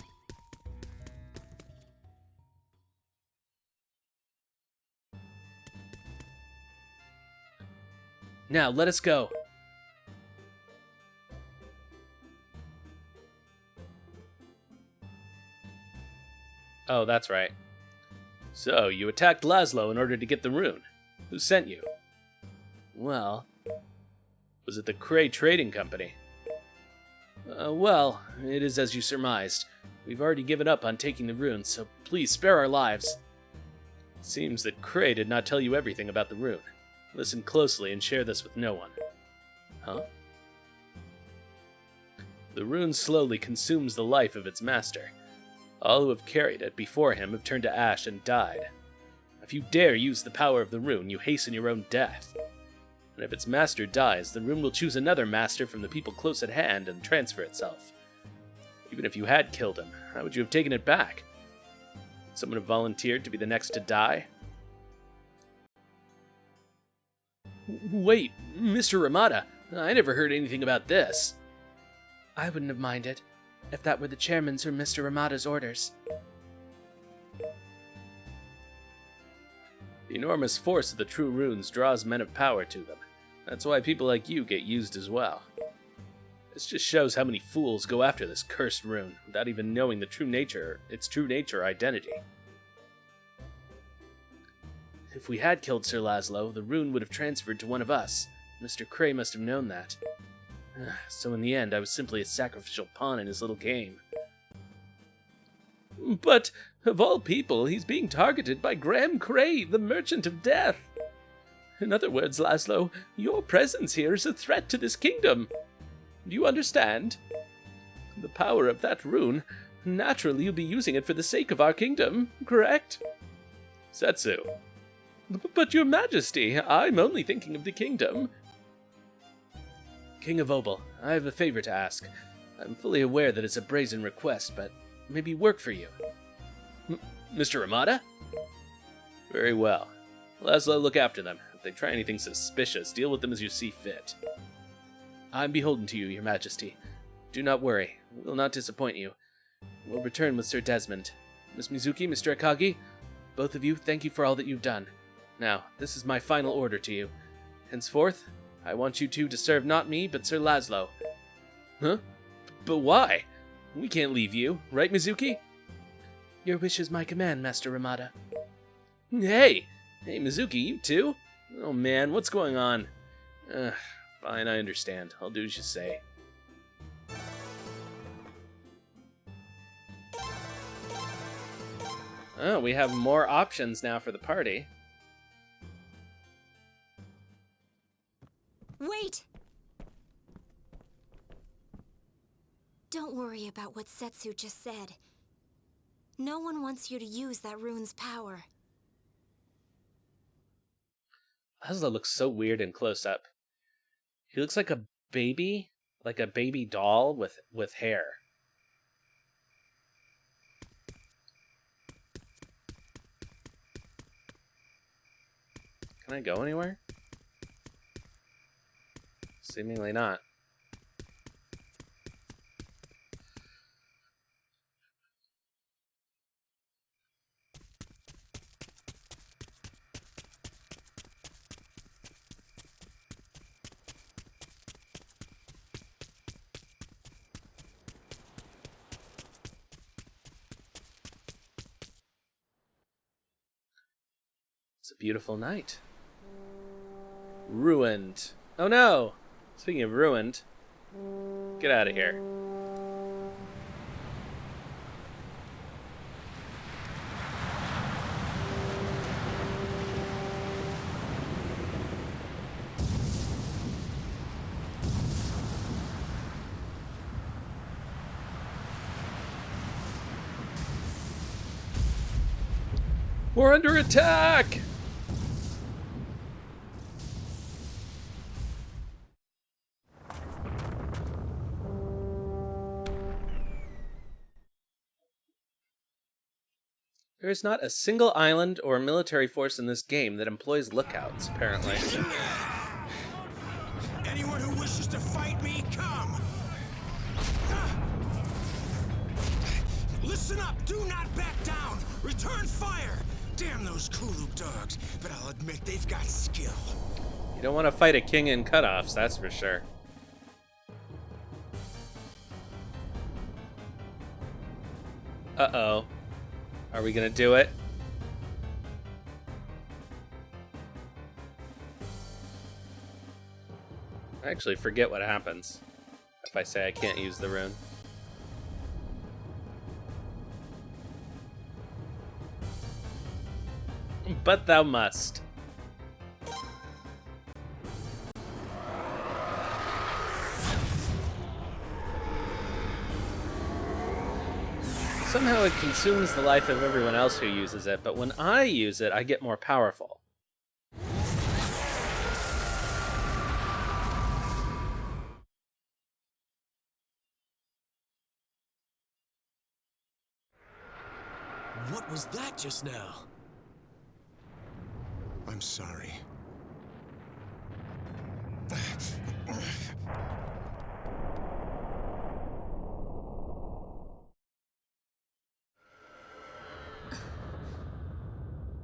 Now, let us go. Oh, that's right. So, you attacked Laszlo in order to get the rune. Who sent you? Well, was it the Cray Trading Company? Well, it is as you surmised. We've already given up on taking the rune, so please spare our lives. It seems that Cray did not tell you everything about the rune. Listen closely and share this with no one. Huh? The rune slowly consumes the life of its master. All who have carried it before him have turned to ash and died. If you dare use the power of the rune, you hasten your own death. And if its master dies, the rune will choose another master from the people close at hand and transfer itself. Even if you had killed him, how would you have taken it back? Someone have volunteered to be the next to die? Wait, Mr. Ramada, I never heard anything about this. I wouldn't have minded, if that were the chairman's or Mr. Ramada's orders. The enormous force of the true runes draws men of power to them. That's why people like you get used as well. This just shows how many fools go after this cursed rune, without even knowing its true nature identity. If we had killed Sir Laszlo, the rune would have transferred to one of us. Mr. Cray must have known that. So in the end, I was simply a sacrificial pawn in his little game. But, of all people, he's being targeted by Graham Cray, the Merchant of Death. In other words, Laszlo, your presence here is a threat to this kingdom. Do you understand? The power of that rune, naturally you'll be using it for the sake of our kingdom, correct? Setsu. But your majesty, I'm only thinking of the kingdom. King of Obel, I have a favor to ask. I'm fully aware that it's a brazen request, but maybe work for you. Mr. Ramada? Very well. Laszlo, look after them. If they try anything suspicious, deal with them as you see fit. I'm beholden to you, your majesty. Do not worry. We will not disappoint you. We'll return with Sir Desmond. Miss Mizuki, Mr. Akagi, both of you, thank you for all that you've done. Now, this is my final order to you. Henceforth, I want you two to serve not me, but Sir Laszlo. Huh? But why? We can't leave you, right, Mizuki? Your wish is my command, Master Ramada. Hey! Hey, Mizuki, you too? Oh man, what's going on? Fine, I understand. I'll do as you say. Oh, we have more options now for the party. Wait! Don't worry about what Setsu just said. No one wants you to use that rune's power. Laszlo looks so weird in close up. He looks like a baby doll with hair. Can I go anywhere? Seemingly not. It's a beautiful night. Ruined. Oh no! Speaking of ruined, get out of here. We're under attack! There is not a single island or military force in this game that employs lookouts, apparently. Anyone who wishes to fight me, come! Listen up! Do not back down! Return fire! Damn those Kuluk dogs, but I'll admit they've got skill. You don't want to fight a king in cutoffs, that's for sure. Uh-oh. Are we gonna do it? I actually forget what happens if I say I can't use the rune. But thou must. Somehow it consumes the life of everyone else who uses it, but when I use it, I get more powerful. What was that just now? I'm sorry.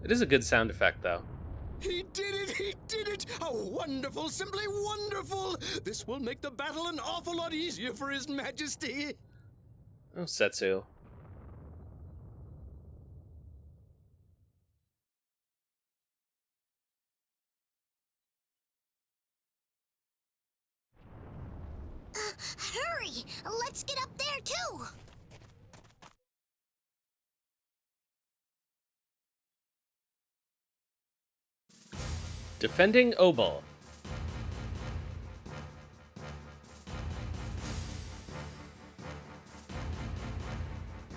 It is a good sound effect, though. He did it! He did it! How wonderful! Simply wonderful! This will make the battle an awful lot easier for His Majesty. Oh, Setsu. Hurry! Let's get up there, too! Defending Obel.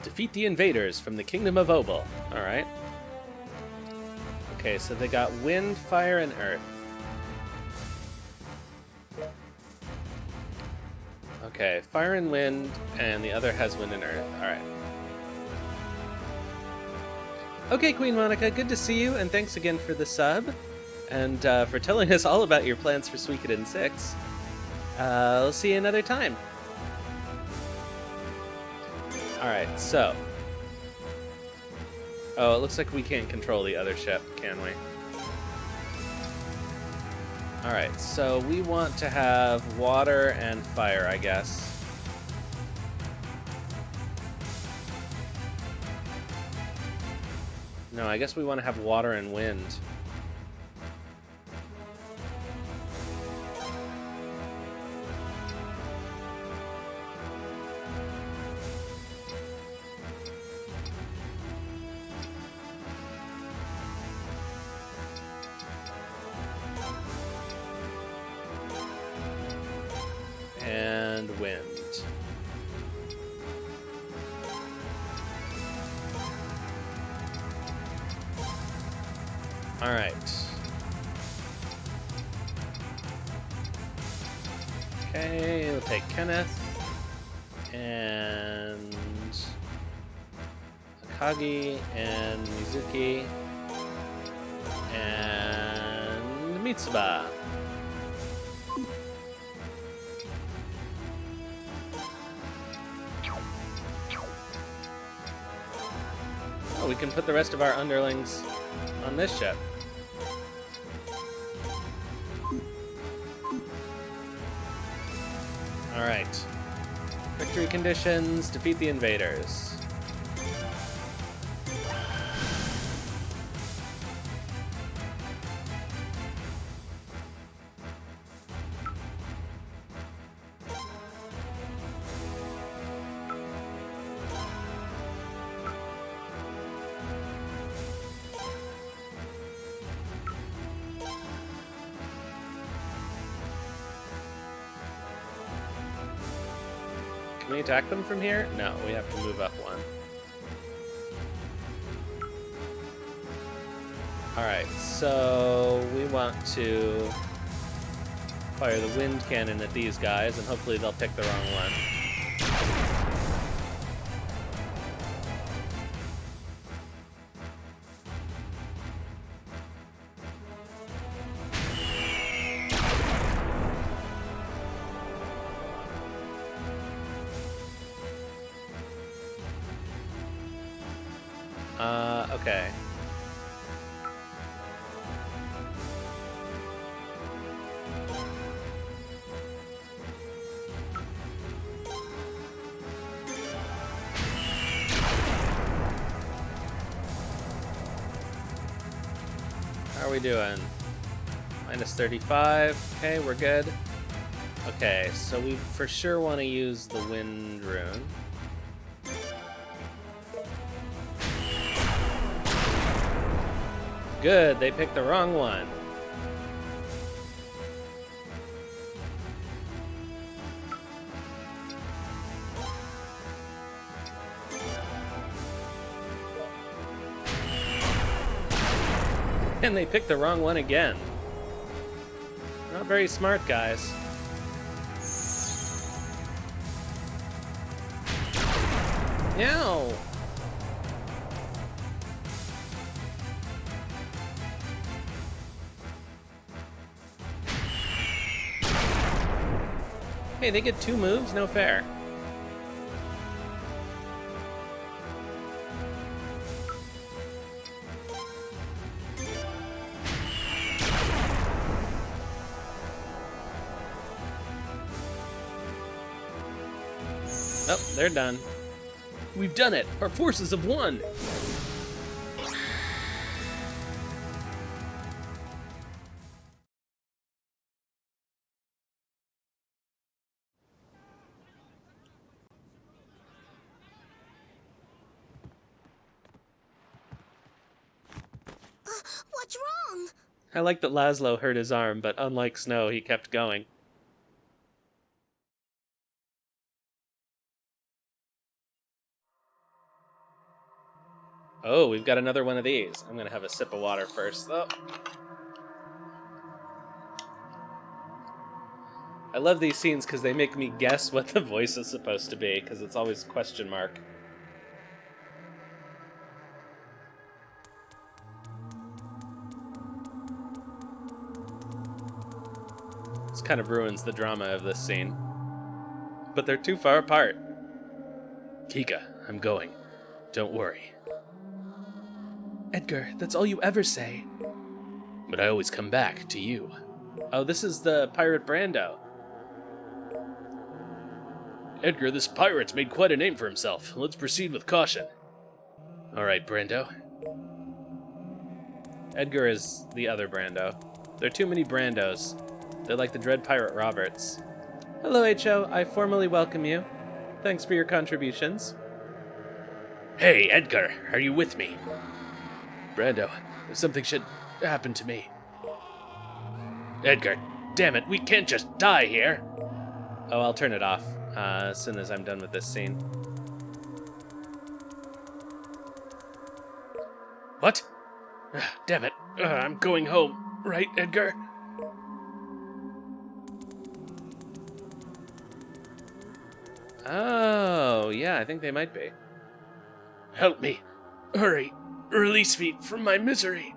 Defeat the invaders from the kingdom of Obel. Alright. Okay, so they got wind, fire, and earth. Okay, fire and wind, and the other has wind and earth. Alright. Okay, Queen Monica, good to see you, and thanks again for the sub. And for telling us all about your plans for Suikoden 6. I'll see you another time. Alright, so. Oh, it looks like we can't control the other ship, can we? Alright, so we want to have water and fire, I guess. No, I guess we want to have water and wind. And wind. All right. Okay, we'll take Kenneth. And Akagi and Mizuki. And Mitsuba. Oh, we can put the rest of our underlings on this ship. Alright. Victory conditions, defeat the invaders. Can we attack them from here? No, we have to move up one. Alright, so we want to fire the wind cannon at these guys, and hopefully they'll pick the wrong one. Okay. How are we doing? Minus 35. Okay, we're good. Okay, so we for sure want to use the wind rune. Good, they picked the wrong one. And they picked the wrong one again. Not very smart, guys. No! Hey, they get 2 moves? No fair. Oh, they're done. We've done it! Our forces have won! What's wrong? I like that Laszlo hurt his arm, but unlike Snow, he kept going. Oh, we've got another one of these. I'm gonna have a sip of water first, though. I love these scenes because they make me guess what the voice is supposed to be, because it's always question mark. This kind of ruins the drama of this scene. But they're too far apart. Kika, I'm going. Don't worry. Edgar, that's all you ever say. But I always come back to you. Oh, this is the pirate Brando. Edgar, this pirate's made quite a name for himself. Let's proceed with caution. All right, Brando. Edgar is the other Brando. There are too many Brandos. They're like the Dread Pirate Roberts. Hello, H.O. I formally welcome you. Thanks for your contributions. Hey, Edgar, are you with me? Brando, if something should happen to me. Edgar, damn it, we can't just die here. Oh, I'll turn it off as soon as I'm done with this scene. What? Damn it, I'm going home. Right, Edgar? Oh, yeah, I think they might be. Help me. Hurry. Release me from my misery.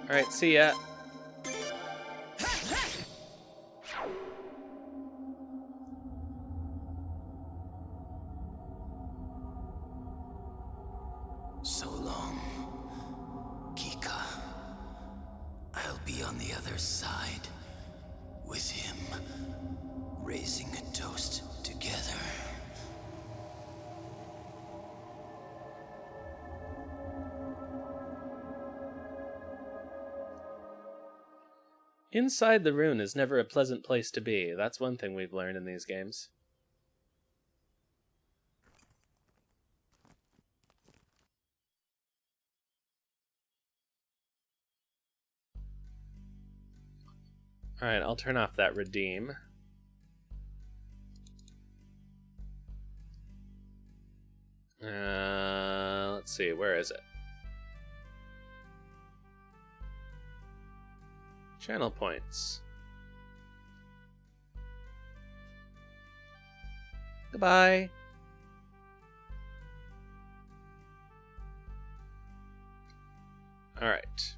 Alright, see ya. So long, Kika. I'll be on the other side with him, raising a toast together. Inside the rune is never a pleasant place to be. That's one thing we've learned in these games. Alright, I'll turn off that redeem. Let's see, where is it? Channel points. Goodbye. Alright.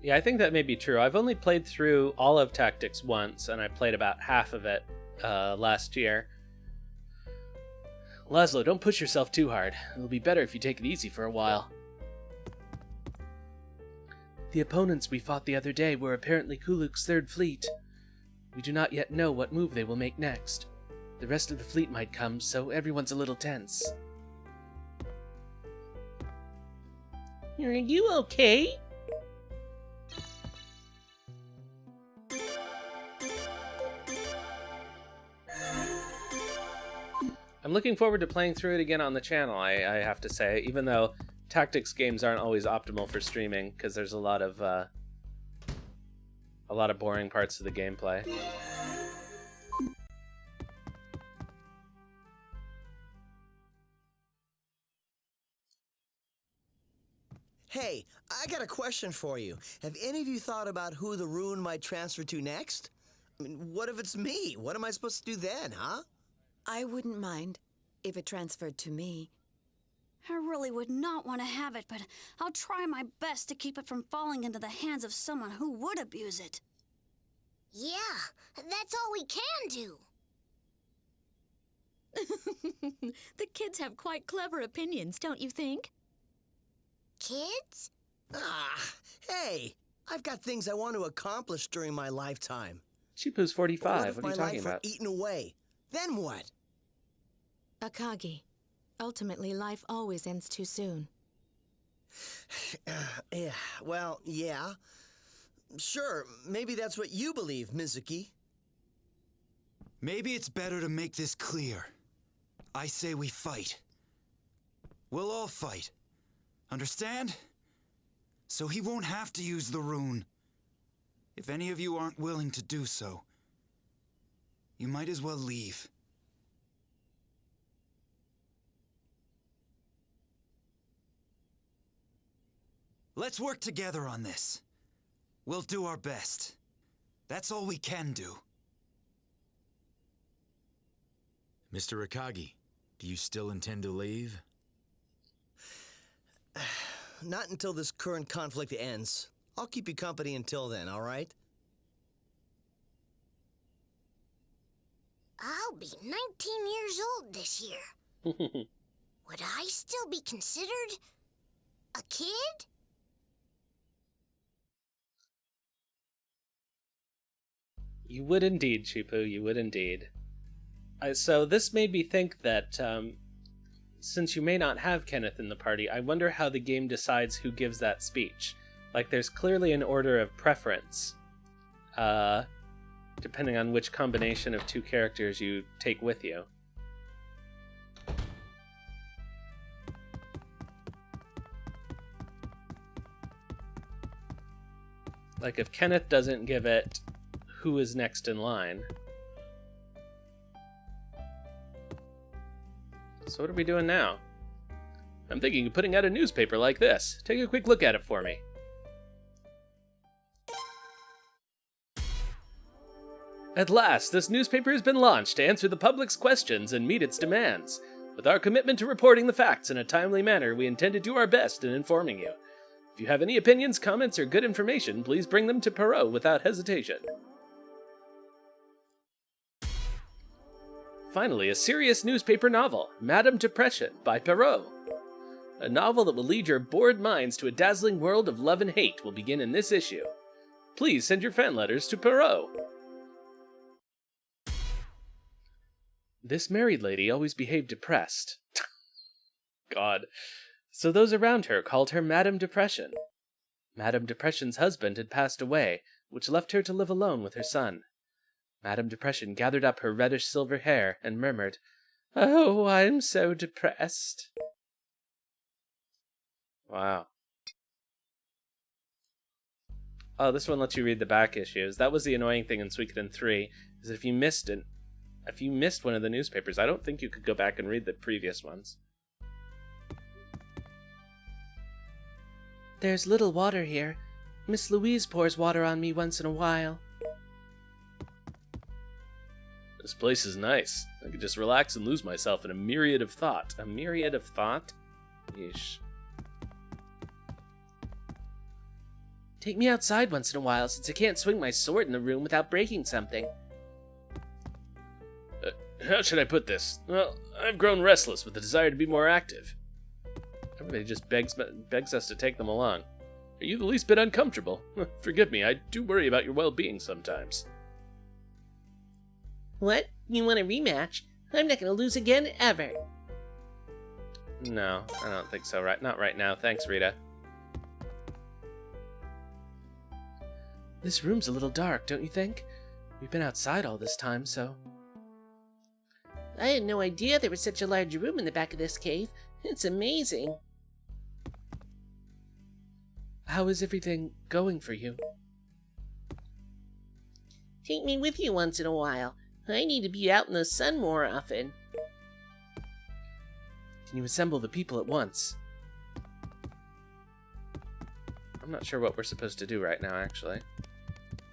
Yeah, I think that may be true. I've only played through all of Tactics once, and I played about half of it last year. Laszlo, don't push yourself too hard. It'll be better if you take it easy for a while. The opponents we fought the other day were apparently Kuluk's third fleet. We do not yet know what move they will make next. The rest of the fleet might come, so everyone's a little tense. Are you okay? I'm looking forward to playing through it again on the channel, I have to say, even though tactics games aren't always optimal for streaming, because there's a lot of boring parts of the gameplay. Hey, I got a question for you. Have any of you thought about who the rune might transfer to next? I mean, what if it's me? What am I supposed to do then, huh? I wouldn't mind if it transferred to me. I really would not want to have it, but I'll try my best to keep it from falling into the hands of someone who would abuse it. Yeah, that's all we can do. The kids have quite clever opinions, don't you think? Kids? Ah, hey, I've got things I want to accomplish during my lifetime. Chipu's 45. What are you my talking life about? were eaten away? Then what? Akagi, ultimately life always ends too soon. Yeah, well, yeah. Sure, maybe that's what you believe, Mizuki. Maybe it's better to make this clear. I say we fight. We'll all fight. Understand? So he won't have to use the rune. If any of you aren't willing to do so, you might as well leave. Let's work together on this. We'll do our best. That's all we can do. Mr. Akagi, do you still intend to leave? Not until this current conflict ends. I'll keep you company until then, all right? I'll be 19 years old this year. Would I still be considered a kid? You would indeed, Chipu, you would indeed. So this made me think that since you may not have Kenneth in the party, I wonder how the game decides who gives that speech. Like, there's clearly an order of preference, depending on which combination of two characters you take with you. Like, if Kenneth doesn't give it, who is next in line? So what are we doing now? I'm thinking of putting out a newspaper like this. Take a quick look at it for me. At last, this newspaper has been launched to answer the public's questions and meet its demands. With our commitment to reporting the facts in a timely manner, we intend to do our best in informing you. If you have any opinions, comments, or good information, please bring them to Perrault without hesitation. Finally, a serious newspaper novel, Madame Depression, by Perrault. A novel that will lead your bored minds to a dazzling world of love and hate will begin in this issue. Please send your fan letters to Perrault. This married lady always behaved depressed. God. So those around her called her Madame Depression. Madame Depression's husband had passed away, which left her to live alone with her son. Madame Depression gathered up her reddish-silver hair and murmured, "Oh, I'm so depressed." Wow. Oh, this one lets you read the back issues. That was the annoying thing in Suikoden IV, is that if you missed one of the newspapers, I don't think you could go back and read the previous ones. There's little water here. Miss Louise pours water on me once in a while. This place is nice. I could just relax and lose myself in a myriad of thought. A myriad of thought? Yeesh. Take me outside once in a while, since I can't swing my sword in the room without breaking something. How should I put this? Well, I've grown restless with the desire to be more active. Everybody just begs us to take them along. Are you the least bit uncomfortable? Forgive me, I do worry about your well-being sometimes. What? You want a rematch? I'm not gonna lose again, ever. No, I don't think so. Not right now. Thanks, Rita. This room's a little dark, don't you think? We've been outside all this time, so... I had no idea there was such a large room in the back of this cave. It's amazing. How is everything going for you? Take me with you once in a while. I need to be out in the sun more often. Can you assemble the people at once? I'm not sure what we're supposed to do right now, actually.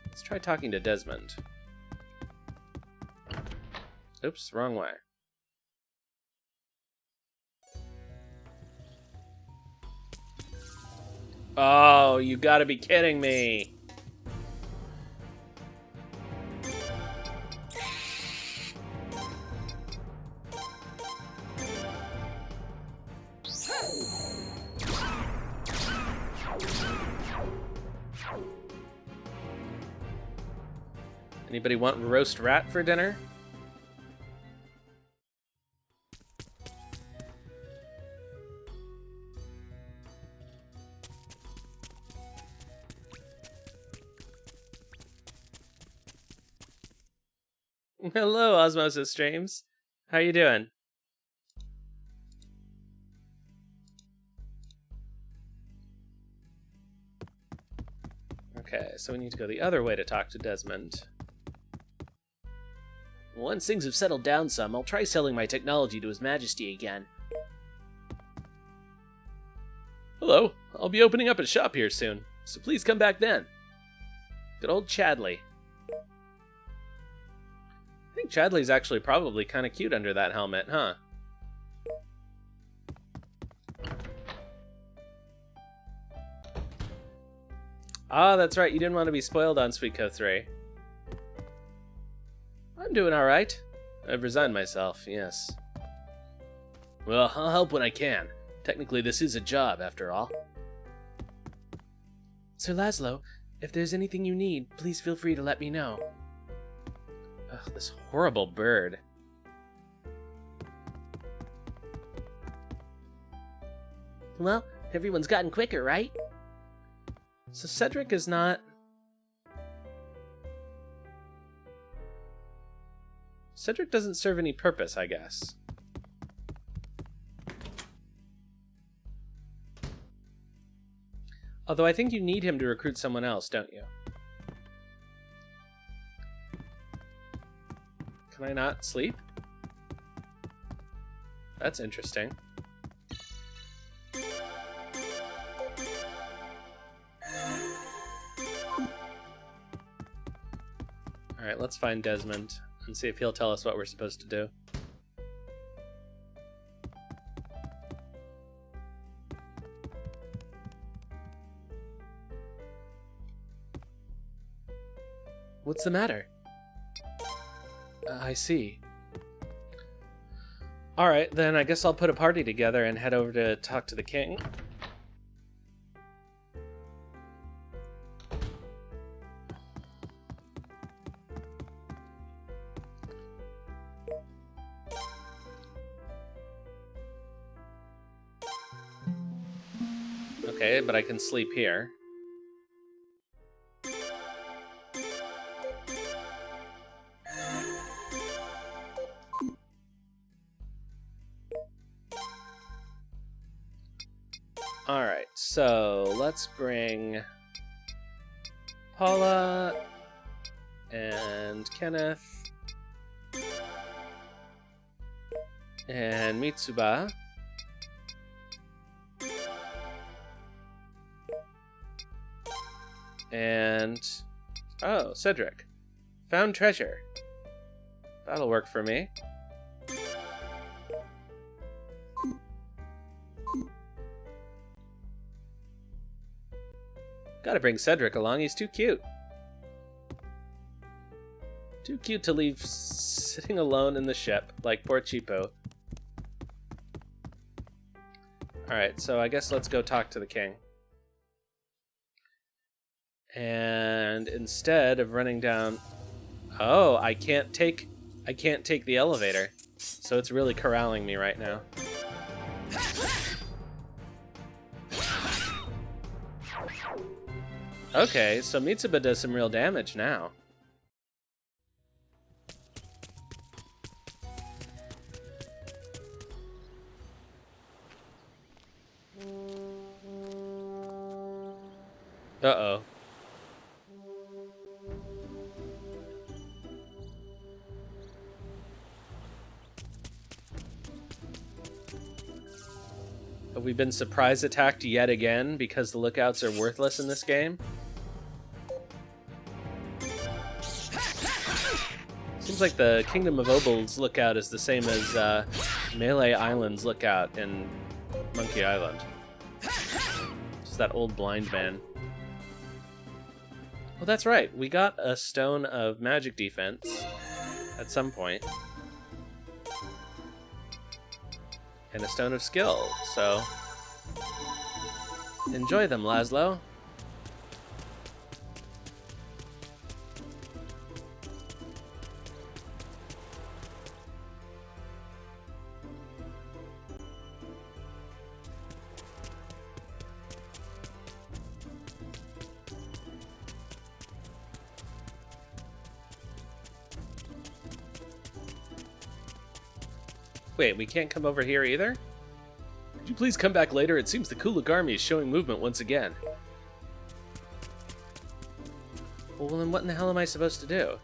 Let's try talking to Desmond. Oops, wrong way. Oh, you gotta be kidding me! Anybody want roast rat for dinner? Hello, Osmosis Streams. How you doing? Okay, so we need to go the other way to talk to Desmond. Once things have settled down some, I'll try selling my technology to His Majesty again. Hello, I'll be opening up a shop here soon, so please come back then. Good old Chadley. I think Chadley's actually probably kind of cute under that helmet, huh? Ah, that's right, you didn't want to be spoiled on Suiko 3. I'm doing alright. I've resigned myself, yes. Well, I'll help when I can. Technically, this is a job, after all. Sir Laszlo, if there's anything you need, please feel free to let me know. Ugh, this horrible bird. Well, everyone's gotten quicker, right? So Cedric is not... Cedric doesn't serve any purpose, I guess. Although I think you need him to recruit someone else, don't you? Can I not sleep? That's interesting. Alright, let's find Desmond and see if he'll tell us what we're supposed to do. What's the matter? I see. Alright, then I guess I'll put a party together and head over to talk to the king. Okay, but I can sleep here. Alright, so let's bring Paula and Kenneth and Mitsuba. And, oh, Cedric. Found treasure. That'll work for me. Gotta bring Cedric along, he's too cute. Too cute to leave sitting alone in the ship, like poor Cheapo. Alright, so I guess let's go talk to the king. And instead of running down... Oh, I can't take the elevator. So it's really corralling me right now. Okay, so Mitsuba does some real damage now. Uh-oh. Have we been surprise attacked yet again because the lookouts are worthless in this game? Seems like the Kingdom of Obel's lookout is the same as Melee Island's lookout in Monkey Island. Just that old blind man. Well, that's right. We got a stone of magic defense at some point. And a stone of skill, so enjoy them, Laszlo. Wait, we can't come over here either? Could you please come back later? It seems the Kulak army is showing movement once again. Well, then what in the hell am I supposed to do?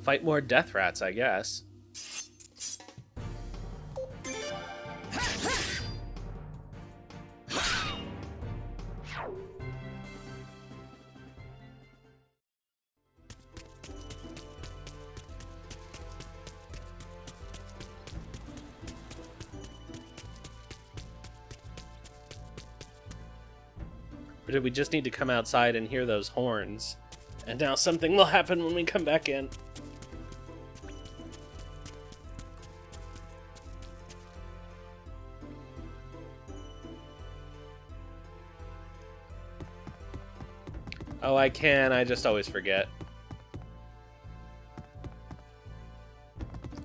Fight more death rats, I guess. Or did we just need to come outside and hear those horns? And now something will happen when we come back in. Oh, I can. I just always forget.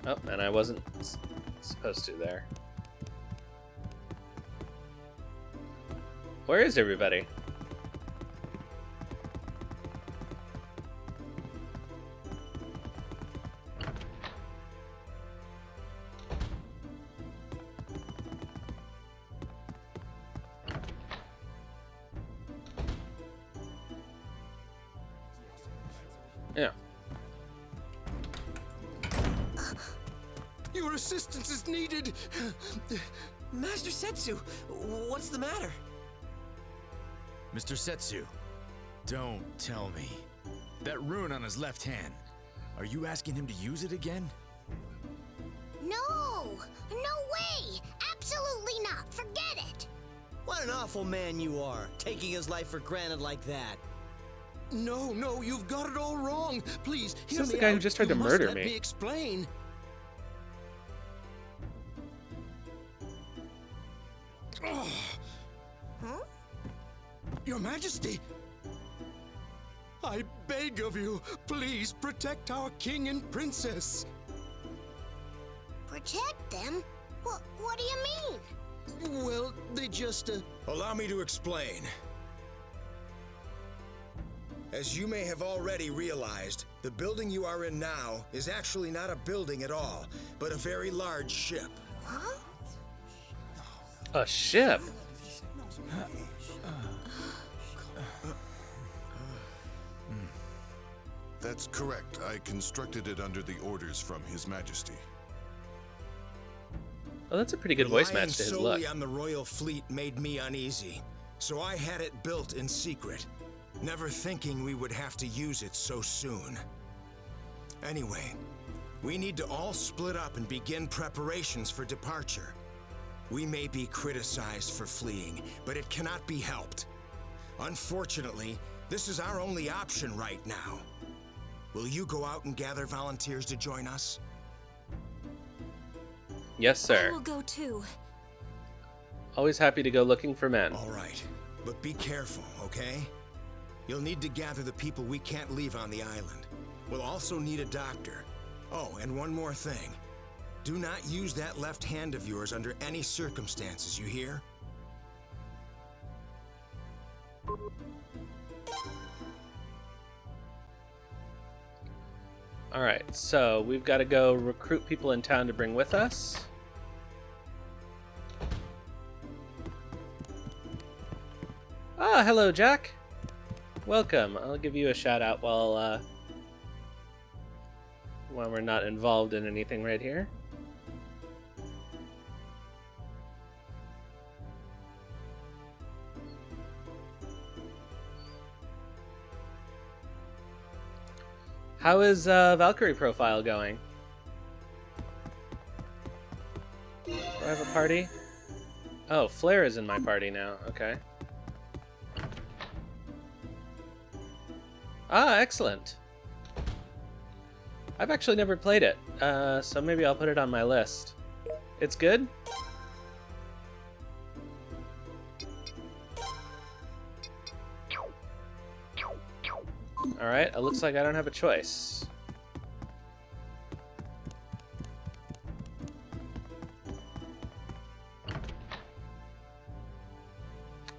Oh, and I wasn't supposed to there. Where is everybody? Yeah. Your assistance is needed! Master Setsu, what's the matter? Mr. Setsu, don't tell me. That rune on his left hand, are you asking him to use it again? No! No way! Absolutely not! Forget it! What an awful man you are, taking his life for granted like that. No, you've got it all wrong. Please, hear This is me the guy out. who just tried to You must murder let me. me explain. Huh? Your Majesty! I beg of you, please protect our king and princess. Protect them? What do you mean? Well, they just, Allow me to explain. As you may have already realized, the building you are in now is actually not a building at all, but a very large ship. Huh? A ship? That's correct. I constructed it under the orders from His Majesty. Oh, that's a pretty good voice Relying match to his solely look. on the royal fleet made me uneasy, so I had it built in secret, never thinking we would have to use it so soon. Anyway, we need to all split up and begin preparations for departure. We may be criticized for fleeing, but it cannot be helped. Unfortunately, this is our only option right now. Will you go out and gather volunteers to join us? Yes, sir. I will go too. Always happy to go looking for men. All right, but be careful, okay? You'll need to gather the people we can't leave on the island. We'll also need a doctor. Oh, and one more thing. Do not use that left hand of yours under any circumstances, you hear? Alright, so we've got to go recruit people in town to bring with us. Ah, hello, Jack. Welcome. I'll give you a shout out while we're not involved in anything right here. How is Valkyrie profile going? Do I have a party? Oh, Flare is in my party now. Okay. Ah, excellent. I've actually never played it, so maybe I'll put it on my list. It's good? Alright, it looks like I don't have a choice.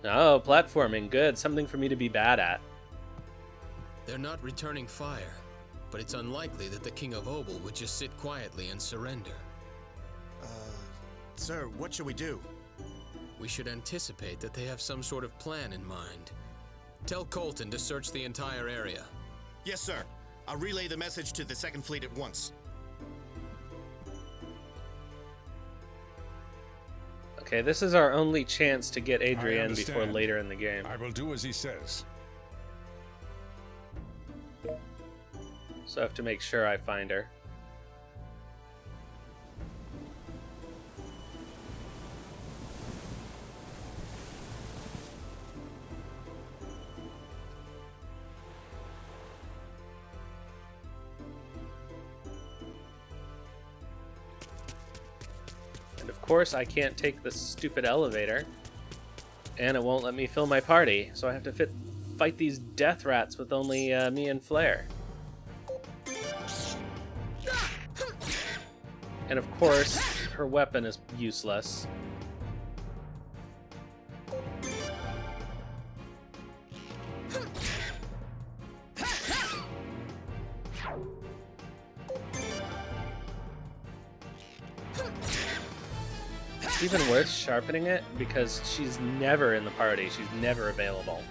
Oh, platforming. Good. Something for me to be bad at. They're not returning fire, but it's unlikely that the King of Obel would just sit quietly and surrender. Sir, what should we do? We should anticipate that they have some sort of plan in mind. Tell Colton to search the entire area. Yes, sir. I'll relay the message to the Second Fleet at once. Okay, this is our only chance to get I Adrienne before understand. later in the game. I will do as he says. So I have to make sure I find her. And of course I can't take the stupid elevator. And it won't let me fill my party, so I have to fight these death rats with only me and Flare. And of course, her weapon is useless. It's even worth sharpening it because she's never in the party. She's never available.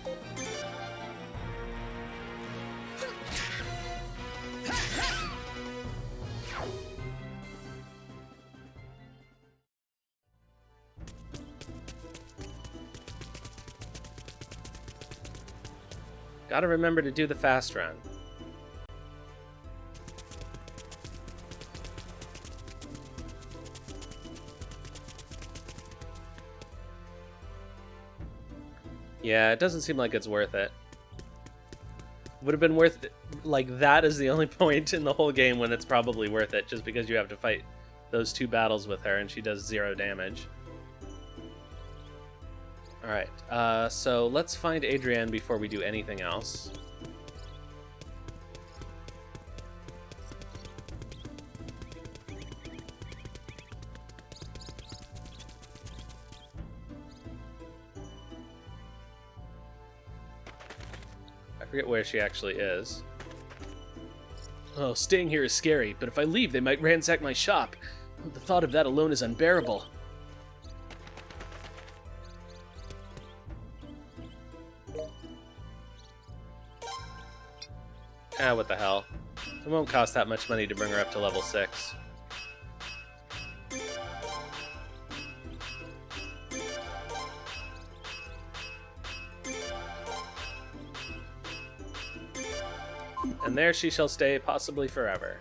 Gotta remember to do the fast run. Yeah, it doesn't seem like it's worth it. Would have been worth it, like, that is the only point in the whole game when it's probably worth it, just because you have to fight those 2 battles with her and she does 0 damage. Alright, so let's find Adrienne before we do anything else. I forget where she actually is. Oh, staying here is scary, but if I leave, they might ransack my shop. The thought of that alone is unbearable. Ah, what the hell. It won't cost that much money to bring her up to level 6. And there she shall stay, possibly forever.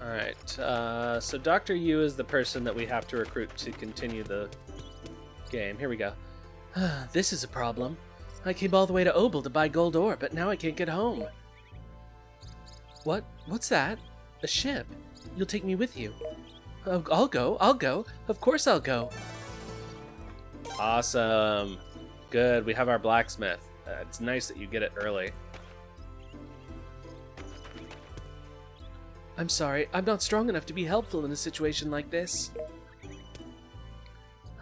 Alright, so Dr. Yu is the person that we have to recruit to continue the game. Here we go. This is a problem. I came all the way to Obel to buy gold ore, but now I can't get home. What? What's that? A ship? You'll take me with you. Oh, I'll go. Of course I'll go. Awesome. Good, we have our blacksmith. It's nice that you get it early. I'm sorry, I'm not strong enough to be helpful in a situation like this.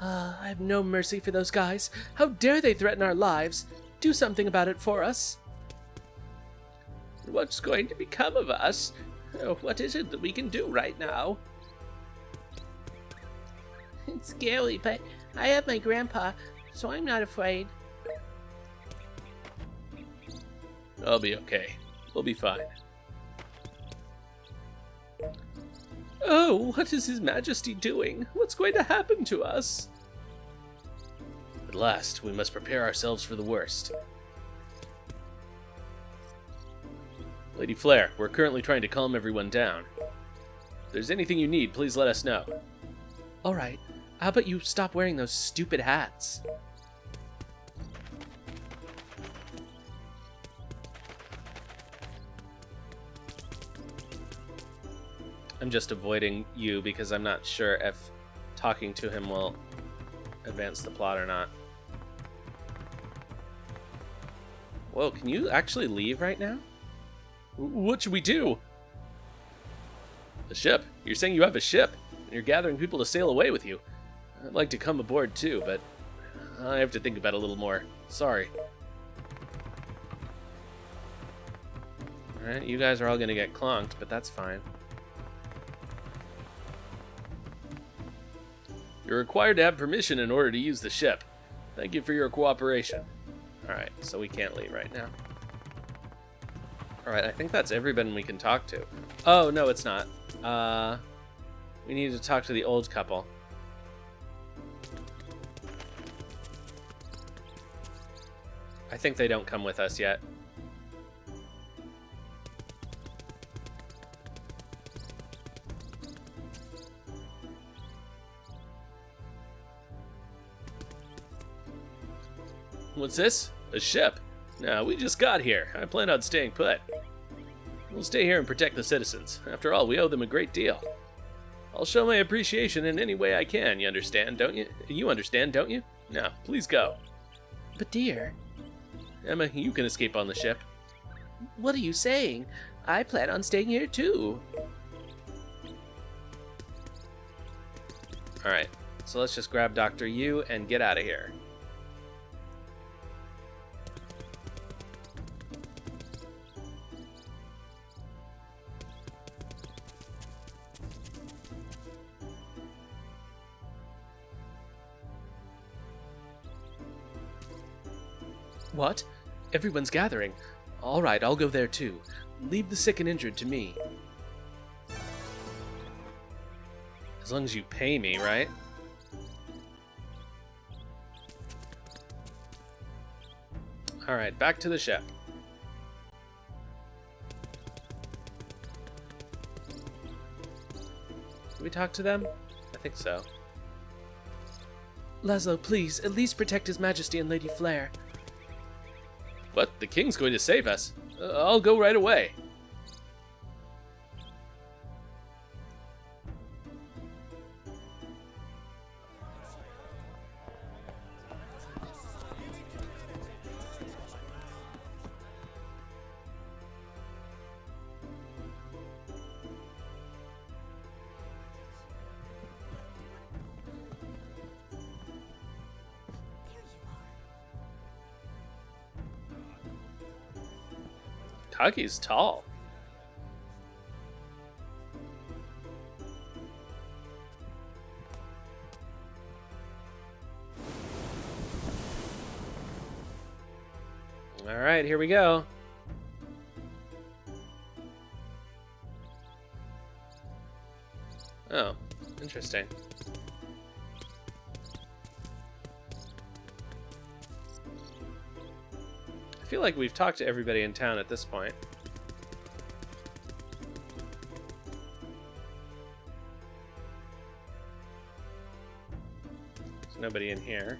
I have no mercy for those guys. How dare they threaten our lives? Do something about it for us. What's going to become of us? Oh, what is it that we can do right now? It's scary, but I have my grandpa, so I'm not afraid. I'll be okay. We'll be fine. Oh, what is His Majesty doing? What's going to happen to us? At last, we must prepare ourselves for the worst. Lady Flair, we're currently trying to calm everyone down. If there's anything you need, please let us know. Alright, how about you stop wearing those stupid hats? I'm just avoiding you because I'm not sure if talking to him will advance the plot or not. Whoa, can you actually leave right now? What should we do? A ship? You're saying you have a ship, and you're gathering people to sail away with you. I'd like to come aboard too, but I have to think about it a little more. Sorry. Alright, you guys are all gonna get clonked, but that's fine. You're required to have permission in order to use the ship. Thank you for your cooperation. Alright, so we can't leave right now. Alright, I think that's everybody we can talk to. Oh, no, it's not. We need to talk to the old couple. I think they don't come with us yet. What's this? A ship? No, we just got here. I plan on staying put. We'll stay here and protect the citizens. After all, we owe them a great deal. I'll show my appreciation in any way I can, you understand, don't you? You understand, don't you? Now, please go. But dear... Emma, you can escape on the ship. What are you saying? I plan on staying here too. Alright, so let's just grab Dr. Yu and get out of here. What? Everyone's gathering. All right, I'll go there too. Leave the sick and injured to me. As long as you pay me, right? Alright, back to the ship. Did we talk to them? I think so. Laszlo, please, at least protect His Majesty and Lady Flare. What? The king's going to save us. I'll go right away. Kagi's tall. All right, here we go. Oh, interesting. I feel like we've talked to everybody in town at this point. There's nobody in here.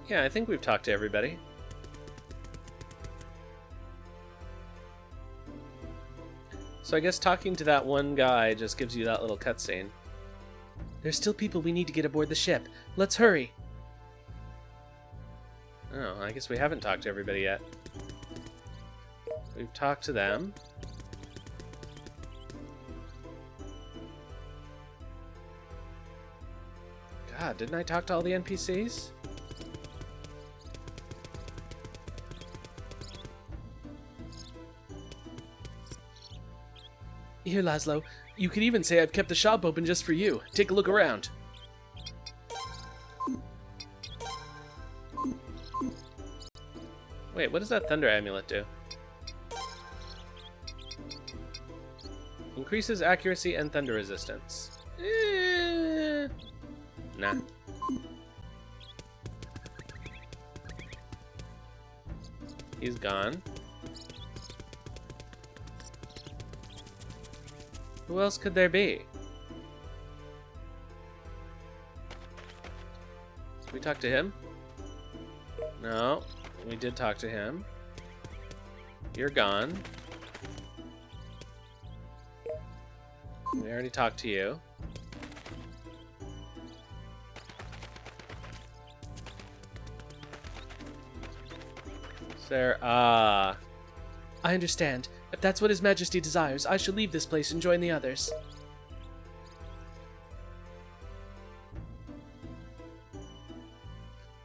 Yeah, I think we've talked to everybody. So I guess talking to that one guy just gives you that little cutscene. There's still people we need to get aboard the ship. Let's hurry. Oh, I guess we haven't talked to everybody yet. We've talked to them. God, didn't I talk to all the NPCs? Here, Laszlo. You could even say I've kept the shop open just for you. Take a look around. Wait, what does that thunder amulet do? Increases accuracy and thunder resistance. Nah. He's gone. Who else could there be? Did we talk to him? No, we did talk to him. You're gone. We already talked to you. Sir, I understand. If that's what His Majesty desires, I shall leave this place and join the others.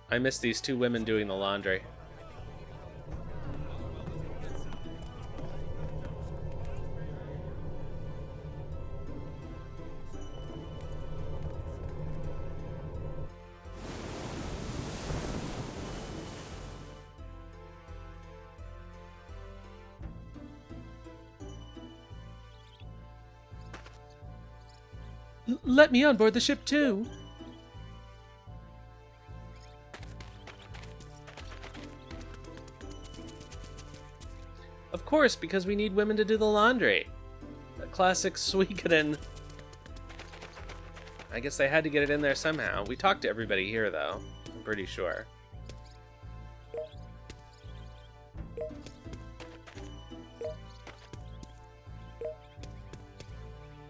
I miss these two women doing the laundry. Let me on board the ship too. Of course, because we need women to do the laundry. A classic Suikoden. I guess they had to get it in there somehow. We talked to everybody here, though. I'm pretty sure.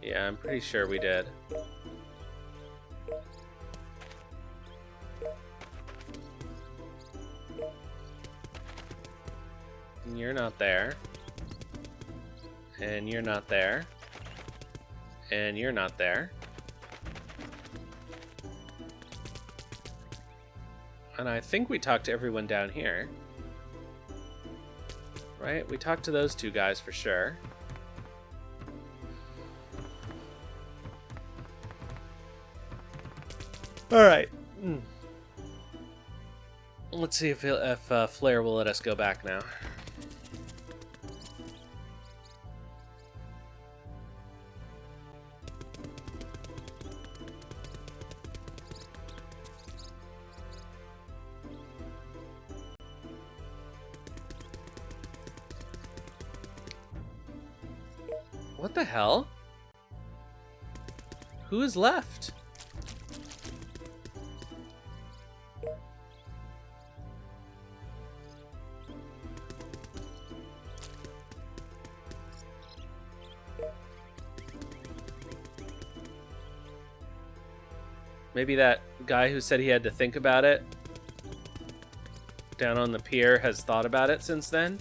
Yeah, I'm pretty sure we did. And you're not there. And you're not there. And you're not there. And I think we talked to everyone down here. Right? We talked to those two guys for sure. All right. Let's see if Flair will let us go back now. What the hell? Who is left? Maybe that guy who said he had to think about it down on the pier has thought about it since then?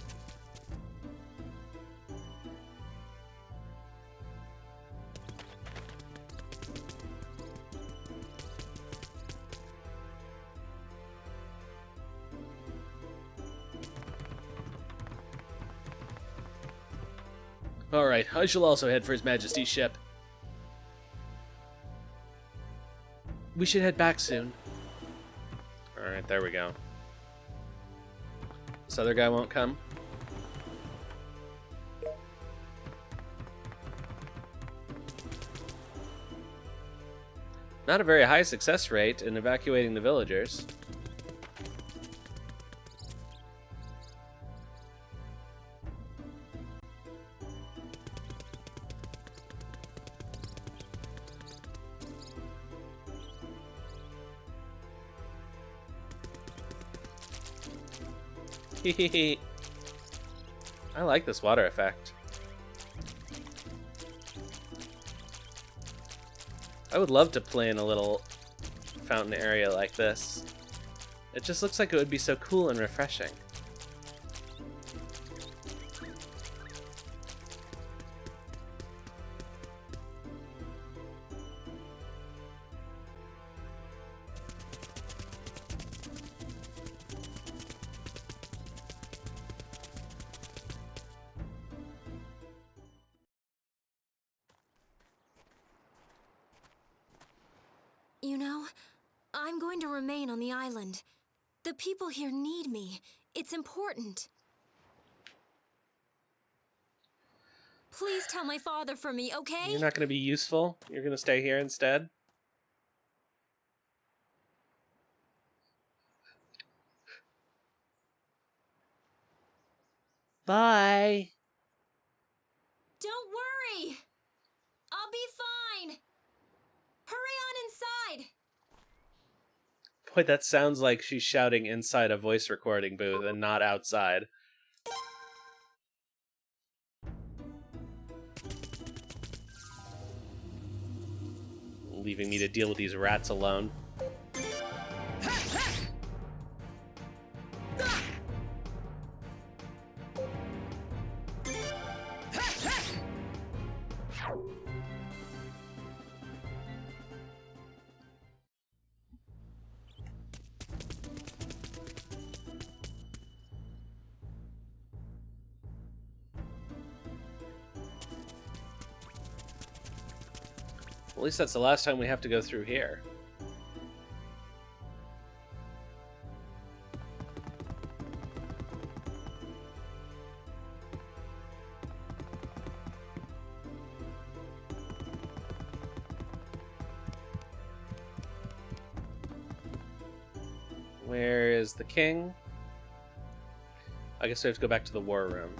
Alright, I shall also head for His Majesty's ship. We should head back soon. Alright, there we go. This other guy won't come? Not a very high success rate in evacuating the villagers. I like this water effect. I would love to play in a little fountain area like this. It just looks like it would be so cool and refreshing. You know, I'm going to remain on the island. The people here need me. It's important. Please tell my father for me, okay? You're not going to be useful? You're going to stay here instead? Bye. Don't worry. I'll be fine. Hurry on inside. Boy, that sounds like she's shouting inside a voice recording booth and not outside. Leaving me to deal with these rats alone. At least that's the last time we have to go through here. Where is the king? I guess we have to go back to the war room.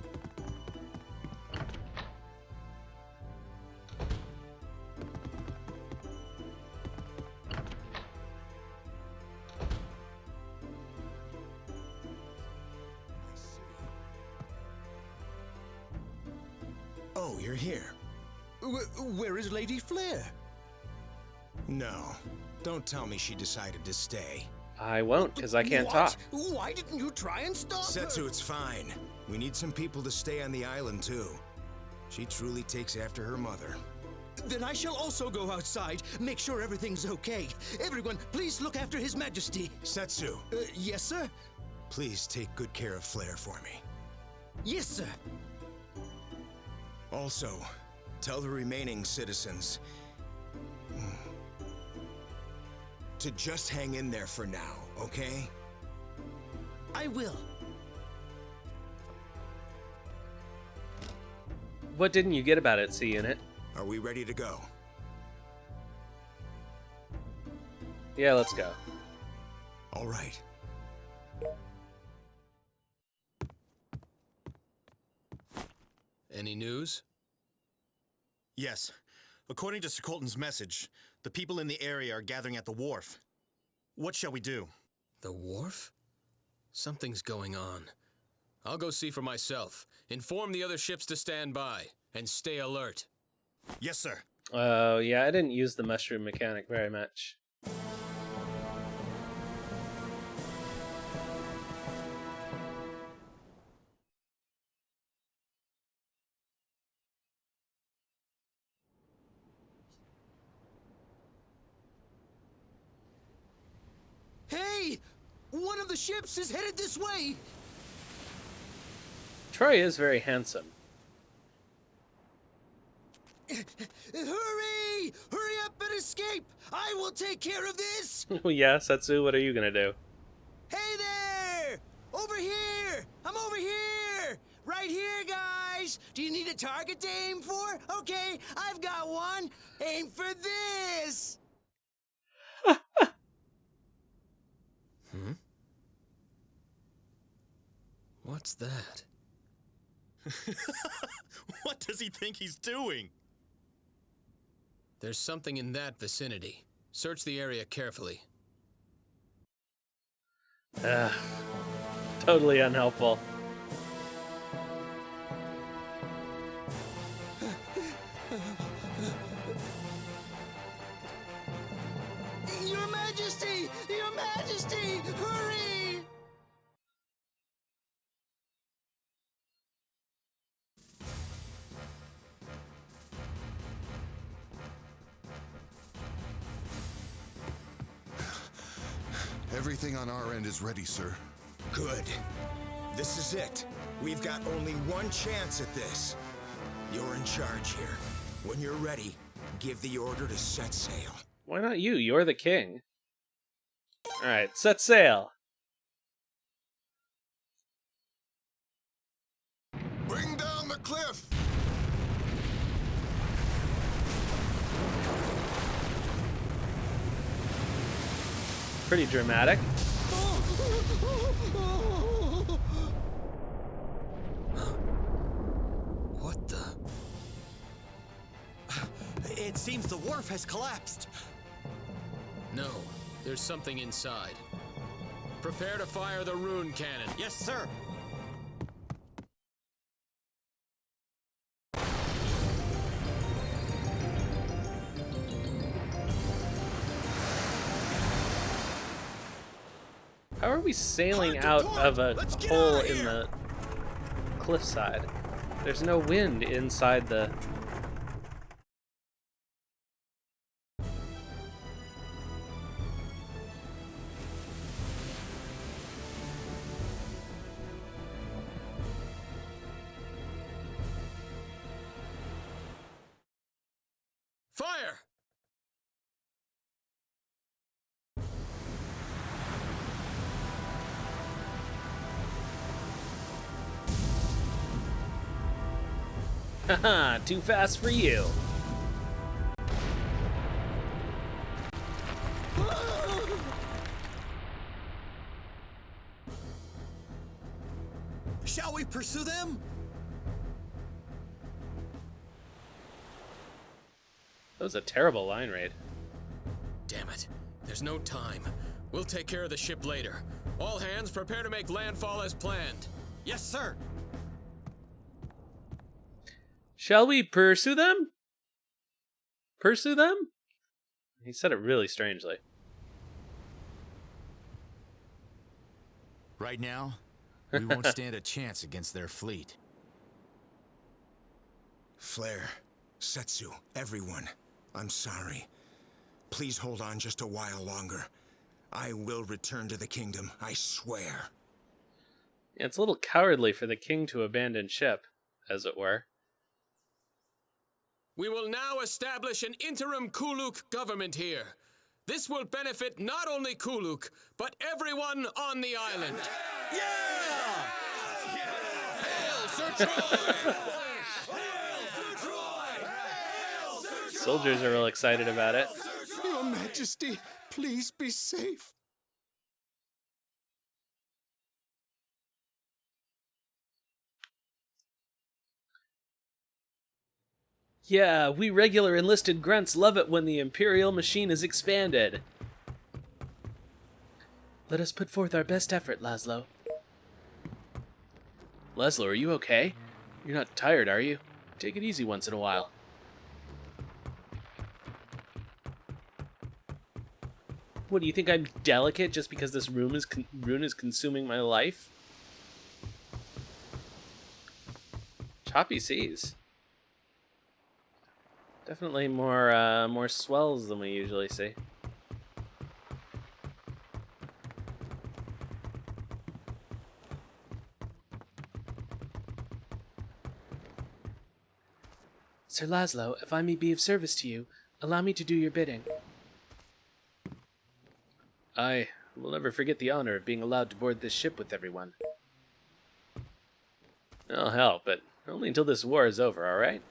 Oh, you're here. Where is Lady Flair? No. Don't tell me she decided to stay. I won't, because I can't talk. Why didn't you try and stop Setsu, her? It's fine. We need some people to stay on the island, too. She truly takes after her mother. Then I shall also go outside, make sure everything's okay. Everyone, please look after His Majesty. Setsu. Yes, sir? Please take good care of Flair for me. Yes, sir. Also, tell the remaining citizens to just hang in there for now, okay? I will. What didn't you get about it, C-Unit? Are we ready to go? Yeah, let's go. All right. Any news? Yes. According to Sir Colton's message, the people in the area are gathering at the wharf. What shall we do? The wharf? Something's going on. I'll go see for myself. Inform the other ships to stand by, and stay alert. Yes, sir. Oh, yeah, I didn't use the mushroom mechanic very much. Hey! One of the ships is headed this way! Troy is very handsome. Hurry! Hurry up and escape! I will take care of this! Yeah, Setsu, what are you gonna do? Hey there! Over here! I'm over here! Right here, guys! Do you need a target to aim for? Okay, I've got one! Aim for this! What's that? What does he think he's doing? There's something in that vicinity. Search the area carefully. Totally unhelpful. Your Majesty! Your Majesty! Hurry! Everything on our end is ready, sir. Good. This is it. We've got only one chance at this. You're in charge here. When you're ready, give the order to set sail. Why not you? You're the king. Alright, set sail. Bring down the cliff! Pretty dramatic. What the? It seems the wharf has collapsed. No, there's something inside. Prepare to fire the rune cannon. Yes, sir. How are we sailing out of a hole in the cliffside? There's no wind inside the... Fire! Haha, too fast for you. Shall we pursue them? That was a terrible line raid. Damn it. There's no time. We'll take care of the ship later. All hands prepare to make landfall as planned. Yes, sir. Shall we pursue them? Pursue them? He said it really strangely. Right now, we won't stand a chance against their fleet. Flare, Setsu, everyone, I'm sorry. Please hold on just a while longer. I will return to the kingdom, I swear. Yeah, it's a little cowardly for the king to abandon ship, as it were. We will now establish an interim Kuluk government here. This will benefit not only Kuluk, but everyone on the island. Yeah! Hail, Sir Troy! Soldiers are real excited about it. Your Majesty, please be safe. Yeah, we regular enlisted grunts love it when the Imperial machine is expanded. Let us put forth our best effort, Laszlo. Laszlo, are you okay? You're not tired, are you? Take it easy once in a while. What, do you think I'm delicate just because this rune is consuming my life? Choppy seas. Definitely more swells than we usually see. Sir Laszlo, if I may be of service to you, allow me to do your bidding. I will never forget the honor of being allowed to board this ship with everyone. Oh, hell, but only until this war is over, alright?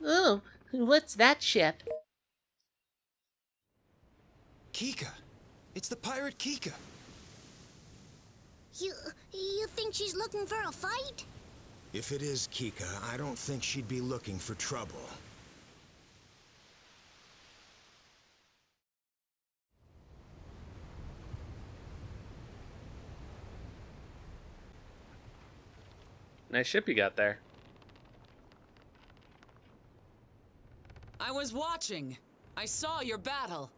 Oh, what's that ship? Kika. It's the pirate Kika. You think she's looking for a fight? If it is Kika, I don't think she'd be looking for trouble. Nice ship you got there. I was watching. I saw your battle.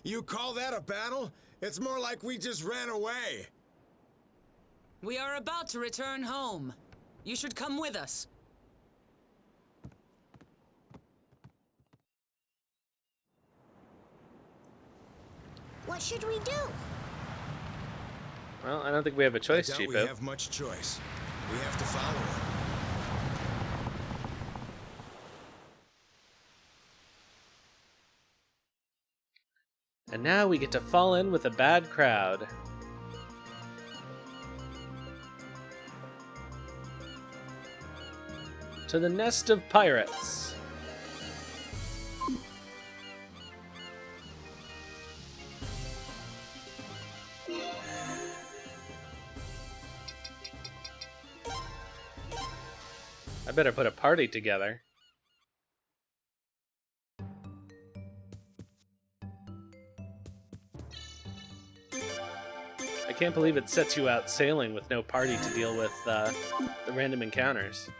You call that a battle? It's more like we just ran away. We are about to return home. You should come with us. What should we do? Well, I don't think we have a choice, I doubt we Cheapo. have much choice. We have to follow her. And now we get to fall in with a bad crowd. To the nest of pirates. I better put a party together. I can't believe it sets you out sailing with no party to deal with the random encounters.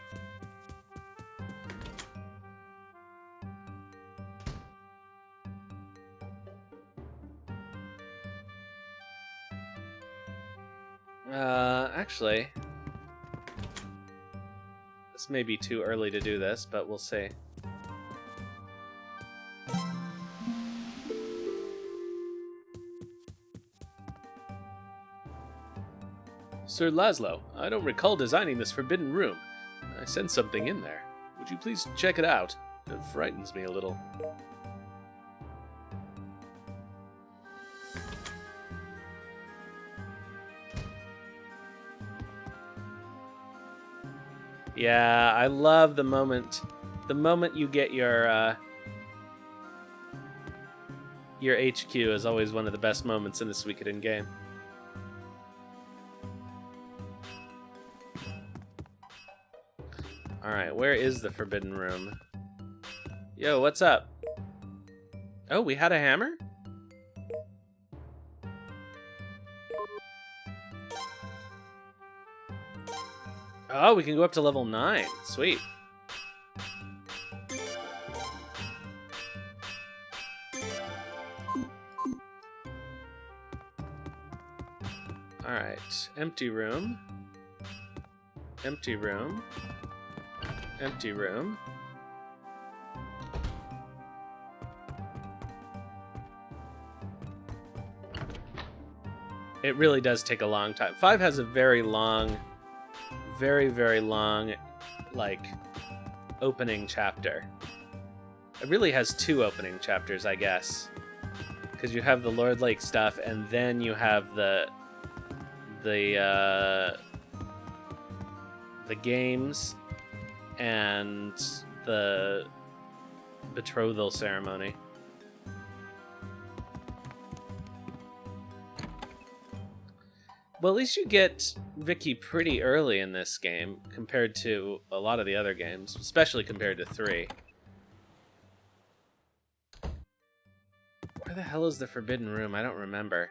Actually, this may be too early to do this, but we'll see. Sir Laszlo, I don't recall designing this forbidden room. I sent something in there. Would you please check it out? It frightens me a little. Yeah, I love the moment you get your HQ is always one of the best moments in the Suikoden game. Alright, where is the forbidden room? Yo, what's up? Oh, we had a hammer? Oh, we can go up to level 9. Sweet. Alright, empty room. Empty room. Empty room. It really does take a long time. 5 has a very long very, very long, like, opening chapter. It really has 2 opening chapters, I guess. Because you have the Lord Lake stuff, and then you have the games and the betrothal ceremony. Well, at least you get Vicky pretty early in this game compared to a lot of the other games, especially compared to 3. Where the hell is the Forbidden Room? I don't remember.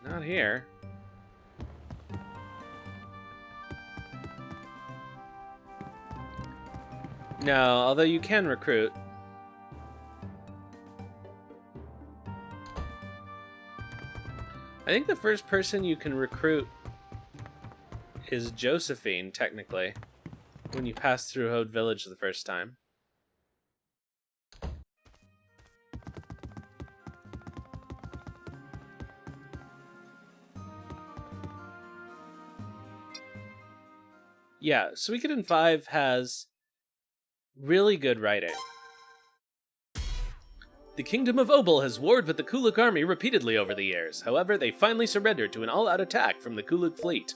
Not here. No, although you can recruit. I think the first person you can recruit is Josephine, technically, when you pass through Hode Village the first time. Yeah, Suikoden V has really good writing. The kingdom of Obel has warred with the Kuluk army repeatedly over the years. However, they finally surrendered to an all-out attack from the Kuluk fleet.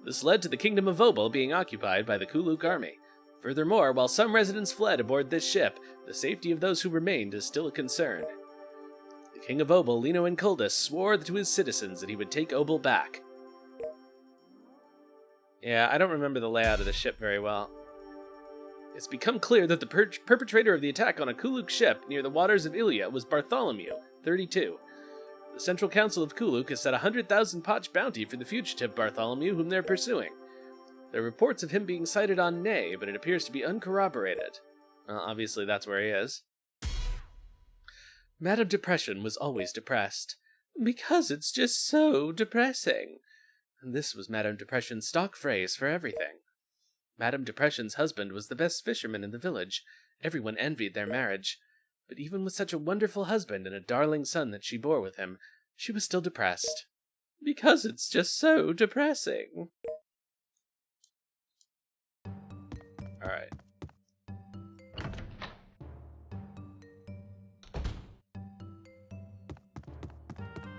This led to the kingdom of Obel being occupied by the Kuluk army. Furthermore, while some residents fled aboard this ship, the safety of those who remained is still a concern. The king of Obel, Lino Inculdus, swore to his citizens that he would take Obel back. Yeah, I don't remember the layout of the ship very well. It's become clear that the perpetrator of the attack on a Kuluk ship near the waters of Illuya was Bartholomew, 32. The Central Council of Kuluk has set a 100,000 potch bounty for the fugitive Bartholomew whom they're pursuing. There are reports of him being sighted on Nay, but it appears to be uncorroborated. Well, obviously that's where he is. Madame Depression was always depressed. Because it's just so depressing. And this was Madame Depression's stock phrase for everything. Madame Depression's husband was the best fisherman in the village. Everyone envied their marriage. But even with such a wonderful husband and a darling son that she bore with him, she was still depressed. Because it's just so depressing. Alright.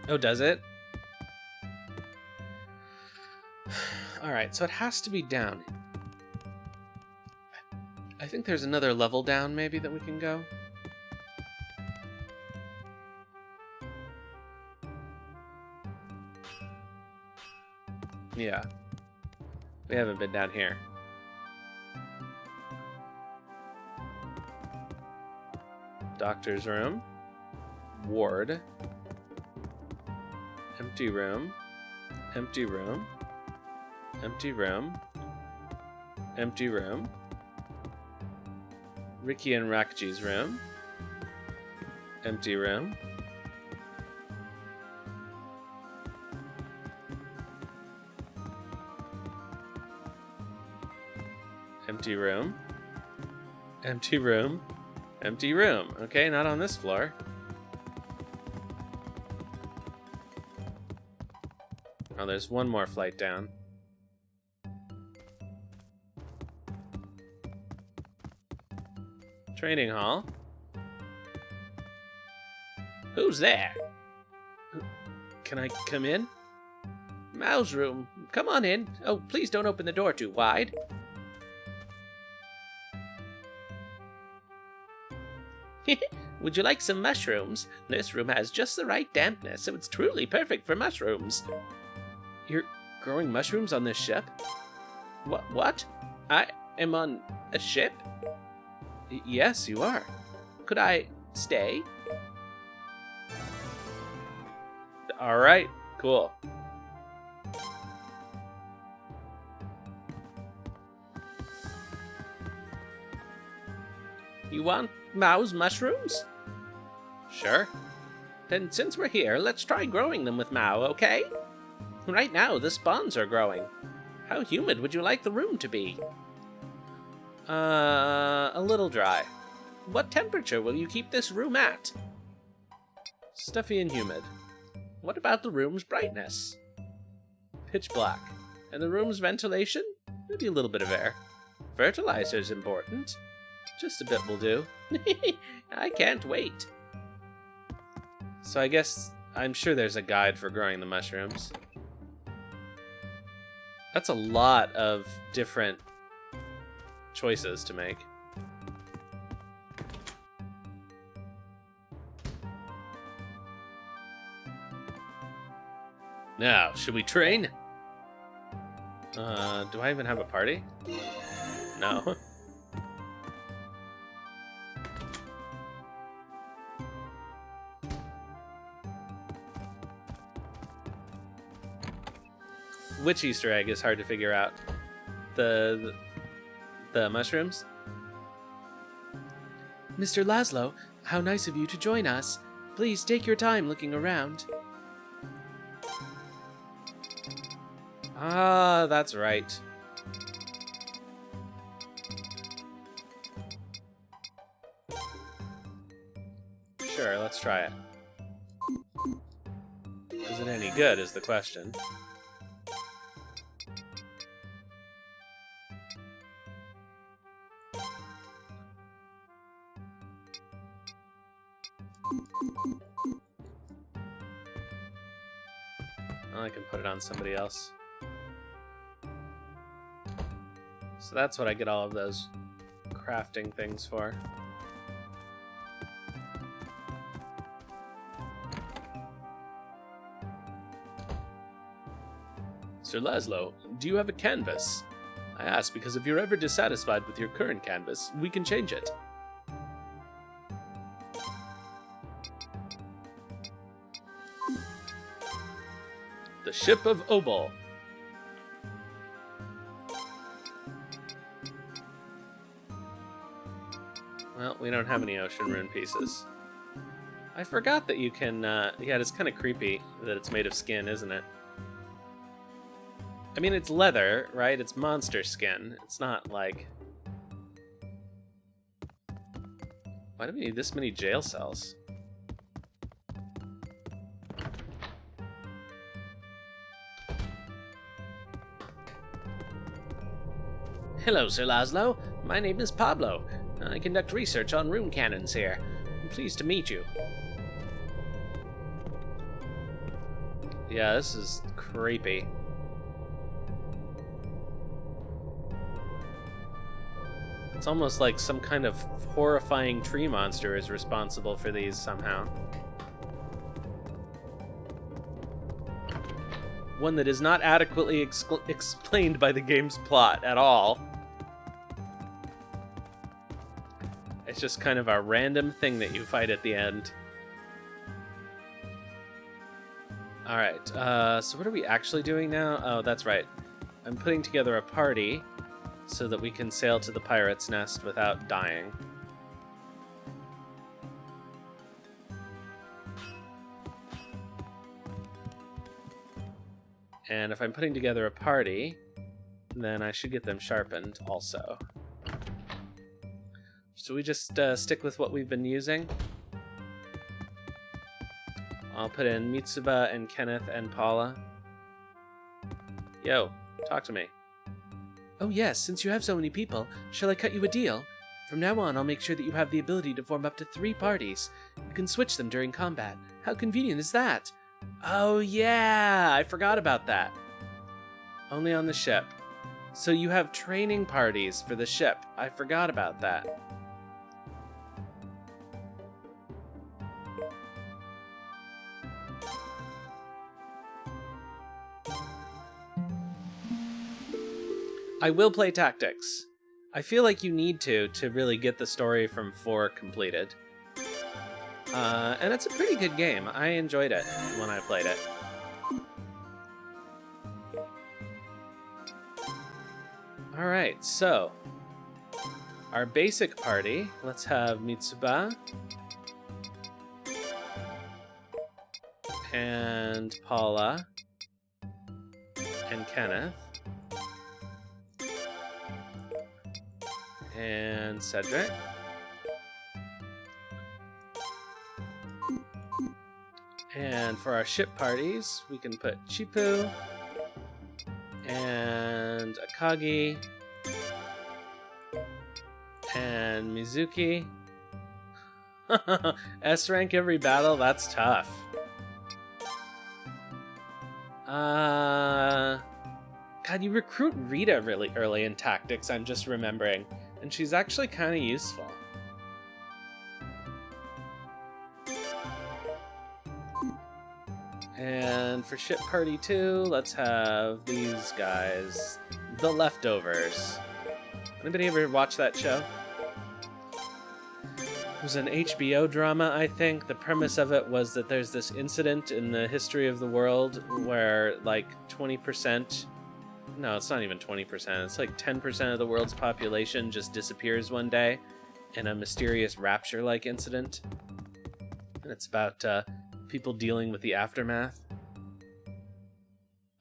Oh, does it? Alright, so it has to be down. I think there's another level down, maybe, that we can go. Yeah. We haven't been down here. Doctor's room. Ward. Empty room. Empty room. Empty room. Empty room. Ricky and Rakiji's room. Empty room. Empty room. Empty room. Empty room. Okay, not on this floor. Oh, there's one more flight down. Training hall. Who's there? Can I come in? Mao's room. Come on in. Oh, please don't open the door too wide. Would you like some mushrooms? This room has just the right dampness, so it's truly perfect for mushrooms. You're growing mushrooms on this ship? What? I am on a ship? Yes, you are. Could I stay? Alright, cool. You want Mao's mushrooms? Sure. Then since we're here, let's try growing them with Mao, okay? Right now, the spawns are growing. How humid would you like the room to be? A little dry. What temperature will you keep this room at? Stuffy and humid. What about the room's brightness? Pitch black. And the room's ventilation? Maybe a little bit of air. Fertilizer's important. Just a bit will do. I can't wait. So I guess I'm sure there's a guide for growing the mushrooms. That's a lot of different choices to make. Now, should we train? Do I even have a party? No. Which Easter egg is hard to figure out? The mushrooms? Mr. Laszlo, how nice of you to join us. Please take your time looking around. Ah, that's right. Sure, let's try it. Is it any good, is the question. Well, I can put it on somebody else. So that's what I get all of those crafting things for. Sir Laszlo, do you have a canvas? I ask because if you're ever dissatisfied with your current canvas, we can change it. The Ship of Obel. Well, we don't have any ocean rune pieces. I forgot that you can, yeah, it's kind of creepy that it's made of skin, isn't it? I mean, it's leather, right? It's monster skin. It's not like... Why do we need this many jail cells? Hello, Sir Laszlo. My name is Pablo. I conduct research on rune cannons here. I'm pleased to meet you. Yeah, this is creepy. It's almost like some kind of horrifying tree monster is responsible for these somehow. One that is not adequately explained by the game's plot at all. It's just kind of a random thing that you fight at the end. Alright, so what are we actually doing now? Oh, that's right. I'm putting together a party so that we can sail to the pirate's nest without dying. And if I'm putting together a party, then I should get them sharpened also. So we just stick with what we've been using. I'll put in Mitsuba and Kenneth and Paula. Yo, talk to me. Oh yes, since you have so many people, shall I cut you a deal? From now on, I'll make sure that you have the ability to form up to 3 parties. You can switch them during combat. How convenient is that? Oh yeah, I forgot about that. Only on the ship. So you have training parties for the ship. I forgot about that. I will play Tactics. I feel like you need to really get the story from 4 completed. And it's a pretty good game. I enjoyed it when I played it. Alright, so our basic party, let's have Mitsuba and Paula and Kenneth And Cedric. And for our ship parties, we can put Chipu and Akagi and Mizuki. S rank every battle? That's tough. God, you recruit Rita really early in Tactics, I'm just remembering. And she's actually kind of useful. And for Ship Party 2, let's have these guys. The Leftovers. Anybody ever watch that show? It was an HBO drama, I think. The premise of it was that there's this incident in the history of the world where, like, 20%... No, it's not even 20%. It's like 10% of the world's population just disappears one day in a mysterious rapture-like incident. And it's about people dealing with the aftermath.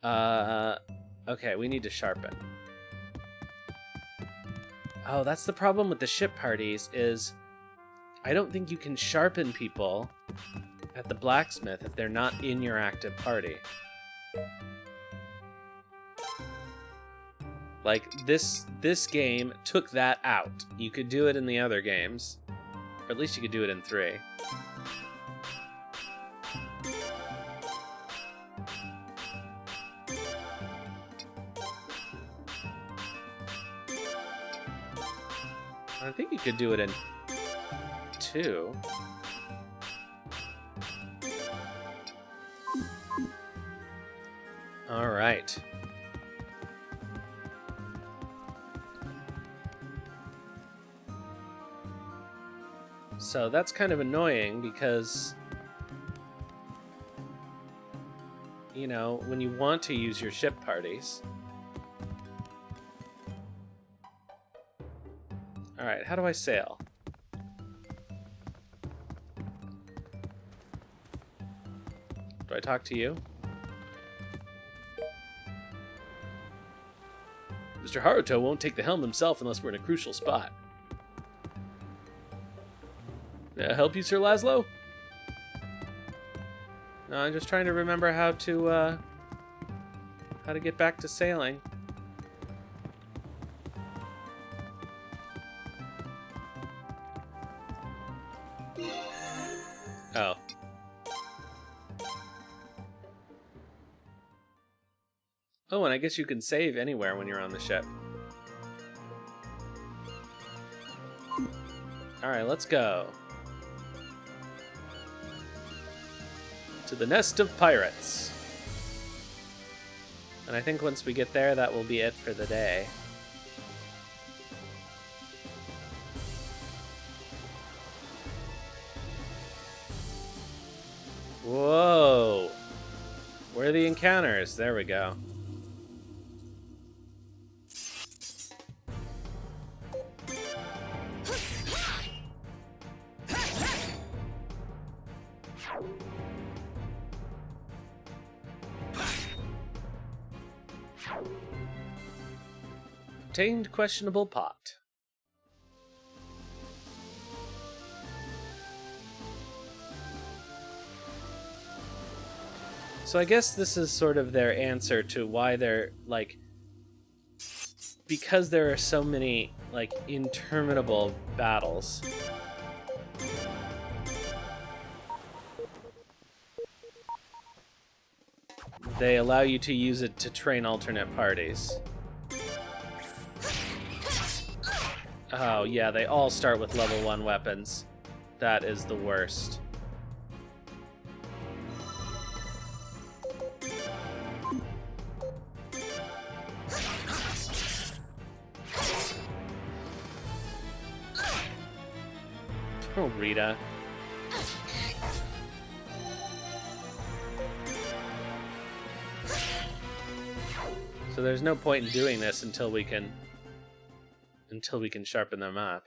Okay, we need to sharpen. Oh, that's the problem with the ship parties, is I don't think you can sharpen people at the blacksmith if they're not in your active party. Like, this game took that out. You could do it in the other games. Or at least you could do it in 3. I think you could do it in 2. All right. So that's kind of annoying because, you know, when you want to use your ship parties. All right, how do I sail? Do I talk to you? Mr. Haruto won't take the helm himself unless we're in a crucial spot. May I help you, Sir Laszlo? No, I'm just trying to remember how to get back to sailing. Oh. Oh, and I guess you can save anywhere when you're on the ship. Alright, let's go. To the nest of pirates. And I think once we get there, that will be it for the day. Whoa! Where are the encounters? There we go. Obtained questionable pot. So I guess this is sort of their answer to why they're, like, because there are so many, like, interminable battles. They allow you to use it to train alternate parties. Oh, yeah, they all start with level 1 weapons. That is the worst. Oh, Rita. So there's no point in doing this until we can sharpen them up.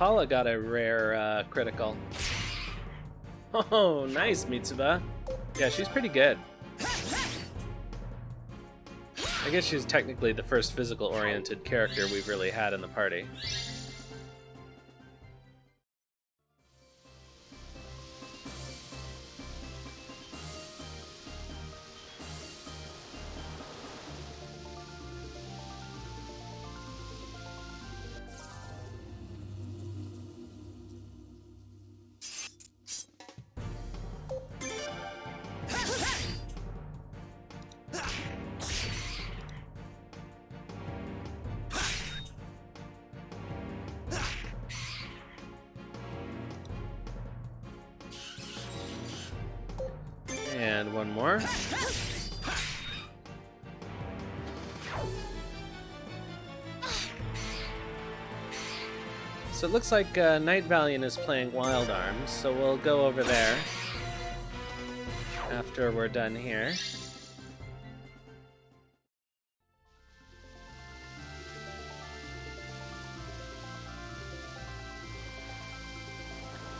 Paula got a rare critical. Oh, nice, Mitsuba. Yeah, she's pretty good. I guess she's technically the first physical-oriented character we've really had in the party. And one more. So it looks like Night Valiant is playing Wild Arms, so we'll go over there after we're done here.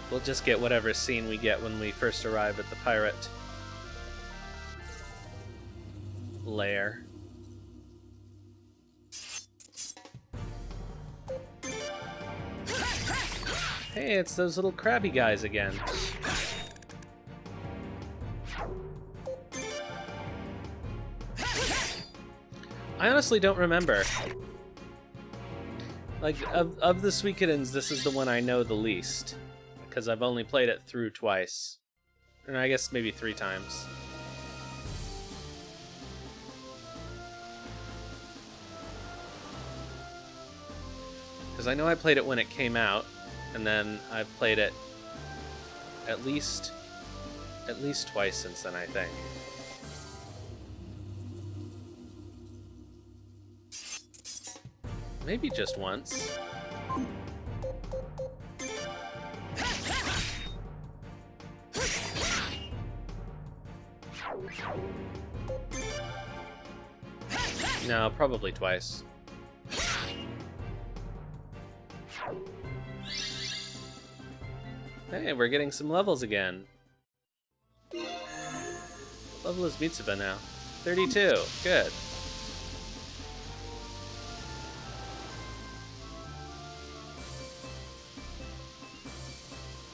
We'll just get whatever scene we get when we first arrive at the pirate lair. Hey, it's those little crabby guys again. I honestly don't remember. Like, of the Suikodens, this is the one I know the least, because I've only played it through twice. And I guess maybe 3 times. Because I know I played it when it came out, and then I've played it at least twice since then, I think. Maybe just once. No, probably twice. Hey, we're getting some levels again. What level is Mitsuba now? 32. Good.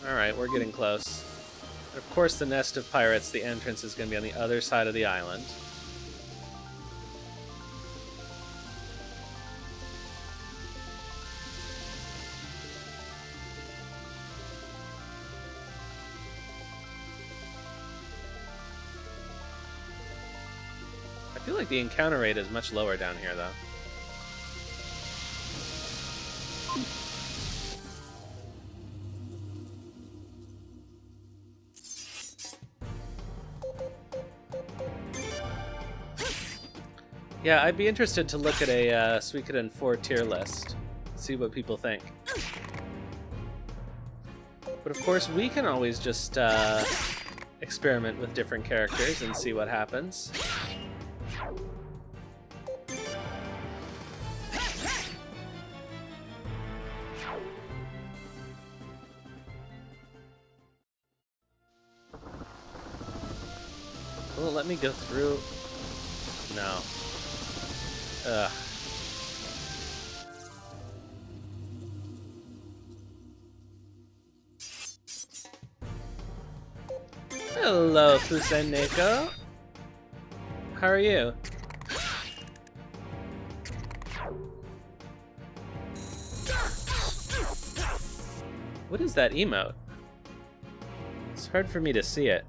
Alright, we're getting close. Of course, the Nest of Pirates, the entrance is going to be on the other side of the island. I feel like the encounter rate is much lower down here, though. Yeah, I'd be interested to look at a Suikoden IV tier list, see what people think. But of course, we can always just experiment with different characters and see what happens. Will it let me go through? No. Ugh. Hello, Fuseneko. How are you? What is that emote? It's hard for me to see it.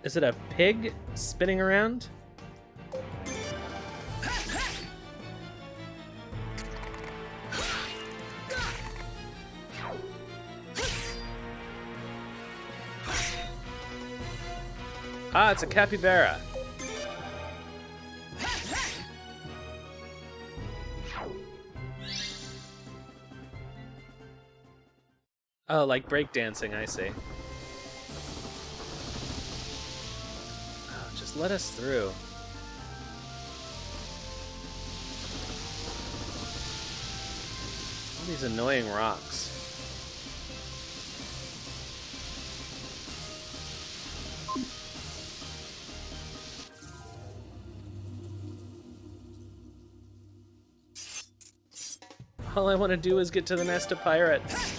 Is it a pig spinning around? Ah, it's a capybara. Oh, like breakdancing, I see. Oh, just let us through. All these annoying rocks. All I want to do is get to the nest of pirates.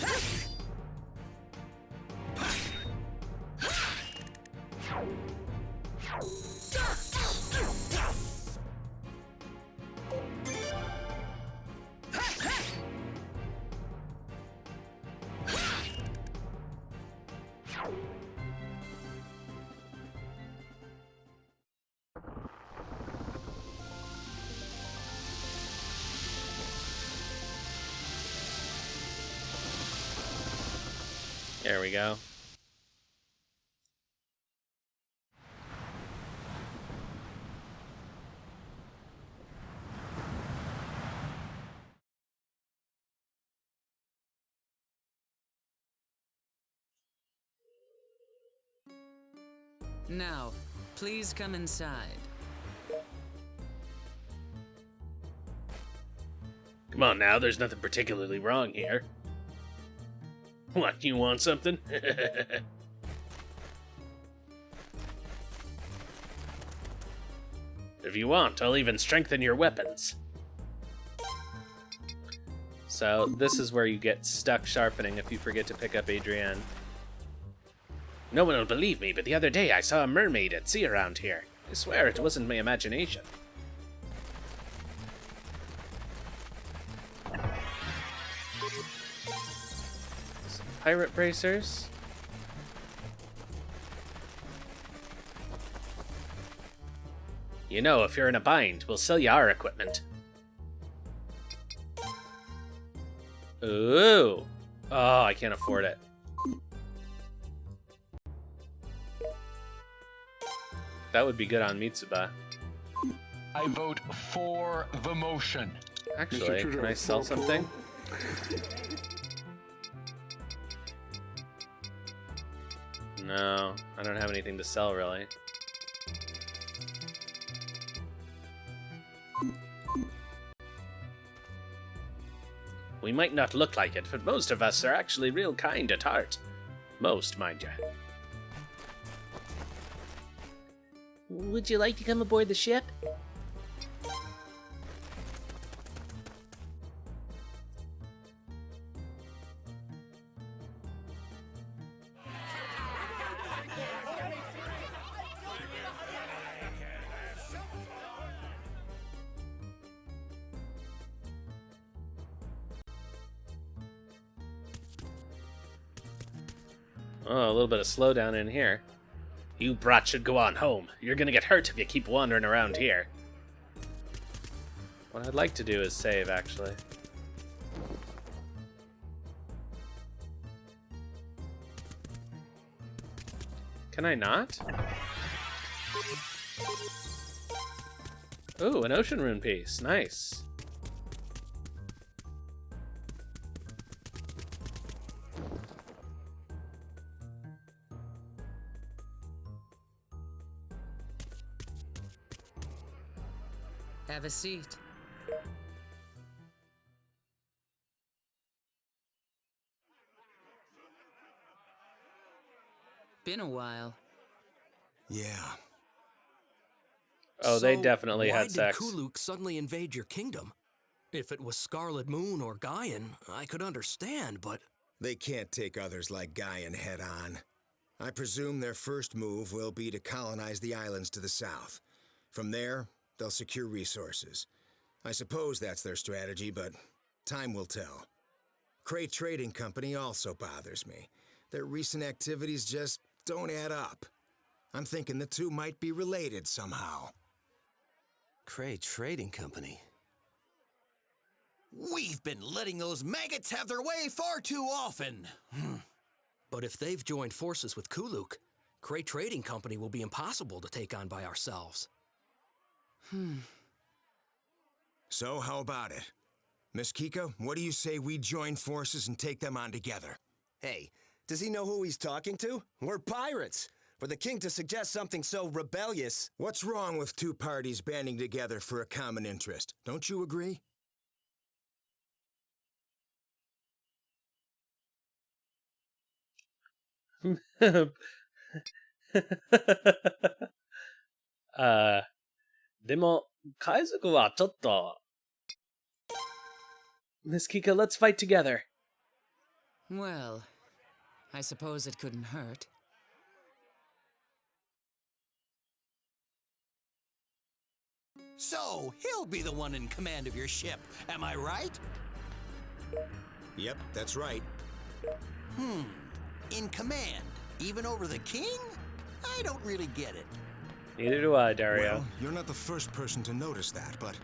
There we go. Now, please come inside. Come on now, there's nothing particularly wrong here. What, you want something? If you want, I'll even strengthen your weapons. So this is where you get stuck sharpening if you forget to pick up Adrienne. No one will believe me, but the other day I saw a mermaid at sea around here. I swear it wasn't my imagination. Some pirate bracers. You know, if you're in a bind, we'll sell you our equipment. Ooh. Oh, I can't afford it. That would be good on Mitsuba. I vote for the motion. Actually, can I sell something? No, I don't have anything to sell, really. We might not look like it, but most of us are actually real kind at heart. Most, mind you. Would you like to come aboard the ship? Oh, a little bit of slowdown in here. You brats should go on home. You're gonna get hurt if you keep wandering around here. What I'd like to do is save, actually. Can I not? Ooh, an ocean rune piece. Nice. Have a seat. Been a while. Yeah. Oh, they definitely had sex. Why did Kuluk suddenly invade your kingdom? If it was Scarlet Moon or Gaian, I could understand, but... They can't take others like Gaian head on. I presume their first move will be to colonize the islands to the south. From there, they'll secure resources. I suppose that's their strategy, but time will tell. Cray Trading Company also bothers me. Their recent activities just don't add up. I'm thinking the two might be related somehow. Cray Trading Company? We've been letting those maggots have their way far too often. But if they've joined forces with Kuluk, Cray Trading Company will be impossible to take on by ourselves. So, how about it? Miss Kika, what do you say we join forces and take them on together? Hey, does he know who he's talking to? We're pirates. For the king to suggest something so rebellious... What's wrong with two parties banding together for a common interest? Don't you agree? Miss Kika, let's fight together. Well, I suppose it couldn't hurt. So, he'll be the one in command of your ship, am I right? Yep, that's right. In command, even over the king? I don't really get it. Neither do I, Dario. Well, you're not the first person to notice that, but...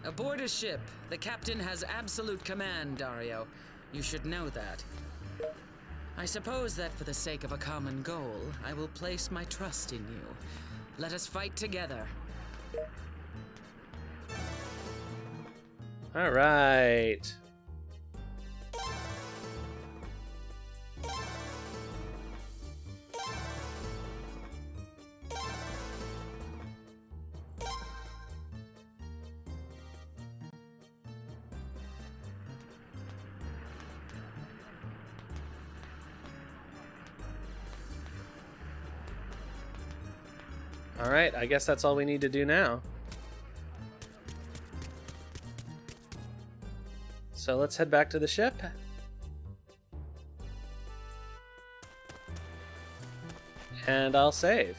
Aboard a ship, the captain has absolute command, Dario. You should know that. I suppose that for the sake of a common goal, I will place my trust in you. Let us fight together. All right. All right, I guess that's all we need to do now. So let's head back to the ship. And I'll save.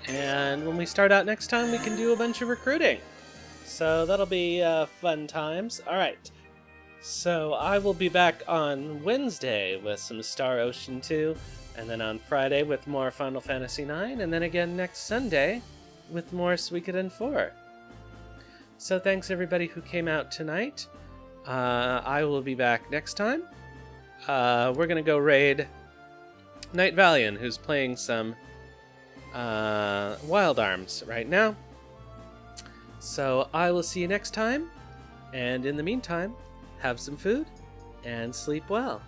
And when we start out next time, we can do a bunch of recruiting. So that'll be fun times. All right. So I will be back on Wednesday with some Star Ocean 2, and then on Friday with more Final Fantasy IX, and then again next Sunday with more Suikoden 4. So thanks everybody who came out tonight. I will be back next time. We're going to go raid Knight Valiant, who's playing some Wild Arms right now. So I will see you next time, and in the meantime, have some food and sleep well.